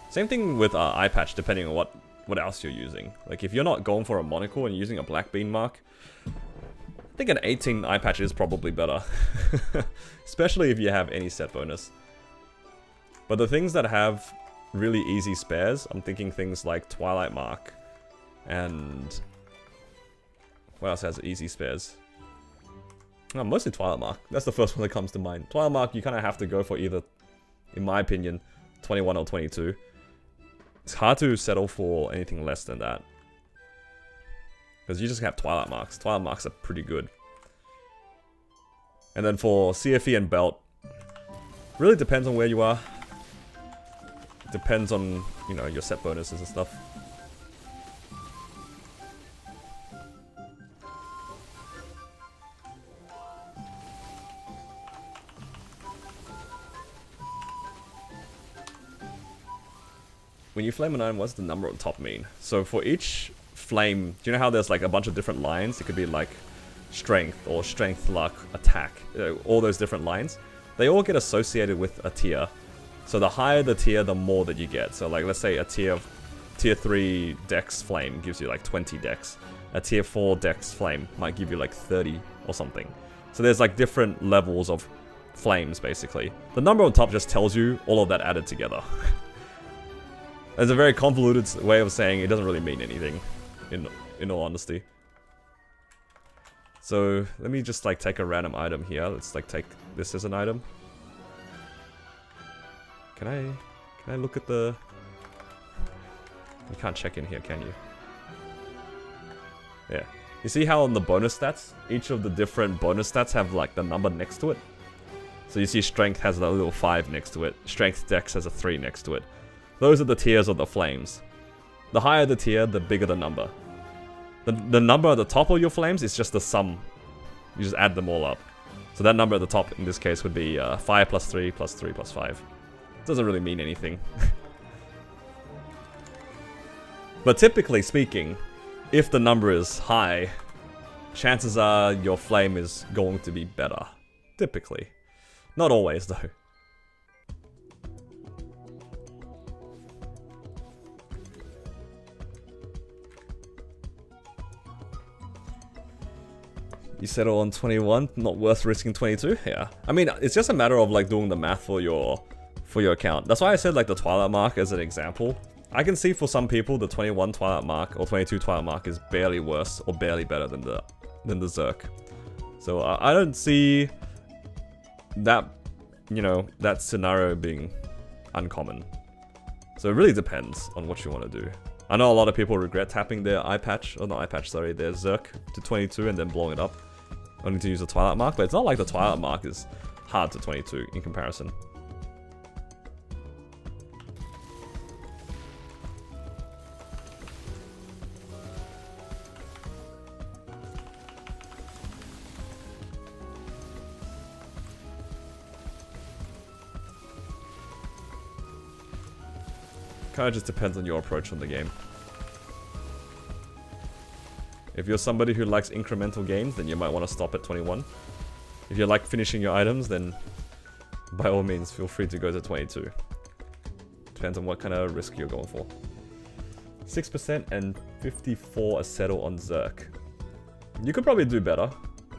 Same thing with eye patch, depending on what else you're using. Like if you're not going for a monocle and you're using a black bean mark, I think an 18 eye patch is probably better. Especially if you have any set bonus. But the things that have really easy spares, I'm thinking things like Twilight Mark and what else has easy spares? Oh, mostly Twilight Mark. That's the first one that comes to mind. Twilight Mark, you kind of have to go for either, in my opinion, 21 or 22. It's hard to settle for anything less than that. Because you just have Twilight Marks. Twilight Marks are pretty good. And then for CFE and Belt, really depends on where you are. Depends on, you know, your set bonuses and stuff. When you flame an iron, what's the number on top mean? So for each flame, do you know how there's like a bunch of different lines? It could be like strength or strength, luck, attack, all those different lines. they all get associated with a tier. So the higher the tier, the more that you get. So like, let's say a tier 3 Dex Flame gives you like 20 Dex. A tier 4 Dex Flame might give you like 30 or something. So there's like different levels of flames, basically. The number on top just tells you all of that added together. It's a very convoluted way of saying it doesn't really mean anything, in all honesty. So let me just like take a random item here. Let's like take this as an item. Can I look at the... You can't check in here, can you? Yeah. You see how on the bonus stats, each of the different bonus stats have like the number next to it? So you see strength has a little 5 next to it. Strength dex has a 3 next to it. Those are the tiers of the flames. The higher the tier, the bigger the number. The number at the top of your flames is just the sum. You just add them all up. So that number at the top in this case would be 5 plus 3 plus 3 plus 5. Doesn't really mean anything. But typically speaking, if the number is high, chances are your flame is going to be better. Typically. Not always though. You settle on 21, not worth risking 22? Yeah. I mean, it's just a matter of like doing the math for your account. That's why I said like the Twilight mark as an example. I can see for some people the 21 Twilight mark or 22 Twilight mark is barely worse or barely better than the Zerk. So I don't see that, you know, that scenario being uncommon. So it really depends on what you want to do. I know a lot of people regret tapping their eye patch, or not eye patch, sorry, their Zerk to 22 and then blowing it up, only to use the Twilight mark, but it's not like the Twilight mark is hard to 22 in comparison. Kind of just depends on your approach on the game. If you're somebody who likes incremental gains, then you might want to stop at 21. If you like finishing your items, then by all means feel free to go to 22. Depends on what kind of risk you're going for. 6% and 54 a settle on Zerk. You could probably do better.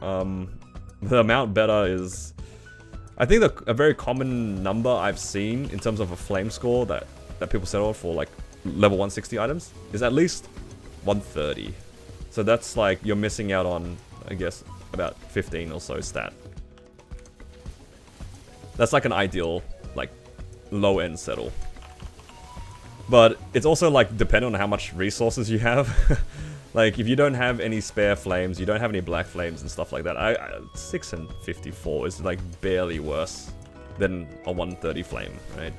The amount better is... I think a very common number I've seen in terms of a flame score that people settle for like level 160 items is at least 130. So that's like you're missing out on, I guess, about 15 or so stat. That's like an ideal, like, low-end settle. But it's also like dependent on how much resources you have. Like if you don't have any spare flames, you don't have any black flames and stuff like that, 6 and 54 is like barely worse than a 130 flame, right?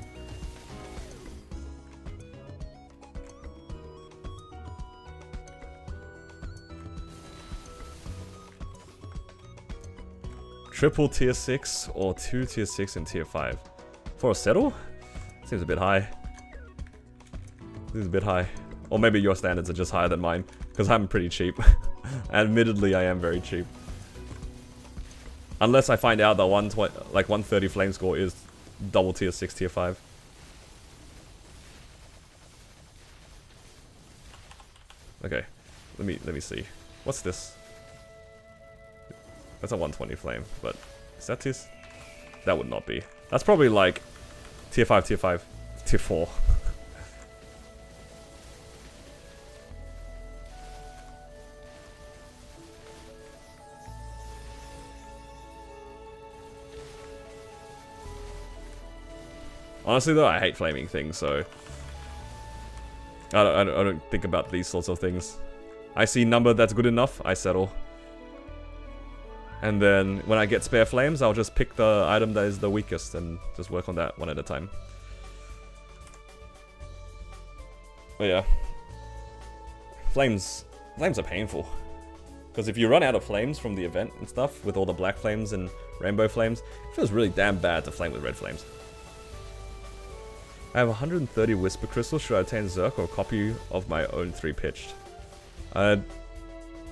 Triple tier 6 or 2 tier 6 and tier 5. For a settle? Seems a bit high. Seems a bit high. Or maybe your standards are just higher than mine, because I'm pretty cheap. Admittedly, I am very cheap. Unless I find out that 130 flame score is double tier 6, tier 5. Okay, let me see. What's this? That's a 120 flame, but is that tier? That would not be. That's probably like tier 5, tier 5, tier 4. Honestly though, I hate flaming things, so I don't think about these sorts of things. I see number that's good enough, I settle. And then when I get spare flames, I'll just pick the item that is the weakest and just work on that one at a time. But yeah, flames are painful. Because if you run out of flames from the event and stuff, with all the black flames and rainbow flames, it feels really damn bad to flame with red flames. I have 130 Whisper Crystals. Should I obtain Zerk or a copy of my own 3 pitched? But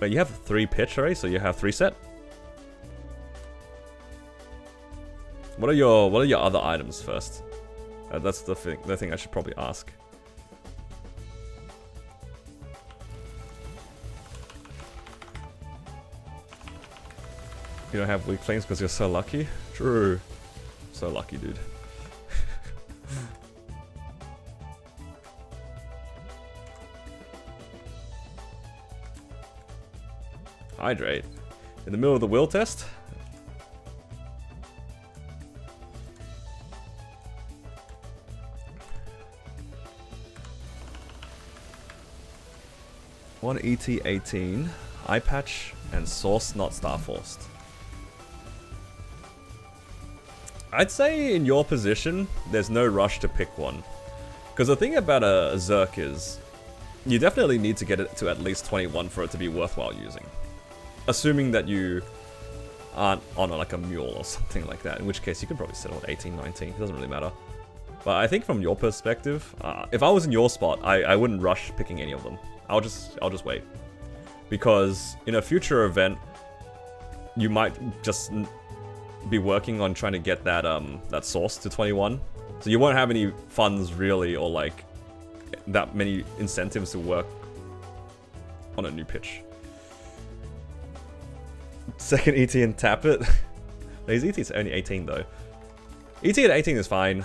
you have 3 pitch already, so you have 3 set? What are your other items first? That's the thing I should probably ask. You don't have weak flames because you're so lucky? True. So lucky, dude. Hydrate. In the middle of the will test? One ET18, eye patch, and source not star forced. I'd say in your position, there's no rush to pick one. Because the thing about a Zerk is, you definitely need to get it to at least 21 for it to be worthwhile using. Assuming that you aren't on like a mule or something like that, in which case you could probably settle at 18, 19, it doesn't really matter. But I think from your perspective, if I was in your spot, I wouldn't rush picking any of them. I'll just wait. Because in a future event, you might just be working on trying to get that that source to 21. So you won't have any funds really, or like that many incentives to work on a new pitch. Second ET and tap it. His ET's only 18 though. ET at 18 is fine.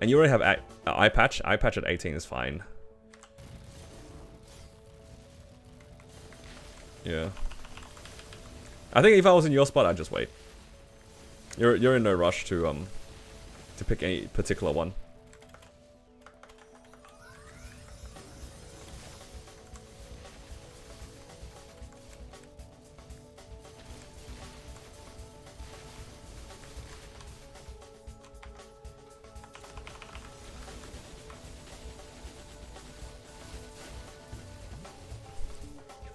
And you already have eye patch. Eye patch at 18 is fine. Yeah. I think if I was in your spot, I'd just wait. You're in no rush to pick any particular one.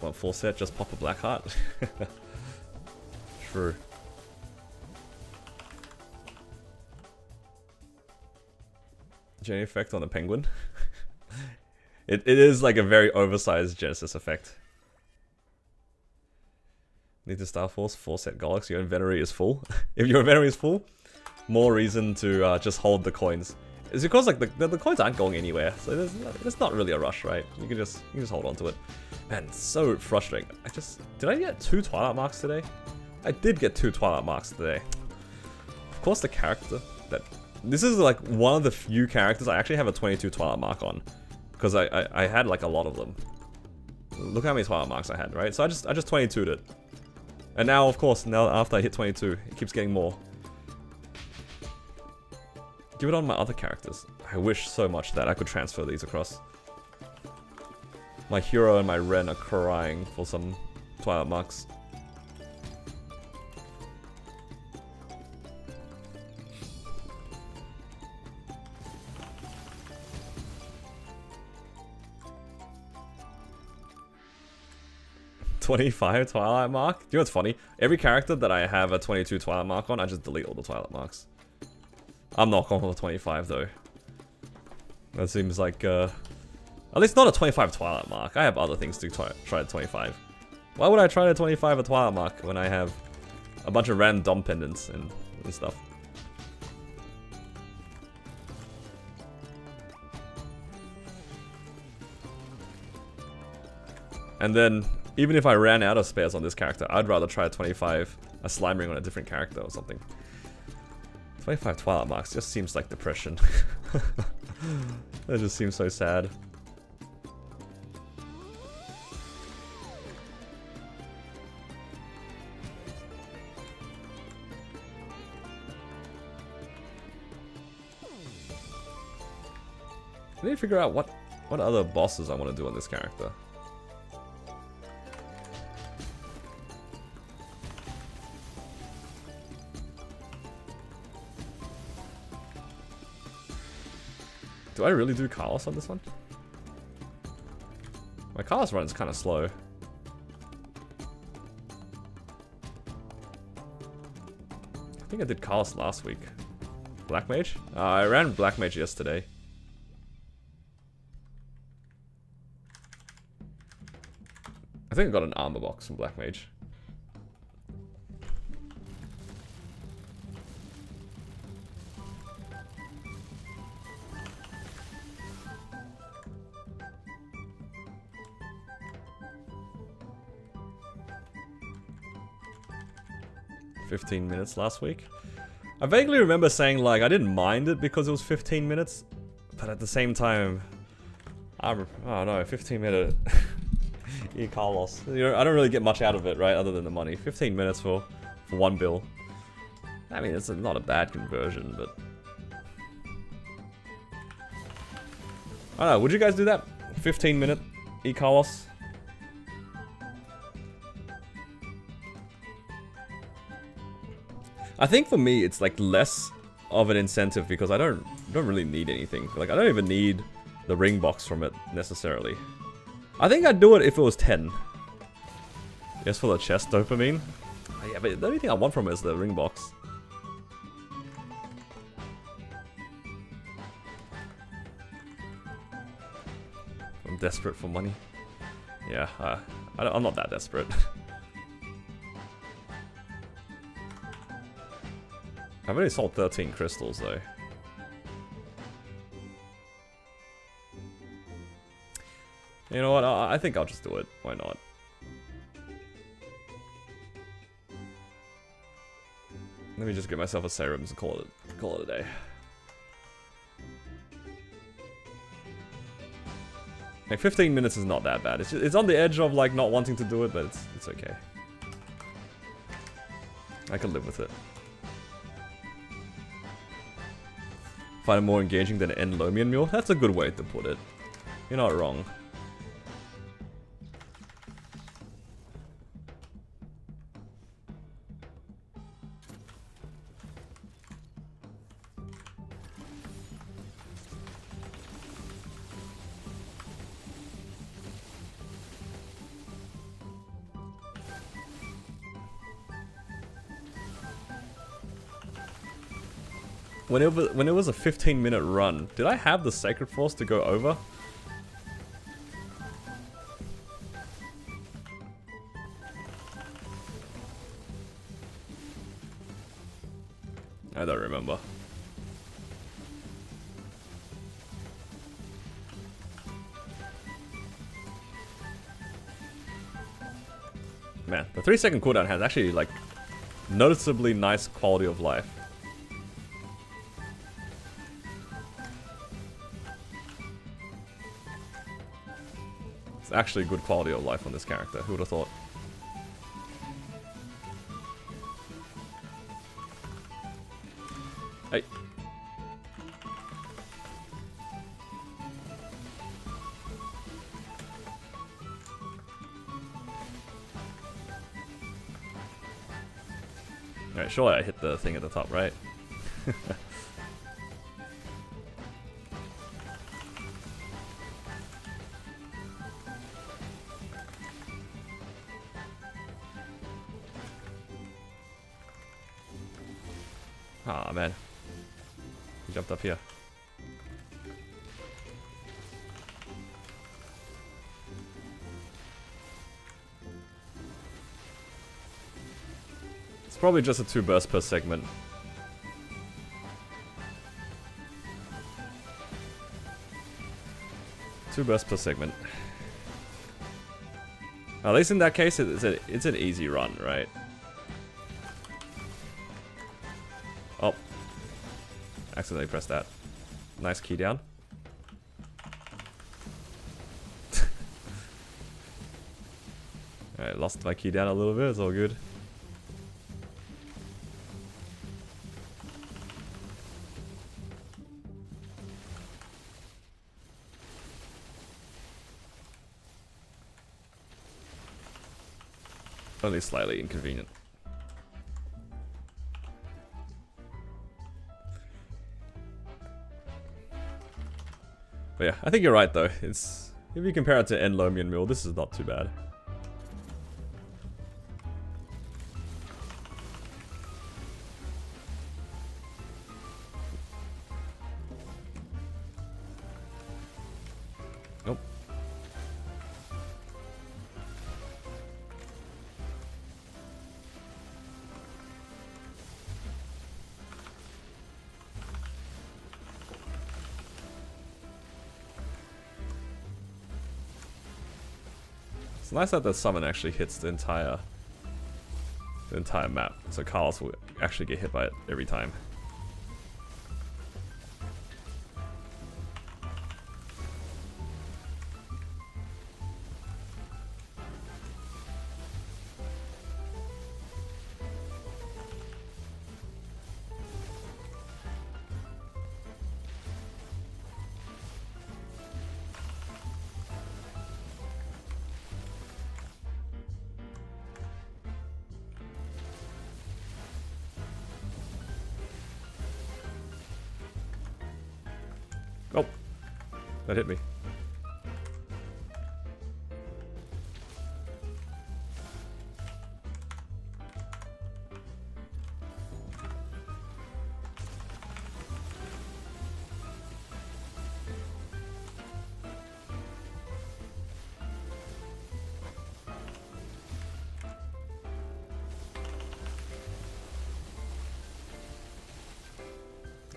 Want full set, just pop a black heart. True. Genie effect on the penguin. It is like a very oversized Genesis effect. Need to Star Force, full set Golix, your inventory is full. If your inventory is full, more reason to just hold the coins. It's because like the coins aren't going anywhere, so there's not really a rush, right? You can just hold on to it. Man, it's so frustrating. Did I get 2 Twilight Marks today? I did get 2 Twilight Marks today. Of course, the character that this is like one of the few characters I actually have a 22 Twilight Mark on, because I had like a lot of them. Look how many Twilight Marks I had, right? So I just 22'd it, and now of course after I hit 22, it keeps getting more. Give it on my other characters. I wish so much that I could transfer these across. My hero and my Ren are crying for some Twilight Marks. $25 Twilight Mark? Do you know what's funny? Every character that I have a 22 Twilight Mark on, I just delete all the Twilight Marks. I'm not going for the 25 though. That seems like, at least not a 25 Twilight Mark. I have other things to try at 25. Why would I try to 25 a Twilight Mark when I have a bunch of random Dom pendants and stuff? And then, even if I ran out of spares on this character, I'd rather try a 25 a Slime Ring on a different character or something. 25 Twilight Marks just seems like depression. That just seems so sad. I need to figure out what other bosses I want to do on this character. Do I really do Carlos on this one? My Carlos run is kind of slow. I think I did Carlos last week. Black Mage? I ran Black Mage yesterday. I think I got an armor box from Black Mage. 15 minutes last week. I vaguely remember saying like I didn't mind it because it was 15 minutes, but at the same time, I don't know, 15-minute e-car loss. You know, I don't really get much out of it, right? Other than the money. 15 minutes for one bill. I mean, it's not a bad conversion, but I don't know. Would you guys do that? 15-minute e-car loss? I think for me, it's like less of an incentive because I don't really need anything. Like I don't even need the ring box from it necessarily. I think I'd do it if it was 10. Yes, for the chest dopamine. Oh, yeah, but the only thing I want from it is the ring box. I'm desperate for money. Yeah, I'm not that desperate. I've only sold 13 crystals though. You know what? I think I'll just do it. Why not? Let me just get myself a serums and call it a day. Like 15 minutes is not that bad. It's on the edge of like not wanting to do it, but it's okay. I can live with it. Find it more engaging than an Enlomian meal? That's a good way to put it. You're not wrong. When it was a 15-minute run, did I have the Sacred Force to go over? I don't remember. Man, the 3-second cooldown has actually like noticeably nice quality of life. Actually good quality of life on this character. Who would have thought? Hey. Alright, surely I hit the thing at the top, right? Ah, man. He jumped up here. It's probably just a 2 bursts per segment. Two bursts per segment. At least in that case, it's an easy run, right? Oh. Accidentally pressed that. Nice key down. Alright, lost my key down a little bit, it's all good. Only slightly inconvenient. But yeah, I think you're right though. It's, if you compare it to Enlomian Mill, this is not too bad. Nope. It's nice that the summon actually hits the entire the entire map, so Carlos will actually get hit by it every time. Oh, that hit me.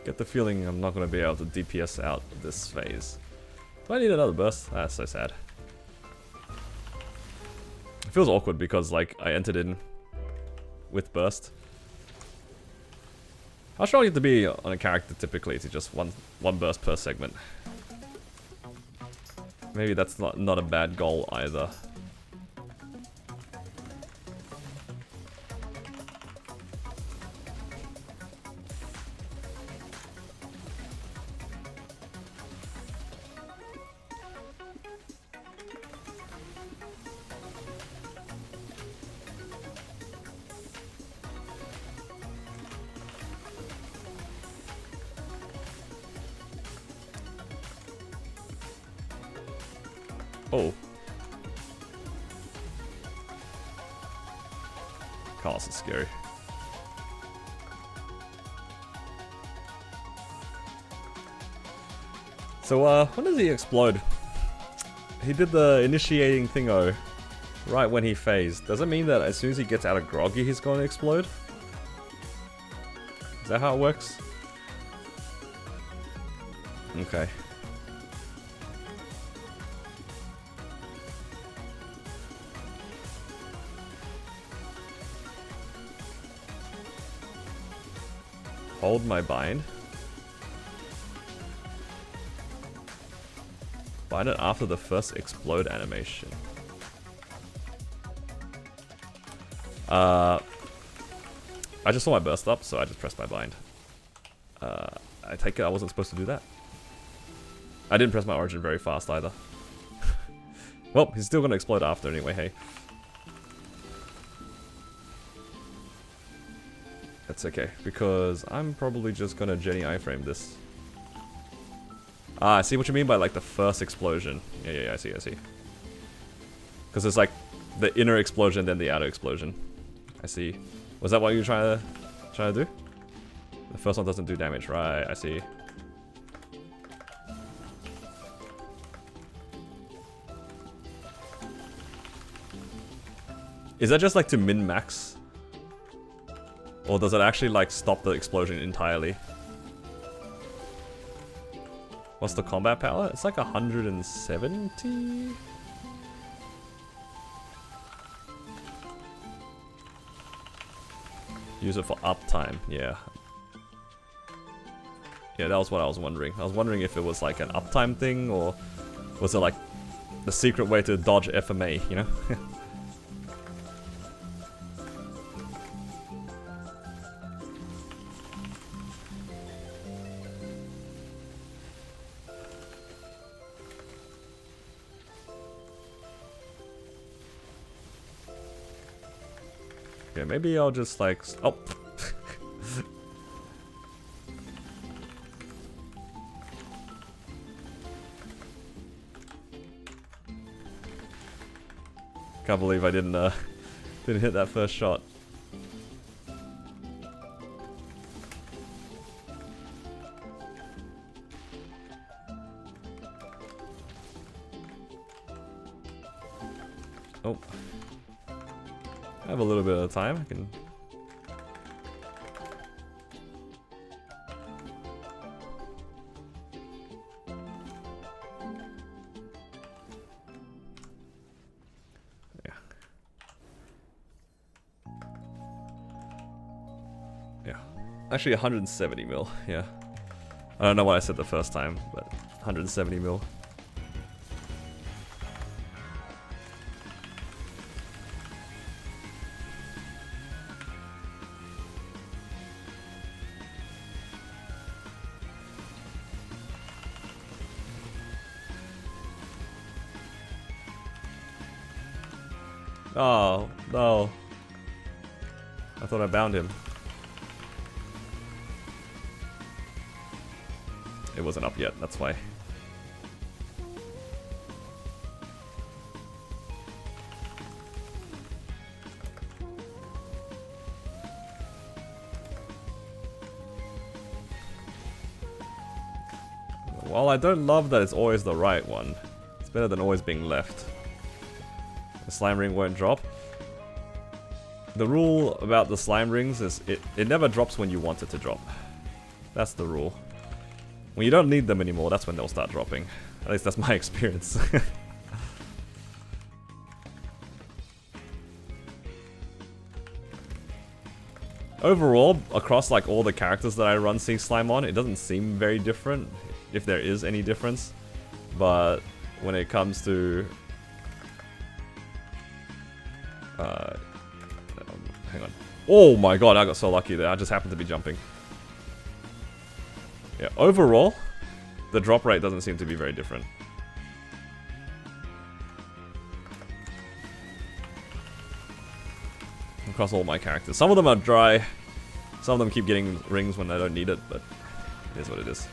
Get the feeling I'm not going to be able to DPS out this phase. Do I need another burst? That's so sad. It feels awkward because like I entered in with burst. How strong you have to be on a character typically to just one burst per segment? Maybe that's not a bad goal either. Oh. Carlos is scary. So, when does he explode? He did the initiating thingo right when he phased. Does it mean that as soon as he gets out of groggy, he's going to explode? Is that how it works? Okay. Hold my bind. Bind it after the first explode animation. I just saw my burst up, so I just pressed my bind. I take it I wasn't supposed to do that. I didn't press my origin very fast either. Well, he's still gonna explode after anyway, hey. That's okay, because I'm probably just gonna Jenny iframe this. Ah, I see what you mean by like the first explosion. Yeah, I see. Because it's like the inner explosion, then the outer explosion. I see. Was that what you were trying to do? The first one doesn't do damage, right? I see. Is that just like to min-max? Or does it actually like stop the explosion entirely? What's the combat power? It's like 170? Use it for uptime, yeah. Yeah, that was what I was wondering. I was wondering if it was like an uptime thing, or was it like the secret way to dodge FMA, you know? Yeah, maybe I'll just like... Oh! Can't believe I didn't hit that first shot. Oh. I have a little bit of time. I can... Yeah. Yeah. Actually 170 mil, yeah. I don't know what I said the first time, but 170 mil. Oh, no. I thought I bound him. It wasn't up yet, that's why. Well, I don't love that it's always the right one. It's better than always being left. The slime ring won't drop. The rule about the slime rings is it never drops when you want it to drop. That's the rule. When you don't need them anymore, that's when they'll start dropping. At least that's my experience. Overall, across like all the characters that I run Sea Slime on, it doesn't seem very different, if there is any difference. But when it comes to hang on. Oh my god, I got so lucky there. I just happened to be jumping. Yeah, overall, the drop rate doesn't seem to be very different. Across all my characters. Some of them are dry. Some of them keep getting rings when I don't need it, but it is what it is.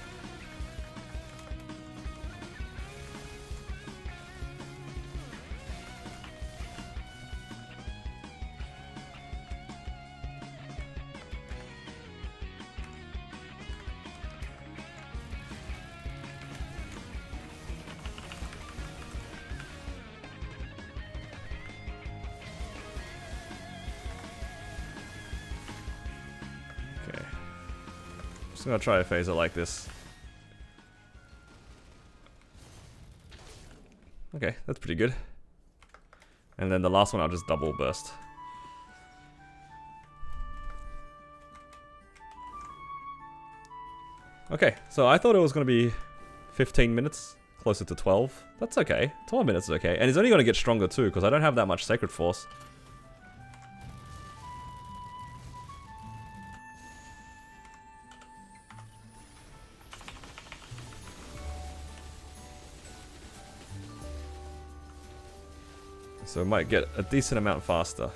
I'm gonna try a phaser like this. Okay, that's pretty good. And then the last one I'll just double burst. Okay, so I thought it was gonna be 15 minutes, closer to 12. That's okay. 12 minutes is okay. And it's only gonna get stronger too, because I don't have that much Sacred Force. So it might get a decent amount faster.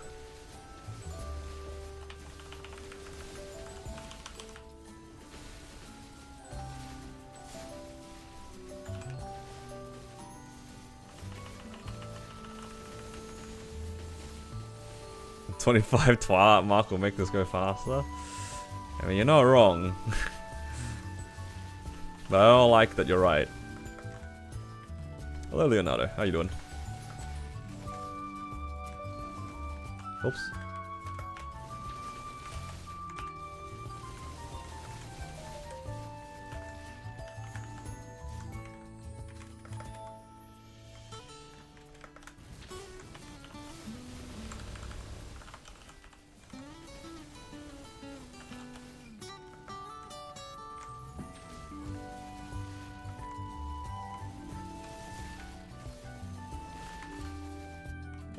$25 Twilight Mark will make this go faster. I mean, you're not wrong. But I don't like that you're right. Hello, Leonardo. How you doing? Oops.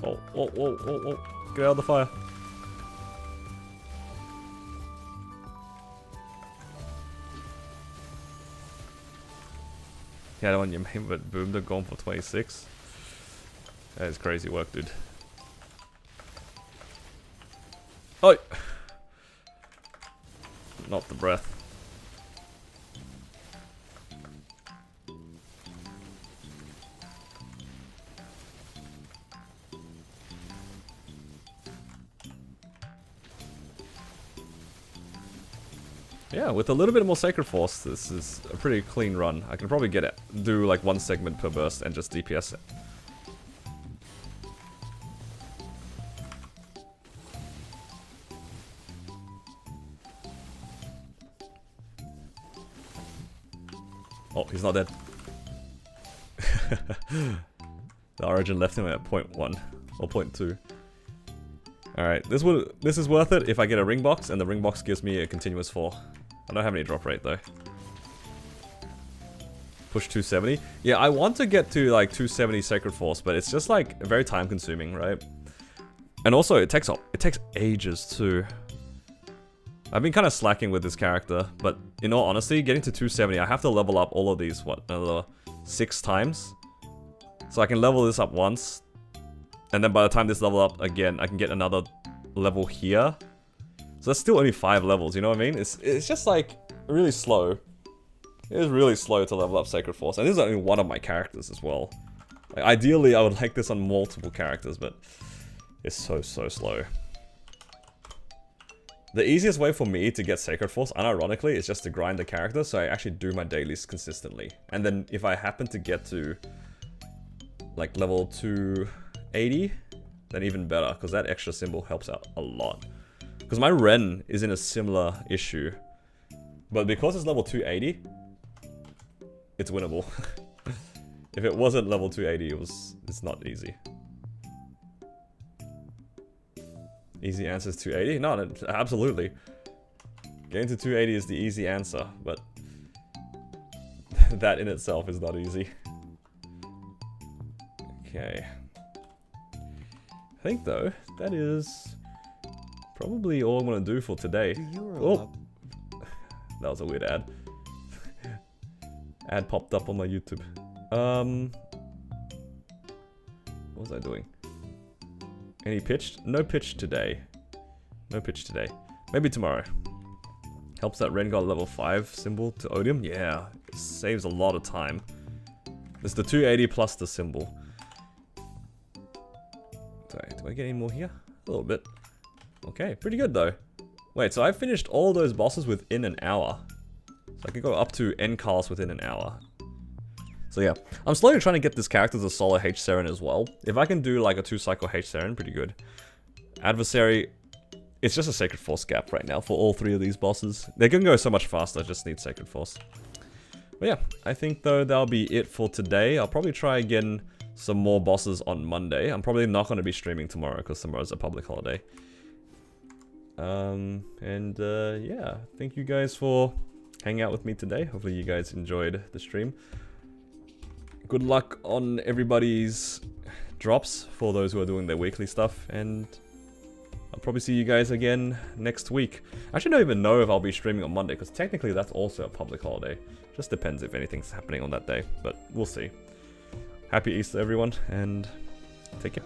Oh, whoa, whoa, whoa, whoa. Get out of the fire. Yeah, the one you made, but boom, they're gone for 26. That is crazy work, dude. Oh! Not the breath. Yeah, with a little bit more Sacred Force, this is a pretty clean run. I can probably get it, do like one segment per burst and just DPS it. Oh, he's not dead. The Origin left him at 0.1 or 0.2. Alright, this is worth it if I get a ring box, and the ring box gives me a continuous 4. I don't have any drop rate though. Push 270. Yeah, I want to get to like 270 Sacred Force, but it's just like very time consuming, right? And also it takes ages too. I've been kind of slacking with this character, but in all honesty, getting to 270, I have to level up all of these, what, another 6 times? So I can level this up once, and then by the time this level up again, I can get another level here. So that's still only 5 levels, you know what I mean? It's just like really slow. It is really slow to level up Sacred Force, and this is only one of my characters as well. Like, ideally, I would like this on multiple characters, but it's so slow. The easiest way for me to get Sacred Force, unironically, is just to grind the character, so I actually do my dailies consistently. And then if I happen to get to like level 280, then even better, because that extra symbol helps out a lot. Because my Ren is in a similar issue, but because it's level 280, it's winnable. If it wasn't level 280, it's not easy. Easy answer is 280? No, absolutely. Getting to 280 is the easy answer, but that in itself is not easy. Okay. I think though, that is probably all I'm gonna do for today. Oh! That was a weird ad. Ad popped up on my YouTube. What was I doing? Any pitched? No pitch today. No pitch today. Maybe tomorrow. Helps that Ren got level 5 symbol to Odium? Yeah, it saves a lot of time. It's the 280 plus the symbol. Sorry, do I get any more here? A little bit. Okay, pretty good though. Wait, so I finished all those bosses within an hour. So I can go up to N Carls within an hour. So yeah, I'm slowly trying to get this character to solo H Seren as well. If I can do like a 2-cycle H Seren, pretty good. Adversary, it's just a Sacred Force gap right now for all 3 of these bosses. They can go so much faster, I just need Sacred Force. But yeah, I think though that'll be it for today. I'll probably try again some more bosses on Monday. I'm probably not going to be streaming tomorrow because tomorrow's a public holiday. Yeah, thank you guys for hanging out with me today. Hopefully you guys enjoyed the stream. Good luck on everybody's drops for those who are doing their weekly stuff, and I'll probably see you guys again next week. I actually don't even know if I'll be streaming on Monday, because technically that's also a public holiday. Just depends if anything's happening on that day, but we'll see. Happy Easter everyone, and take care.